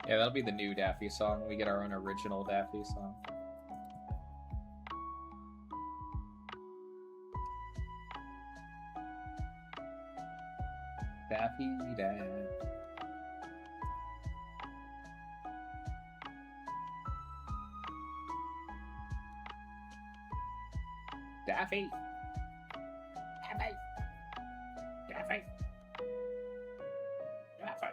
Speaker 1: Yeah, that'll be the new Daffy song. We get our own original Daffy song. Daffy Daff. Daffy. Daffy. Daffy. Daffy.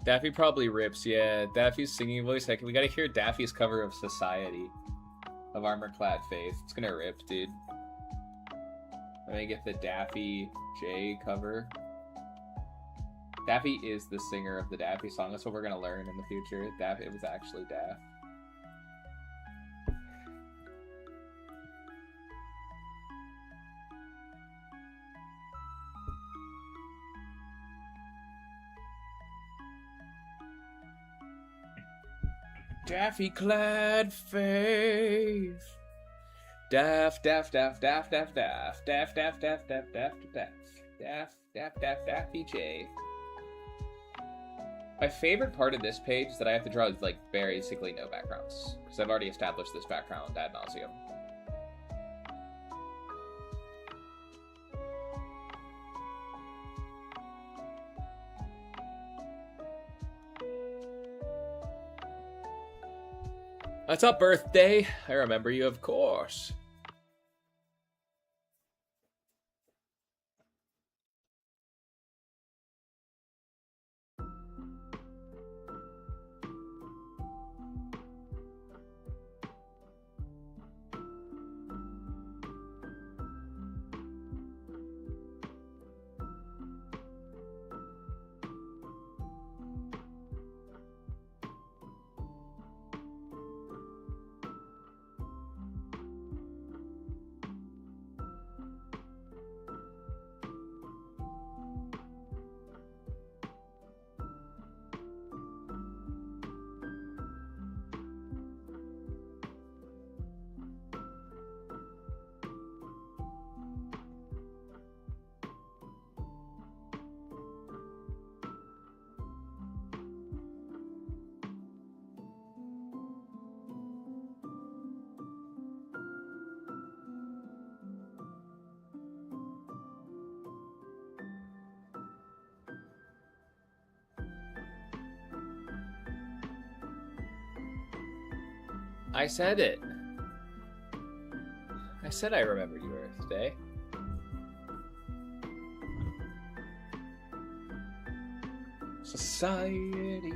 Speaker 1: Daffy probably rips, yeah. Daffy's singing voice. Heck, we gotta hear Daffy's cover of Society of Armor-Clad Faith. It's gonna rip, dude. Let me get the Daffy J cover. Daffy is the singer of the Daffy song. That's what we're gonna learn in the future. Daffy, it was actually Daff. Daffy clad faith. Daff, daff, daff, daff, daff, daff, daff, daff, daff, daff, daff, daff, daff, daff, daff, Daffy J. My favorite part of this page is that I have to draw like basically no backgrounds because I've already established this background ad nauseum. What's up, birthday? I remember you, of course. I said it. I said I remembered your birthday. Society.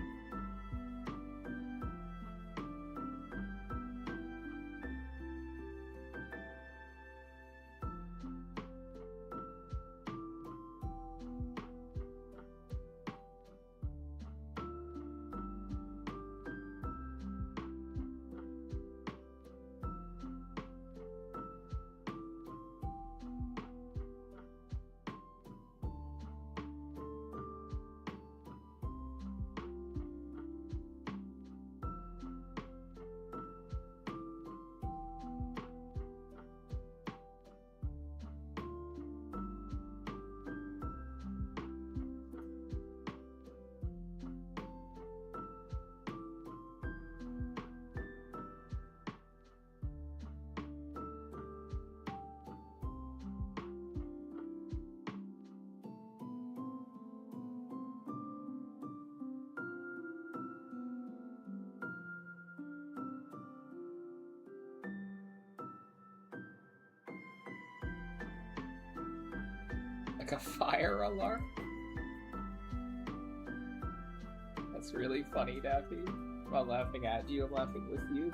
Speaker 1: Like a fire alarm? That's really funny, Daffy. I'm not laughing at you, I'm laughing with you.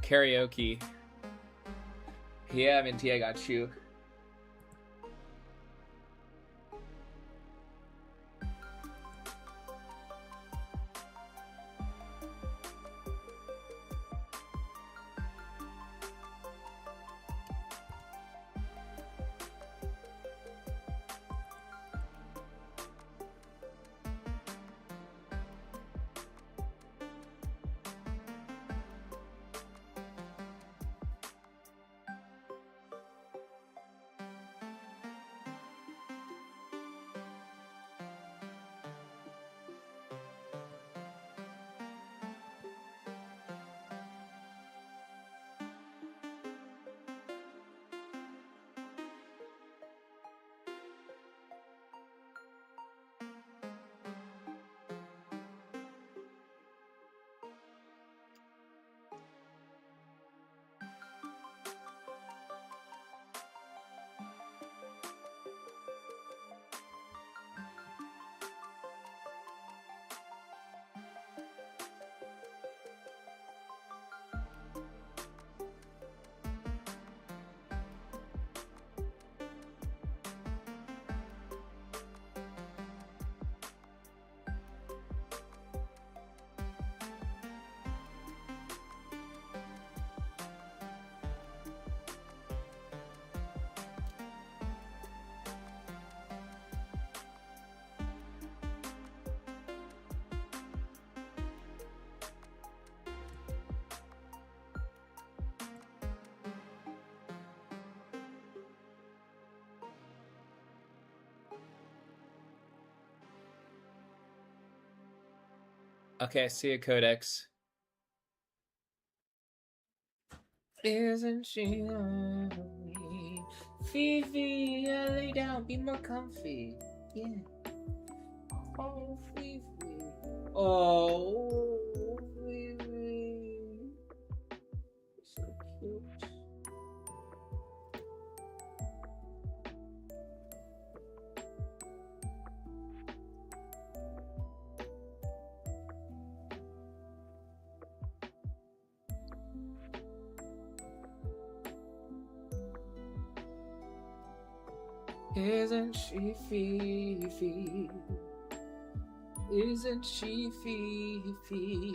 Speaker 1: karaoke. Yeah, Minty, I got you. Okay, I see a codex. Isn't she lovely? Fifi, lay down, be more comfy. Yeah. Oh, Fifi. Oh, Fifi. So cute. Isn't she Fifi? Isn't she Fifi?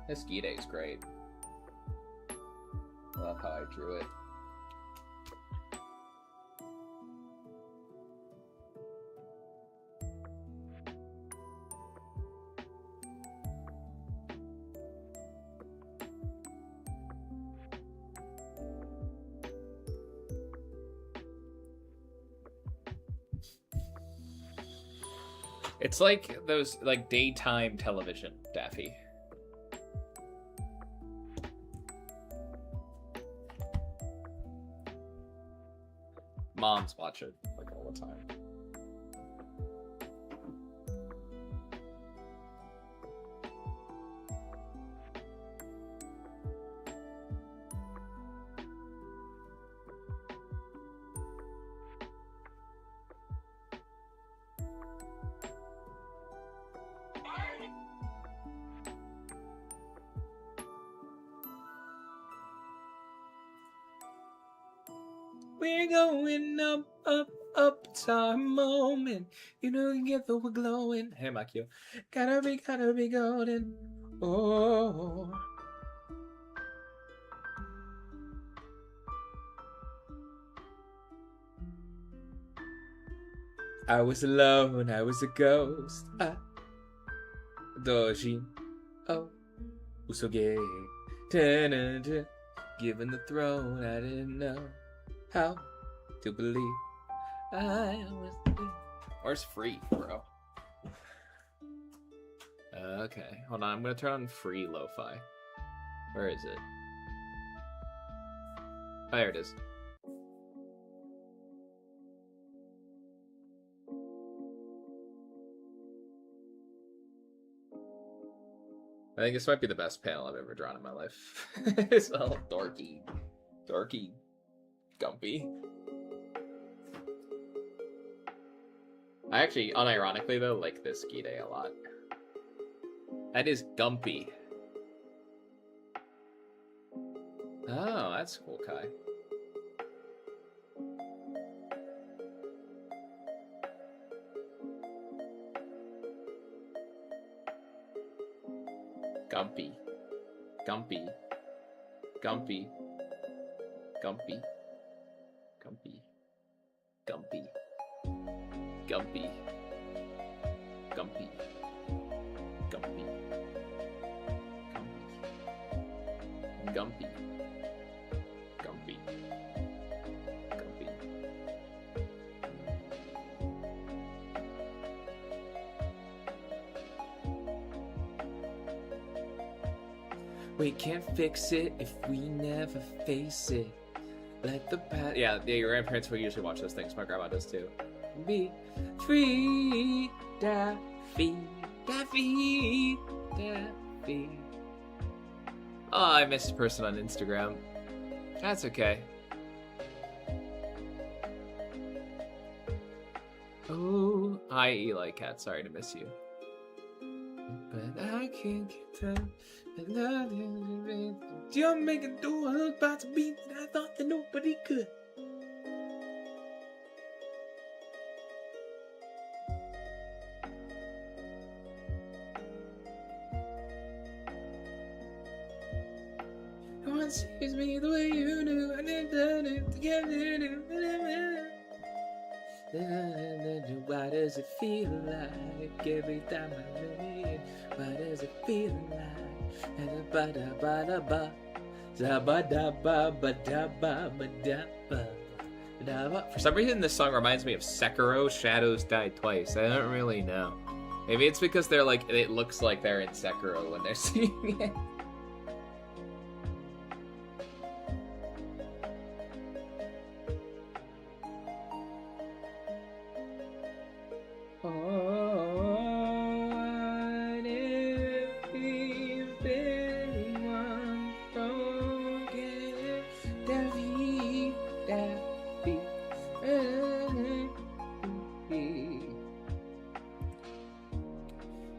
Speaker 1: This Gita is great. I love how I drew it. It's like those like daytime television, Daffy. Moms watch it like all the time. We're going up, up, up. It's our moment. You know, together we're glowing. Hey, Makio. Gotta be golden. Oh. I was alone. I was a ghost. Doji. Oh. Usoge. Given the throne, I didn't know how to believe I was free. Where's free, bro? Okay, hold on. I'm gonna turn on free lo-fi. Where is it? Oh, there it is. I think this might be the best panel I've ever drawn in my life. It's all dorky, gumpy. I actually, unironically though, like this Gide a lot. That is Gumpy. Oh, that's cool, Kai. Gumpy. Gumpy. Gumpy. Gumpy. Gumpy. Gumpy. Gumpy. Gumpy. Gumpy. Gumpy. Gumpy. Gumpy. Gumpy. We can't fix it if we never face it. Let the past. Yeah, your grandparents will usually watch those things. My grandma does too. Be free, Daffy, Daffy, Daffy. Oh, I missed a person on Instagram. That's okay. Oh, hi, Eli Cat. Sorry to miss you. But I can't get done. You're making do I was about to be. I thought that nobody could. No one sees me the way you do. I never done it together. Why does it feel like every time I look in? Why does it feel like? For some reason, this song reminds me of Sekiro: Shadows Die Twice. I don't really know. Maybe it's because they're like, it looks like they're in Sekiro when they're singing it.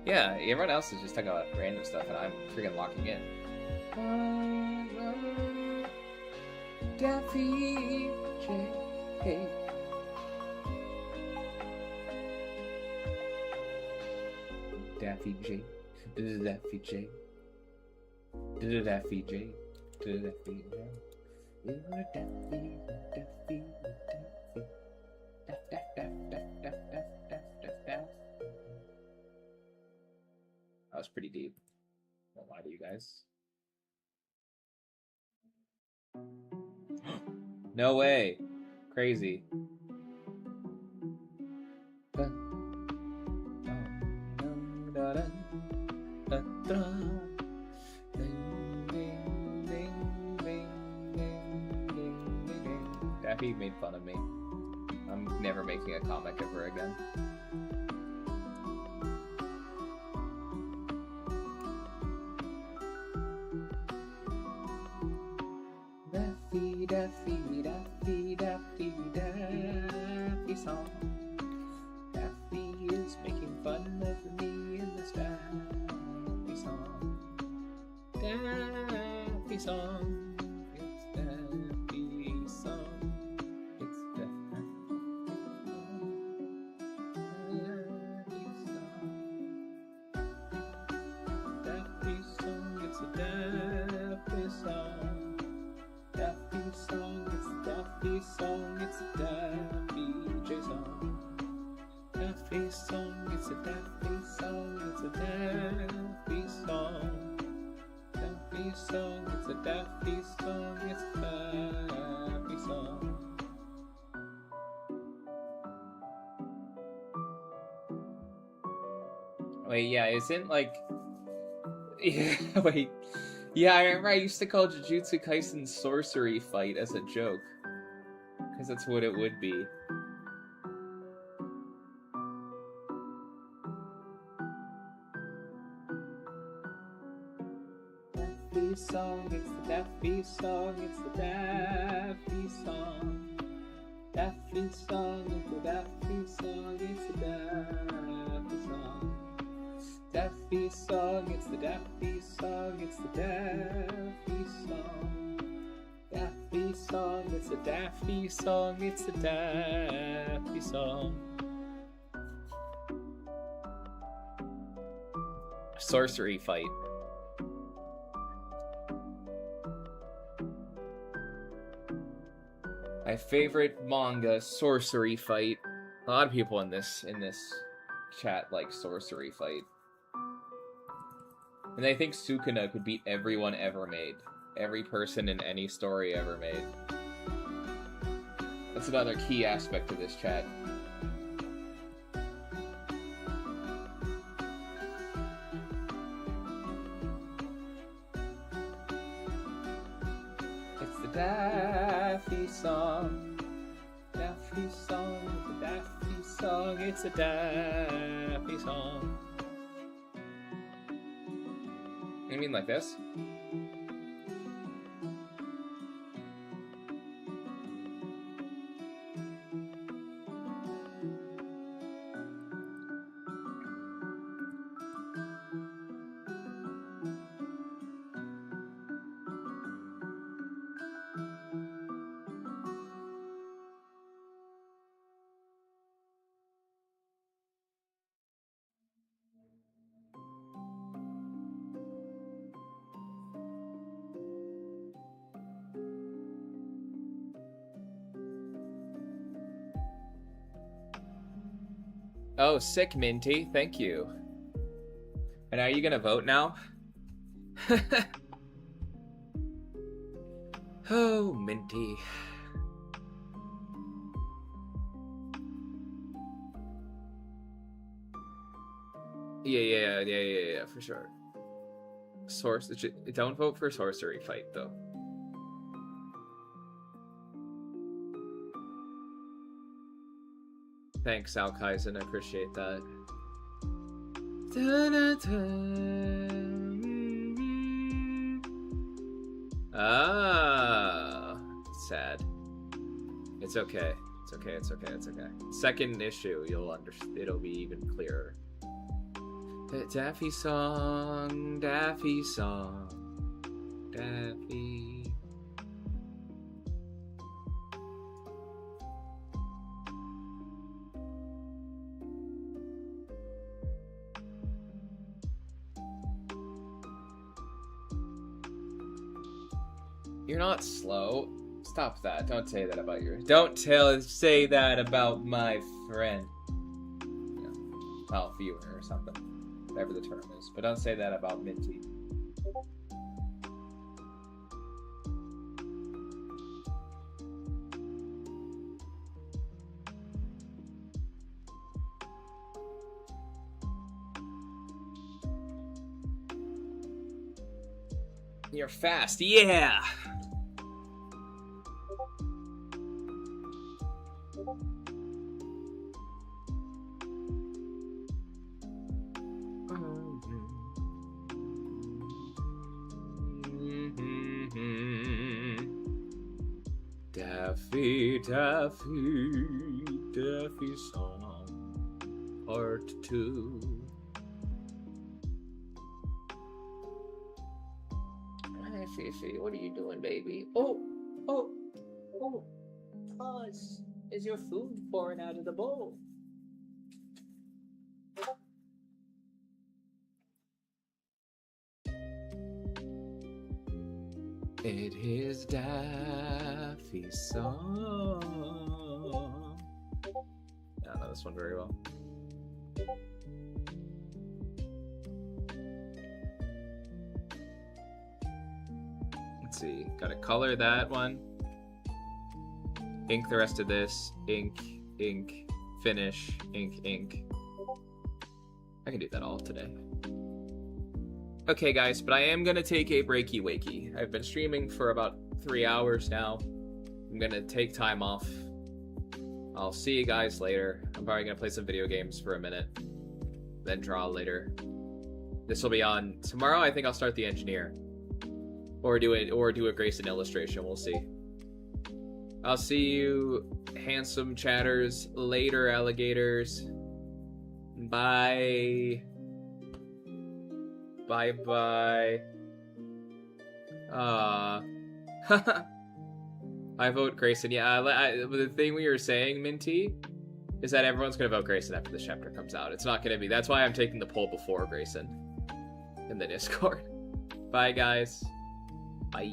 Speaker 1: Yeah, everyone else is just talking about random stuff, and I'm freaking locking in. Daffy J. Daffy J. Daffy J. Daffy J. Daffy J. Daffy. That was pretty deep. Won't lie to you guys. No way. Crazy. Daffy made fun of me. I'm never making a comic ever again. Daffy, Daffy, Daffy, Daffy, Daffy song. Daffy is making fun of me in this Daffy song. Daffy song. It's Daffy song. It's Daffy song. Daffy song. It's a Daffy song. Daffy song, it's a Daffy song, it's a Daffy J song. Daffy song, it's a Daffy song, it's a Daffy song. Daffy song, it's a Daffy song, it's a Daffy song. Wait, yeah, isn't like... Yeah, wait. Yeah, I remember I used to call Jujutsu Kaisen's sorcery fight as a joke. Because that's what it would be. Daffy song, it's the Daffy song, it's the Daffy song. Daffy song, it's a Daffy song, it's a Daffy song. Daffy song, it's the Daffy song, it's the Daffy song. Daffy song, it's a Daffy song, it's the Daffy song. Sorcery fight. My favorite manga, sorcery fight. A lot of people in this chat like sorcery fight. And I think Sukuna could beat everyone ever made. Every person in any story ever made. That's another key aspect of this chat. It's the Daffy song. Daffy song, it's a Daffy song, it's a Daffy song. You mean like this? Oh, sick, Minty. Thank you. And are you gonna vote now? Oh, Minty. Yeah, for sure. Don't vote for sorcery fight, though. Thanks, Al Kaizen. I appreciate that. Ah, sad. It's okay. It's okay. It's okay. It's okay. Second issue, you'll understand. It'll be even clearer. Daffy song, Daffy song, Daffy. You're not slow. Stop that. Don't say that about your... say that about my friend. You know, well, viewer or something. Whatever the term is. But don't say that about Minty. You're fast. Yeah! Daffy, Daffy, Daffy song, part 2. Hi, Fifi, what are you doing, baby? Oh, Pause. Is your food pouring out of the bowl? It is Daffy's song. I don't know this one very well. Let's see. Gotta color that one. Ink the rest of this. Ink, ink, finish, ink, ink. I can do that all today. Okay, guys, but I am going to take a breaky wakey. I've been streaming for about 3 hours now. I'm going to take time off. I'll see you guys later. I'm probably going to play some video games for a minute. Then draw later. This will be on tomorrow. I think I'll start the engineer. Or do a Grayson illustration. We'll see. I'll see you, handsome chatters, later, alligators. Bye. Bye-bye. I vote Grayson. Yeah, the thing we were saying, Minty, is that everyone's going to vote Grayson after this chapter comes out. It's not going to be. That's why I'm taking the poll before Grayson in the Discord. Bye, guys. Bye.